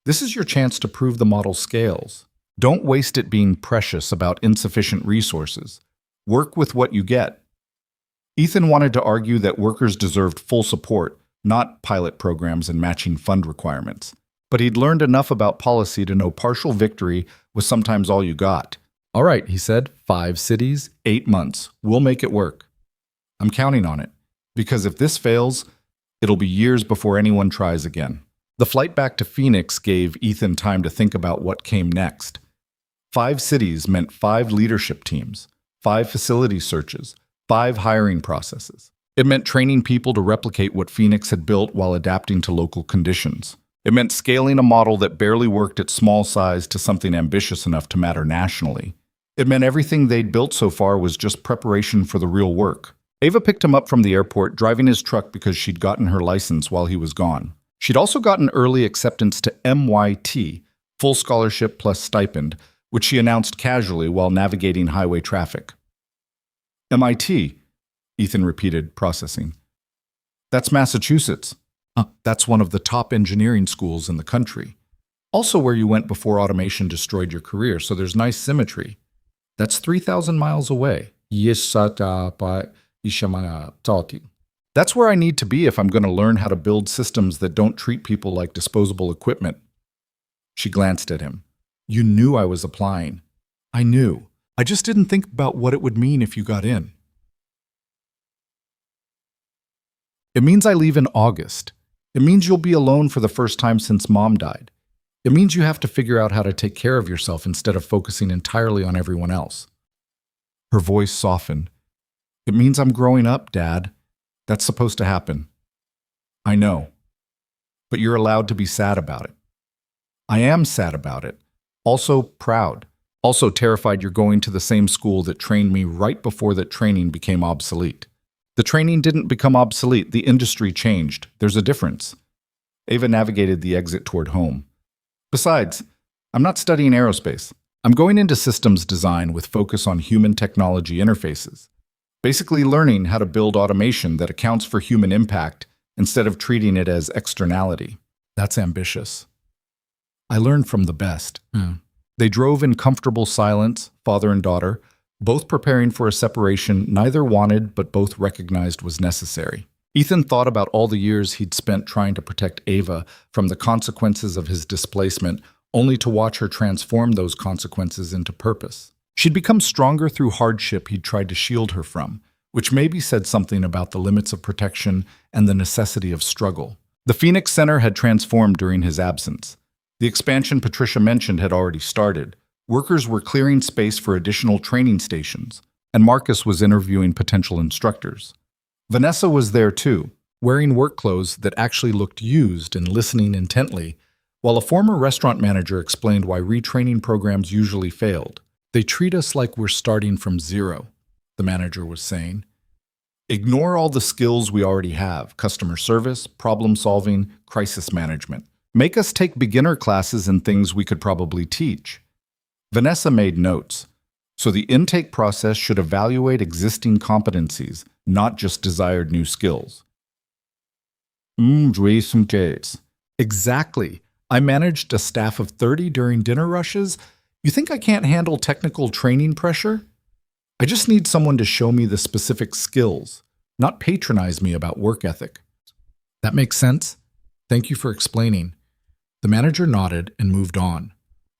"This is your chance to prove the model scales. Don't waste it being precious about insufficient resources. Work with what you get." Ethan wanted to argue that workers deserved full support, not pilot programs and matching fund requirements. But he'd learned enough about policy to know partial victory was sometimes all you got. "All right," he said, 5 cities, 8 months. We'll make it work." "I'm counting on it. Because if this fails, it'll be years before anyone tries again." The flight back to Phoenix gave Ethan time to think about what came next. 5 cities meant 5 leadership teams, 5 facility searches, 5 hiring processes. It meant training people to replicate what Phoenix had built while adapting to local conditions. It meant scaling a model that barely worked at small size to something ambitious enough to matter nationally. It meant everything they'd built so far was just preparation for the real work. Ava picked him up from the airport, driving his truck because she'd gotten her license while he was gone. She'd also gotten early acceptance to MYT, full scholarship plus stipend, which she announced casually while navigating highway traffic. MIT, Ethan repeated, processing. That's Massachusetts. That's one of the top engineering schools in the country. Also where you went before automation destroyed your career, so there's nice symmetry. That's 3,000 miles away. That's where I need to be if I'm going to learn how to build systems that don't treat people like disposable equipment. She glanced at him. You knew I was applying. I knew. I just didn't think about what it would mean if you got in. It means I leave in August. It means you'll be alone for the first time since Mom died. It means you have to figure out how to take care of yourself instead of focusing entirely on everyone else. Her voice softened. It means I'm growing up, Dad. That's supposed to happen. I know. But you're allowed to be sad about it. I am sad about it. Also proud. Also terrified you're going to the same school that trained me right before that training became obsolete. The training didn't become obsolete. The industry changed. There's a difference. Ava navigated the exit toward home. Besides, I'm not studying aerospace. I'm going into systems design with focus on human technology interfaces. Basically learning how to build automation that accounts for human impact instead of treating it as externality. That's ambitious. I learned from the best. They drove in comfortable silence, father and daughter, both preparing for a separation neither wanted but both recognized was necessary. Ethan thought about all the years he'd spent trying to protect Ava from the consequences of his displacement, only to watch her transform those consequences into purpose. She'd become stronger through hardship he'd tried to shield her from, which maybe said something about the limits of protection and the necessity of struggle. The Phoenix Center had transformed during his absence. The expansion Patricia mentioned had already started. Workers were clearing space for additional training stations, and Marcus was interviewing potential instructors. Vanessa was there too, wearing work clothes that actually looked used and listening intently, while a former restaurant manager explained why retraining programs usually failed. They treat us like we're starting from zero, the manager was saying. Ignore all the skills we already have: customer service, problem solving, crisis management. Make us take beginner classes in things we could probably teach. Vanessa made notes. So the intake process should evaluate existing competencies, not just desired new skills. Exactly. I managed a staff of 30 during dinner rushes. You think I can't handle technical training pressure? I just need someone to show me the specific skills, not patronize me about work ethic. That makes sense? Thank you for explaining. The manager nodded and moved on.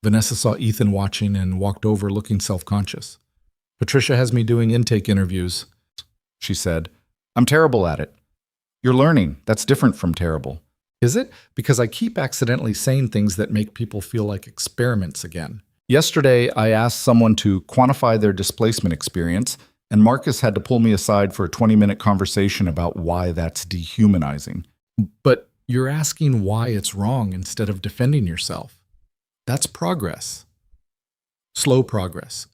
Vanessa saw Ethan watching and walked over looking self-conscious. Patricia has me doing intake interviews, she said. I'm terrible at it. You're learning. That's different from terrible. Is it? Because I keep accidentally saying things that make people feel like experiments again. Yesterday, I asked someone to quantify their displacement experience, and Marcus had to pull me aside for a 20-minute conversation about why that's dehumanizing. But you're asking why it's wrong instead of defending yourself. That's progress. Slow progress.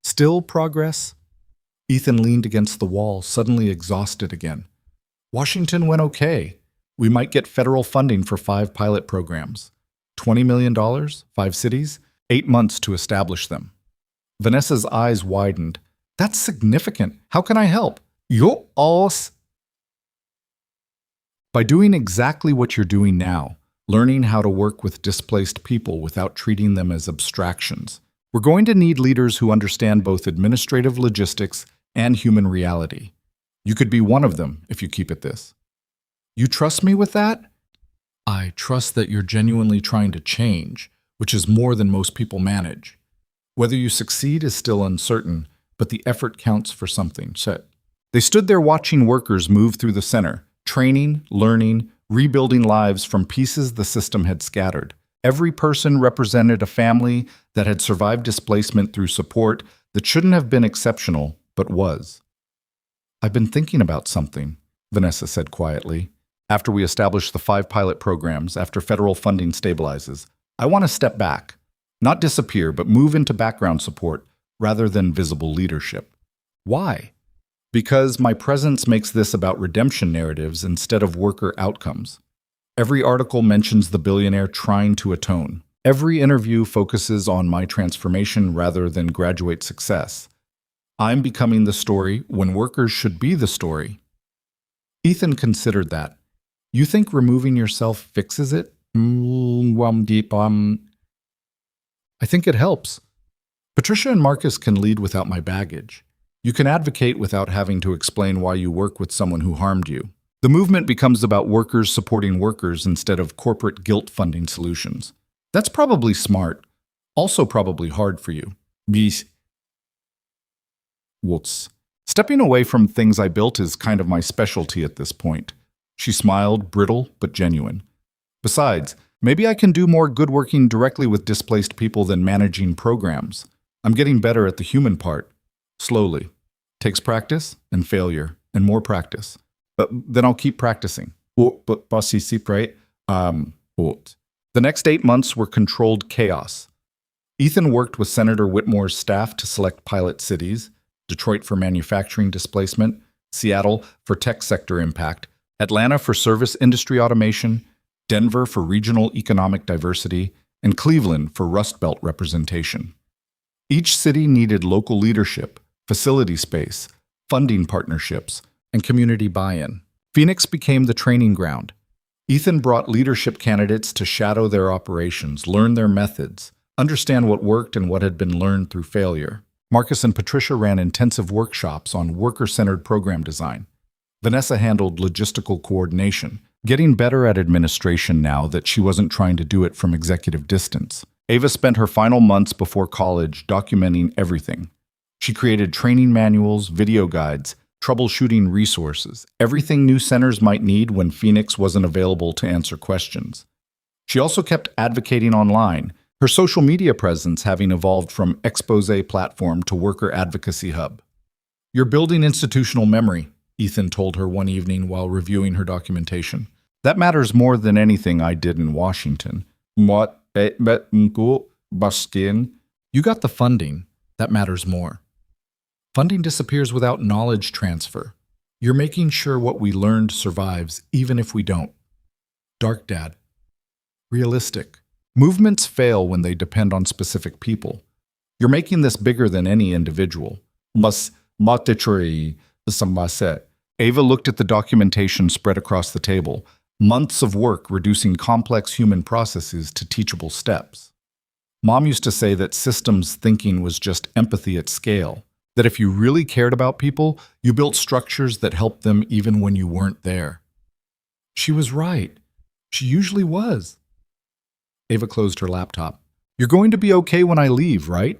Still progress? Ethan leaned against the wall, suddenly exhausted again. Washington went okay. We might get federal funding for 5 pilot programs. $20 million, 5 cities, 8 months to establish them. Vanessa's eyes widened. That's significant. How can I help? Yo os. By doing exactly what you're doing now, learning how to work with displaced people without treating them as abstractions. We're going to need leaders who understand both administrative logistics and human reality. You could be one of them if you keep it this. You trust me with that? I trust that you're genuinely trying to change, which is more than most people manage. Whether you succeed is still uncertain, but the effort counts for something. They stood there watching workers move through the center, training, learning, rebuilding lives from pieces the system had scattered. Every person represented a family that had survived displacement through support that shouldn't have been exceptional, but was. I've been thinking about something, Vanessa said quietly. After we establish the 5 pilot programs, after federal funding stabilizes, I want to step back. Not disappear, but move into background support rather than visible leadership. Why? Because my presence makes this about redemption narratives instead of worker outcomes. Every article mentions the billionaire trying to atone. Every interview focuses on my transformation rather than graduate success. I'm becoming the story when workers should be the story. Ethan considered that. You think removing yourself fixes it? I think it helps. Patricia and Marcus can lead without my baggage. You can advocate without having to explain why you work with someone who harmed you. The movement becomes about workers supporting workers instead of corporate guilt-funding solutions. That's probably smart. Also probably hard for you. What's? Stepping away from things I built is kind of my specialty at this point. She smiled, brittle but genuine. Besides, maybe I can do more good working directly with displaced people than managing programs. I'm getting better at the human part. Slowly. Takes practice and failure and more practice. But then I'll keep practicing. The next 8 months were controlled chaos. Ethan worked with Senator Whitmore's staff to select pilot cities, Detroit for manufacturing displacement, Seattle for tech sector impact, Atlanta for service industry automation, Denver for regional economic diversity, and Cleveland for Rust Belt representation. Each city needed local leadership, facility space, funding partnerships, and community buy-in. Phoenix became the training ground. Ethan brought leadership candidates to shadow their operations, learn their methods, understand what worked and what had been learned through failure. Marcus and Patricia ran intensive workshops on worker-centered program design. Vanessa handled logistical coordination, getting better at administration now that she wasn't trying to do it from executive distance. Ava spent her final months before college documenting everything. She created training manuals, video guides, troubleshooting resources, everything new centers might need when Phoenix wasn't available to answer questions. She also kept advocating online, her social media presence having evolved from expose platform to worker advocacy hub. "You're building institutional memory," Ethan told her one evening while reviewing her documentation. "That matters more than anything I did in Washington." You got the funding. That matters more. Funding disappears without knowledge transfer. You're making sure what we learned survives, even if we don't. Dark Dad. Realistic. Movements fail when they depend on specific people. You're making this bigger than any individual. Ava looked at the documentation spread across the table. Months of work reducing complex human processes to teachable steps. Mom used to say that systems thinking was just empathy at scale. That if you really cared about people, you built structures that helped them even when you weren't there. She was right. She usually was. Ava closed her laptop. "You're going to be okay when I leave, right?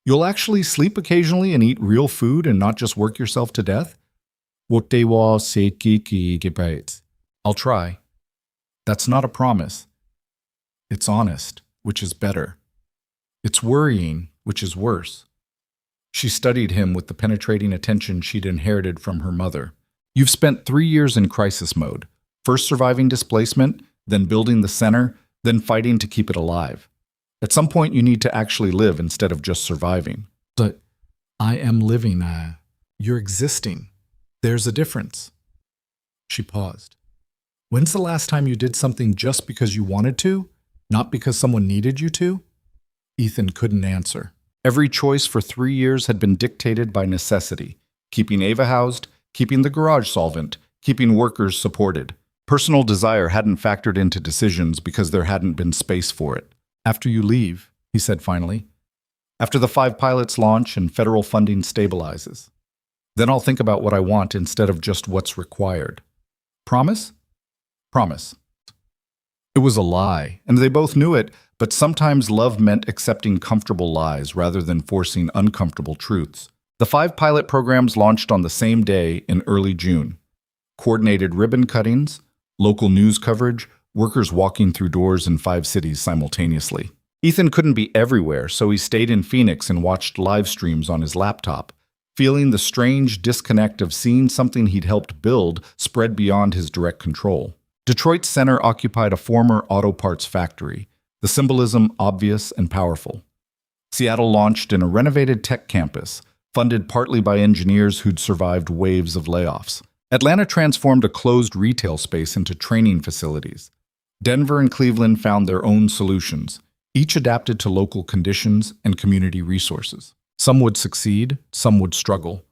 You'll actually sleep occasionally and eat real food and not just work yourself to death?" "I'll try." That's not a promise. It's honest, which is better. It's worrying, which is worse. She studied him with the penetrating attention she'd inherited from her mother. "You've spent 3 years in crisis mode, first surviving displacement, then building the center, then fighting to keep it alive. At some point, you need to actually live instead of just surviving." "But I am living. You're existing. There's a difference." She paused. "When's the last time you did something just because you wanted to, not because someone needed you to?" Ethan couldn't answer. Every choice for 3 years had been dictated by necessity, keeping Ava housed, keeping the garage solvent, keeping workers supported. Personal desire hadn't factored into decisions because there hadn't been space for it. "After you leave," he said finally. "After the 5 pilots launch and federal funding stabilizes. Then I'll think about what I want instead of just what's required. Promise?" "Promise." It was a lie, and they both knew it, but sometimes love meant accepting comfortable lies rather than forcing uncomfortable truths. The 5 pilot programs launched on the same day in early June. Coordinated ribbon cuttings, local news coverage, workers walking through doors in 5 cities simultaneously. Ethan couldn't be everywhere, so he stayed in Phoenix and watched live streams on his laptop, feeling the strange disconnect of seeing something he'd helped build spread beyond his direct control. Detroit's center occupied a former auto parts factory, the symbolism obvious and powerful. Seattle launched in a renovated tech campus, funded partly by engineers who'd survived waves of layoffs. Atlanta transformed a closed retail space into training facilities. Denver and Cleveland found their own solutions, each adapted to local conditions and community resources. Some would succeed, some would struggle,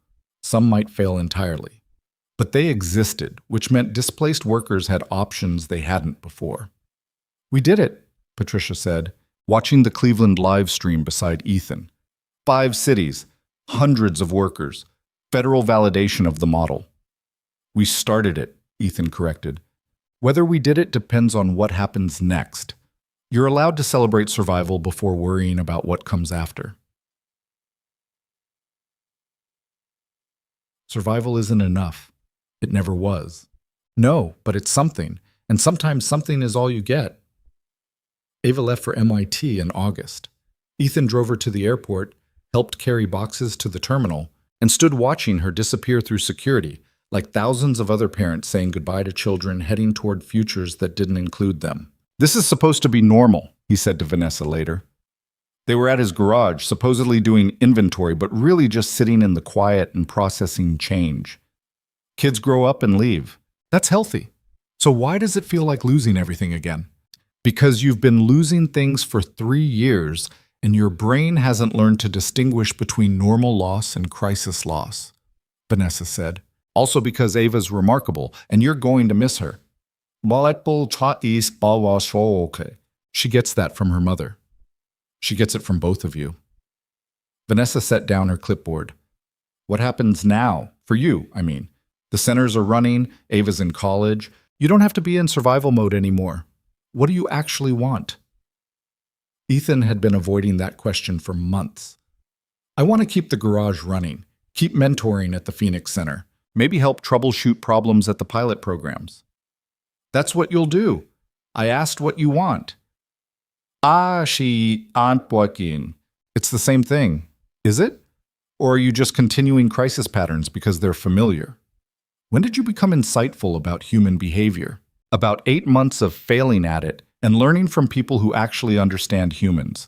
some might fail entirely. But they existed, which meant displaced workers had options they hadn't before. "We did it," Patricia said, watching the Cleveland live stream beside Ethan. 5 cities, hundreds of workers, federal validation of the model. "We started it," Ethan corrected. "Whether we did it depends on what happens next. You're allowed to celebrate survival before worrying about what comes after." Survival isn't enough. It never was. No, but it's something, and sometimes something is all you get. Ava left for MIT in August. Ethan drove her to the airport, helped carry boxes to the terminal, and stood watching her disappear through security, like thousands of other parents saying goodbye to children heading toward futures that didn't include them. "This is supposed to be normal," he said to Vanessa later. They were at his garage, supposedly doing inventory, but really just sitting in the quiet and processing change. Kids grow up and leave. That's healthy. So why does it feel like losing everything again? Because you've been losing things for 3 years, and your brain hasn't learned to distinguish between normal loss and crisis loss, Vanessa said. Also because Ava's remarkable, and you're going to miss her. She gets that from her mother. She gets it from both of you. Vanessa set down her clipboard. "What happens now? For you, I mean. The centers are running, Ava's in college. You don't have to be in survival mode anymore. What do you actually want?" Ethan had been avoiding that question for months. "I want to keep the garage running, keep mentoring at the Phoenix Center, maybe help troubleshoot problems at the pilot programs." "That's what you'll do. I asked what you want." She aren't working. It's the same thing, is it? Or are you just continuing crisis patterns because they're familiar? When did you become insightful about human behavior? About 8 months of failing at it and learning from people who actually understand humans.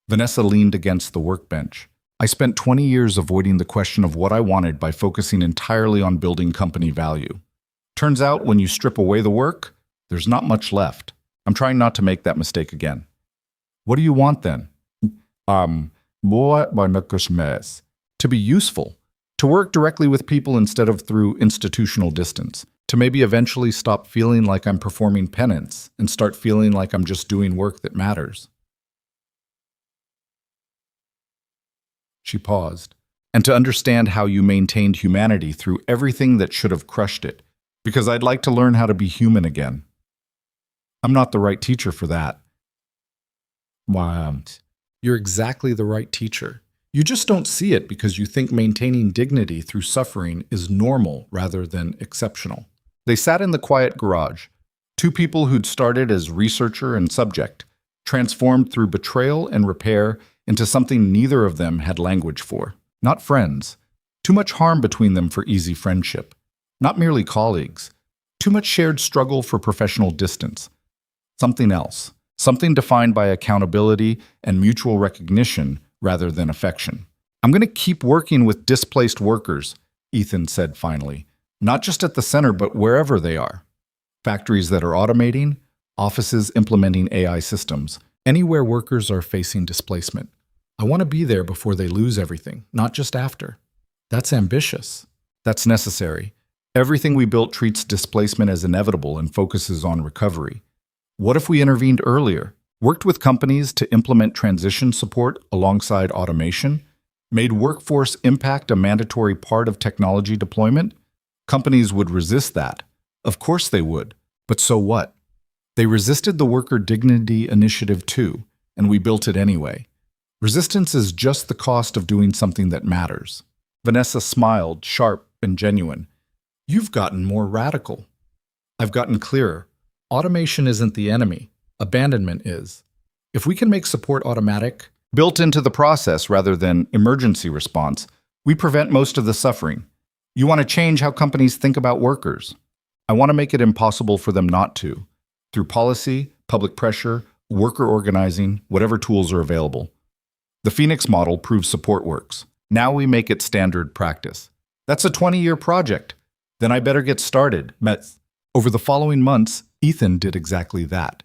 Vanessa leaned against the workbench. "I spent 20 years avoiding the question of what I wanted by focusing entirely on building company value. Turns out when you strip away the work, there's not much left. I'm trying not to make that mistake again." "What do you want then?" To be useful. To work directly with people instead of through institutional distance. To maybe eventually stop feeling like I'm performing penance and start feeling like I'm just doing work that matters." She paused. "And to understand how you maintained humanity through everything that should have crushed it. Because I'd like to learn how to be human again." "I'm not the right teacher for that." "You're exactly the right teacher. You just don't see it because you think maintaining dignity through suffering is normal rather than exceptional." They sat in the quiet garage, 2 people who'd started as researcher and subject, transformed through betrayal and repair into something neither of them had language for. Not friends. Too much harm between them for easy friendship. Not merely colleagues. Too much shared struggle for professional distance. Something else. Something defined by accountability and mutual recognition rather than affection. "I'm going to keep working with displaced workers," Ethan said finally. "Not just at the center, but wherever they are. Factories that are automating, offices implementing AI systems, anywhere workers are facing displacement. I want to be there before they lose everything, not just after." That's ambitious. That's necessary. Everything we built treats displacement as inevitable and focuses on recovery. What if we intervened earlier, worked with companies to implement transition support alongside automation, made workforce impact a mandatory part of technology deployment? Companies would resist that. Of course they would. But so what? They resisted the Worker Dignity Initiative too, and we built it anyway. Resistance is just the cost of doing something that matters. Vanessa smiled, sharp and genuine. "You've gotten more radical." "I've gotten clearer. Automation isn't the enemy. Abandonment is. If we can make support automatic, built into the process rather than emergency response, we prevent most of the suffering. You want to change how companies think about workers. I want to make it impossible for them not to, through policy, public pressure, worker organizing, whatever tools are available. The Phoenix model proves support works. Now we make it standard practice. That's a 20-year project. Then I better get started. Over the following months, Ethan did exactly that.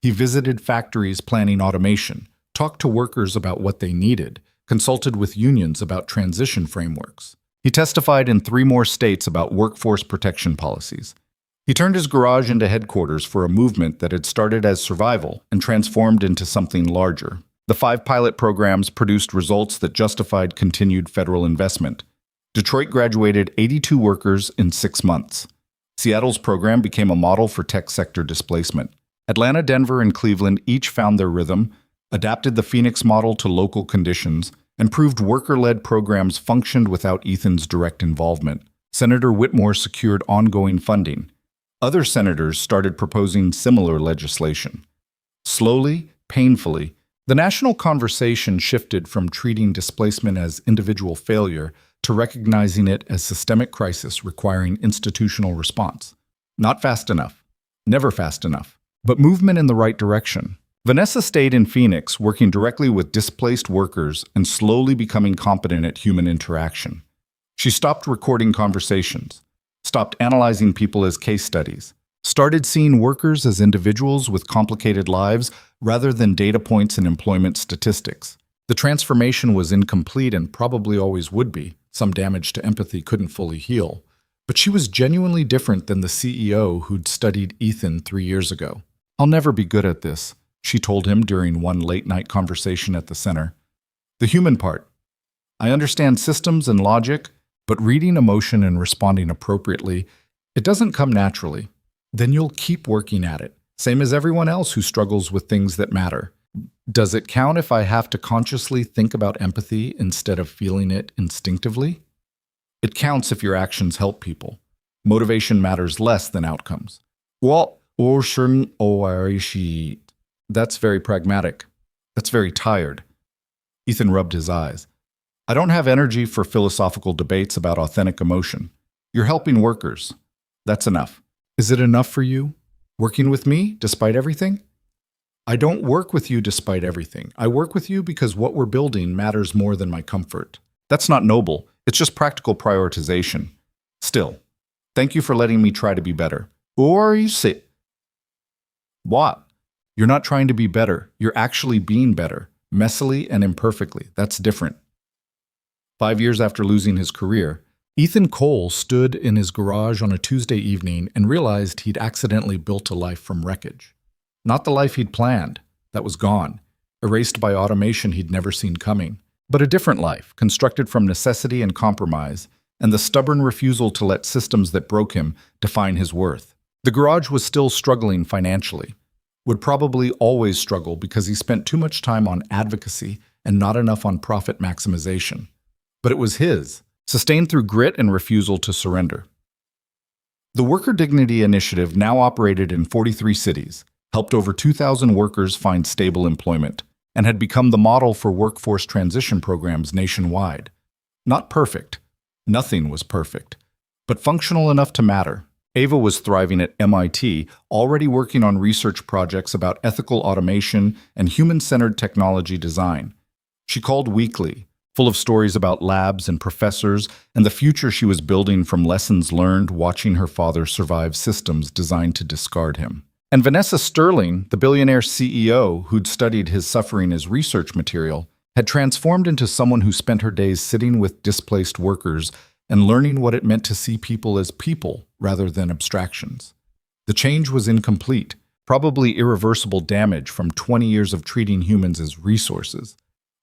He visited factories planning automation, talked to workers about what they needed, consulted with unions about transition frameworks. He testified in 3 more states about workforce protection policies. He turned his garage into headquarters for a movement that had started as survival and transformed into something larger. The 5 pilot programs produced results that justified continued federal investment. Detroit graduated 82 workers in 6 months. Seattle's program became a model for tech sector displacement. Atlanta, Denver, and Cleveland each found their rhythm, adapted the Phoenix model to local conditions, and proved worker-led programs functioned without Ethan's direct involvement. Senator Whitmore secured ongoing funding. Other senators started proposing similar legislation. Slowly, painfully, the national conversation shifted from treating displacement as individual failure to recognizing it as systemic crisis requiring institutional response. Not fast enough. Never fast enough. But movement in the right direction. Vanessa stayed in Phoenix, working directly with displaced workers and slowly becoming competent at human interaction. She stopped recording conversations, stopped analyzing people as case studies, started seeing workers as individuals with complicated lives rather than data points and employment statistics. The transformation was incomplete and probably always would be. Some damage to empathy couldn't fully heal. But she was genuinely different than the CEO who'd studied Ethan 3 years ago. "I'll never be good at this," she told him during one late-night conversation at the center. "The human part. I understand systems and logic, but reading emotion and responding appropriately, it doesn't come naturally. Then you'll keep working at it, same as everyone else who struggles with things that matter. Does it count if I have to consciously think about empathy instead of feeling it instinctively? It counts if your actions help people. Motivation matters less than outcomes." That's very pragmatic. That's very tired. Ethan rubbed his eyes. "I don't have energy for philosophical debates about authentic emotion. You're helping workers. That's enough." "Is it enough for you? Working with me, despite everything?" "I don't work with you despite everything. I work with you because what we're building matters more than my comfort." "That's not noble. It's just practical prioritization. Still, thank you for letting me try to be better." "Or you say..." "What?" "You're not trying to be better. You're actually being better, messily and imperfectly. That's different." 5 years after losing his career, Ethan Cole stood in his garage on a Tuesday evening and realized he'd accidentally built a life from wreckage. Not the life he'd planned. That was gone, erased by automation he'd never seen coming. But a different life, constructed from necessity and compromise, and the stubborn refusal to let systems that broke him define his worth. The garage was still struggling financially. Would probably always struggle because he spent too much time on advocacy and not enough on profit maximization. But it was his, sustained through grit and refusal to surrender. The Worker Dignity Initiative now operated in 43 cities, helped over 2,000 workers find stable employment, and had become the model for workforce transition programs nationwide. Not perfect. Nothing was perfect. But functional enough to matter. Ava was thriving at MIT, already working on research projects about ethical automation and human-centered technology design. She called weekly, full of stories about labs and professors and the future she was building from lessons learned watching her father survive systems designed to discard him. And Vanessa Sterling, the Billionaire CEO who'd studied his suffering as research material, had transformed into someone who spent her days sitting with displaced workers and learning what it meant to see people as people rather than abstractions. The change was incomplete, probably irreversible damage from 20 years of treating humans as resources.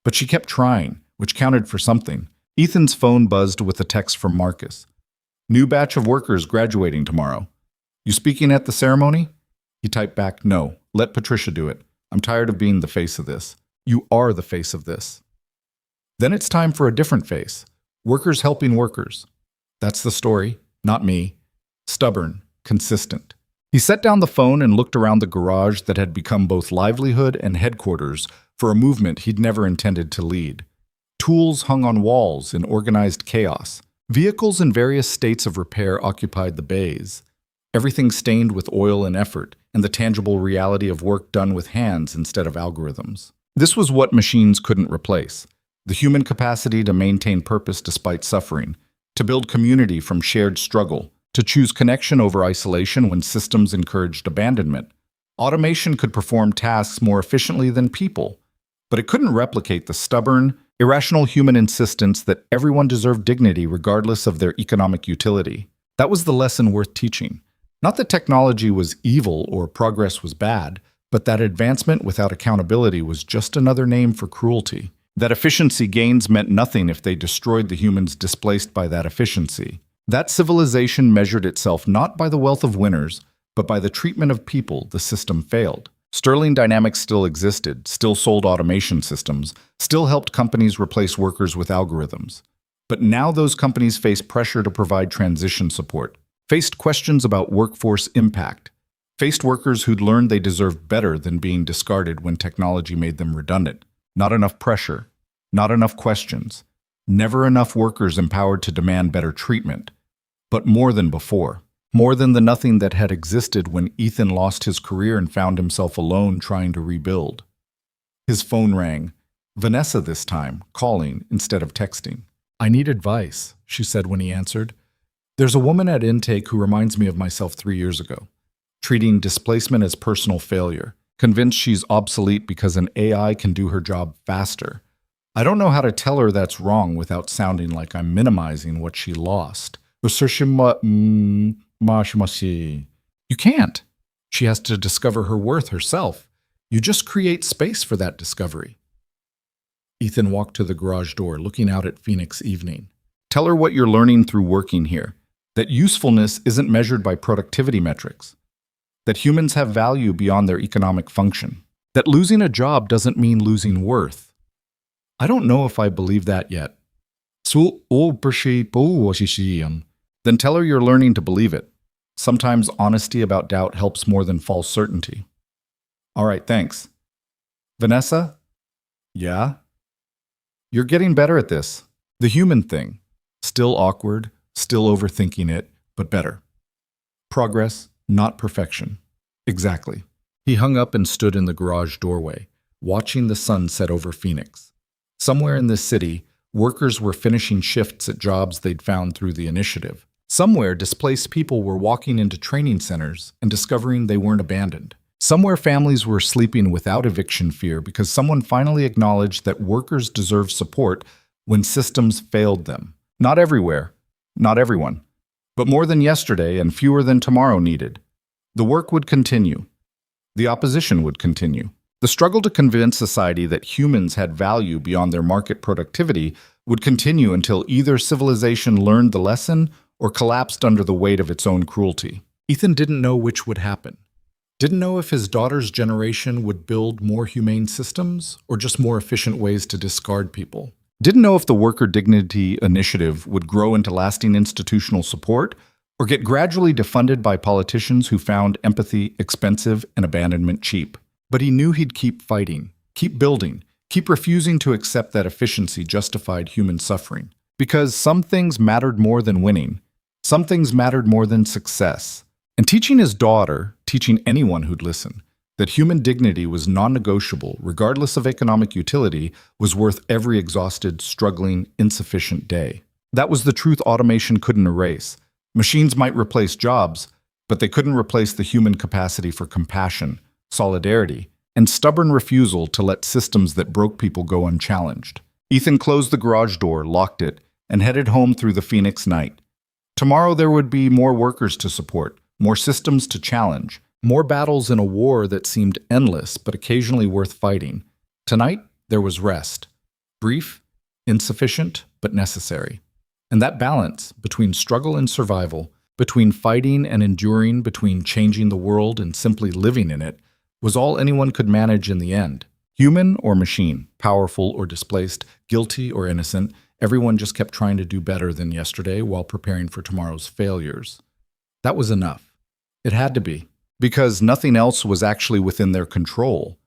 But she kept trying, which counted for something. Ethan's phone buzzed with a text from Marcus. "New batch of workers graduating tomorrow. You speaking at the ceremony?" He typed back, "No, let Patricia do it. I'm tired of being the face of this." "You are the face of this." Then it's time for a different face. Workers helping workers. That's the story, not me. Stubborn, consistent. He set down the phone and looked around the garage that had become both livelihood and headquarters for a movement he'd never intended to lead. Tools hung on walls in organized chaos. Vehicles in various states of repair occupied the bays. Everything stained with oil and effort, and the tangible reality of work done with hands instead of algorithms. This was what machines couldn't replace. The human capacity to maintain purpose despite suffering, to build community from shared struggle, to choose connection over isolation when systems encouraged abandonment. Automation could perform tasks more efficiently than people, but it couldn't replicate the stubborn, irrational human insistence that everyone deserved dignity regardless of their economic utility. That was the lesson worth teaching. Not that technology was evil or progress was bad, but that advancement without accountability was just another name for cruelty. That efficiency gains meant nothing if they destroyed the humans displaced by that efficiency. That civilization measured itself not by the wealth of winners, but by the treatment of people the system failed. Sterling Dynamics still existed, still sold automation systems, still helped companies replace workers with algorithms. But now those companies face pressure to provide transition support, faced questions about workforce impact, faced workers who'd learned they deserved better than being discarded when technology made them redundant. Not enough pressure, not enough questions, never enough workers empowered to demand better treatment. But more than before. More than the nothing that had existed when Ethan lost his career and found himself alone trying to rebuild. His phone rang. Vanessa this time, calling instead of texting. "I need advice," she said when he answered. "There's a woman at intake who reminds me of myself 3 years ago, treating displacement as personal failure, convinced she's obsolete because an AI can do her job faster. I don't know how to tell her that's wrong without sounding like I'm minimizing what she lost." You can't. She has to discover her worth herself. You just create space for that discovery. Ethan walked to the garage door, looking out at Phoenix evening. "Tell her what you're learning through working here, that usefulness isn't measured by productivity metrics, that humans have value beyond their economic function, that losing a job doesn't mean losing worth." "I don't know if I believe that yet." "Then tell her you're learning to believe it. Sometimes honesty about doubt helps more than false certainty." "All right, thanks." "Vanessa?" "Yeah?" "You're getting better at this. The human thing. Still awkward, still overthinking it, but better. Progress, not perfection." "Exactly." He hung up and stood in the garage doorway, watching the sun set over Phoenix. Somewhere in this city, workers were finishing shifts at jobs they'd found through the initiative. Somewhere, displaced people were walking into training centers and discovering they weren't abandoned. Somewhere, families were sleeping without eviction fear because someone finally acknowledged that workers deserve support when systems failed them. Not everywhere, not everyone, but more than yesterday and fewer than tomorrow needed. The work would continue. The opposition would continue. The struggle to convince society that humans had value beyond their market productivity would continue until either civilization learned the lesson or collapsed under the weight of its own cruelty. Ethan didn't know which would happen. Didn't know if his daughter's generation would build more humane systems or just more efficient ways to discard people. Didn't know if the Worker Dignity Initiative would grow into lasting institutional support or get gradually defunded by politicians who found empathy expensive and abandonment cheap. But he knew he'd keep fighting, keep building, keep refusing to accept that efficiency justified human suffering. Because some things mattered more than winning. Some things mattered more than success. And teaching his daughter, teaching anyone who'd listen, that human dignity was non-negotiable, regardless of economic utility, was worth every exhausted, struggling, insufficient day. That was the truth automation couldn't erase. Machines might replace jobs, but they couldn't replace the human capacity for compassion, solidarity, and stubborn refusal to let systems that broke people go unchallenged. Ethan closed the garage door, locked it, and headed home through the Phoenix night. Tomorrow there would be more workers to support, more systems to challenge, more battles in a war that seemed endless but occasionally worth fighting. Tonight, there was rest. Brief, insufficient, but necessary. And that balance between struggle and survival, between fighting and enduring, between changing the world and simply living in it, was all anyone could manage in the end. Human or machine, powerful or displaced, guilty or innocent, everyone just kept trying to do better than yesterday while preparing for tomorrow's failures. That was enough. It had to be, because nothing else was actually within their control.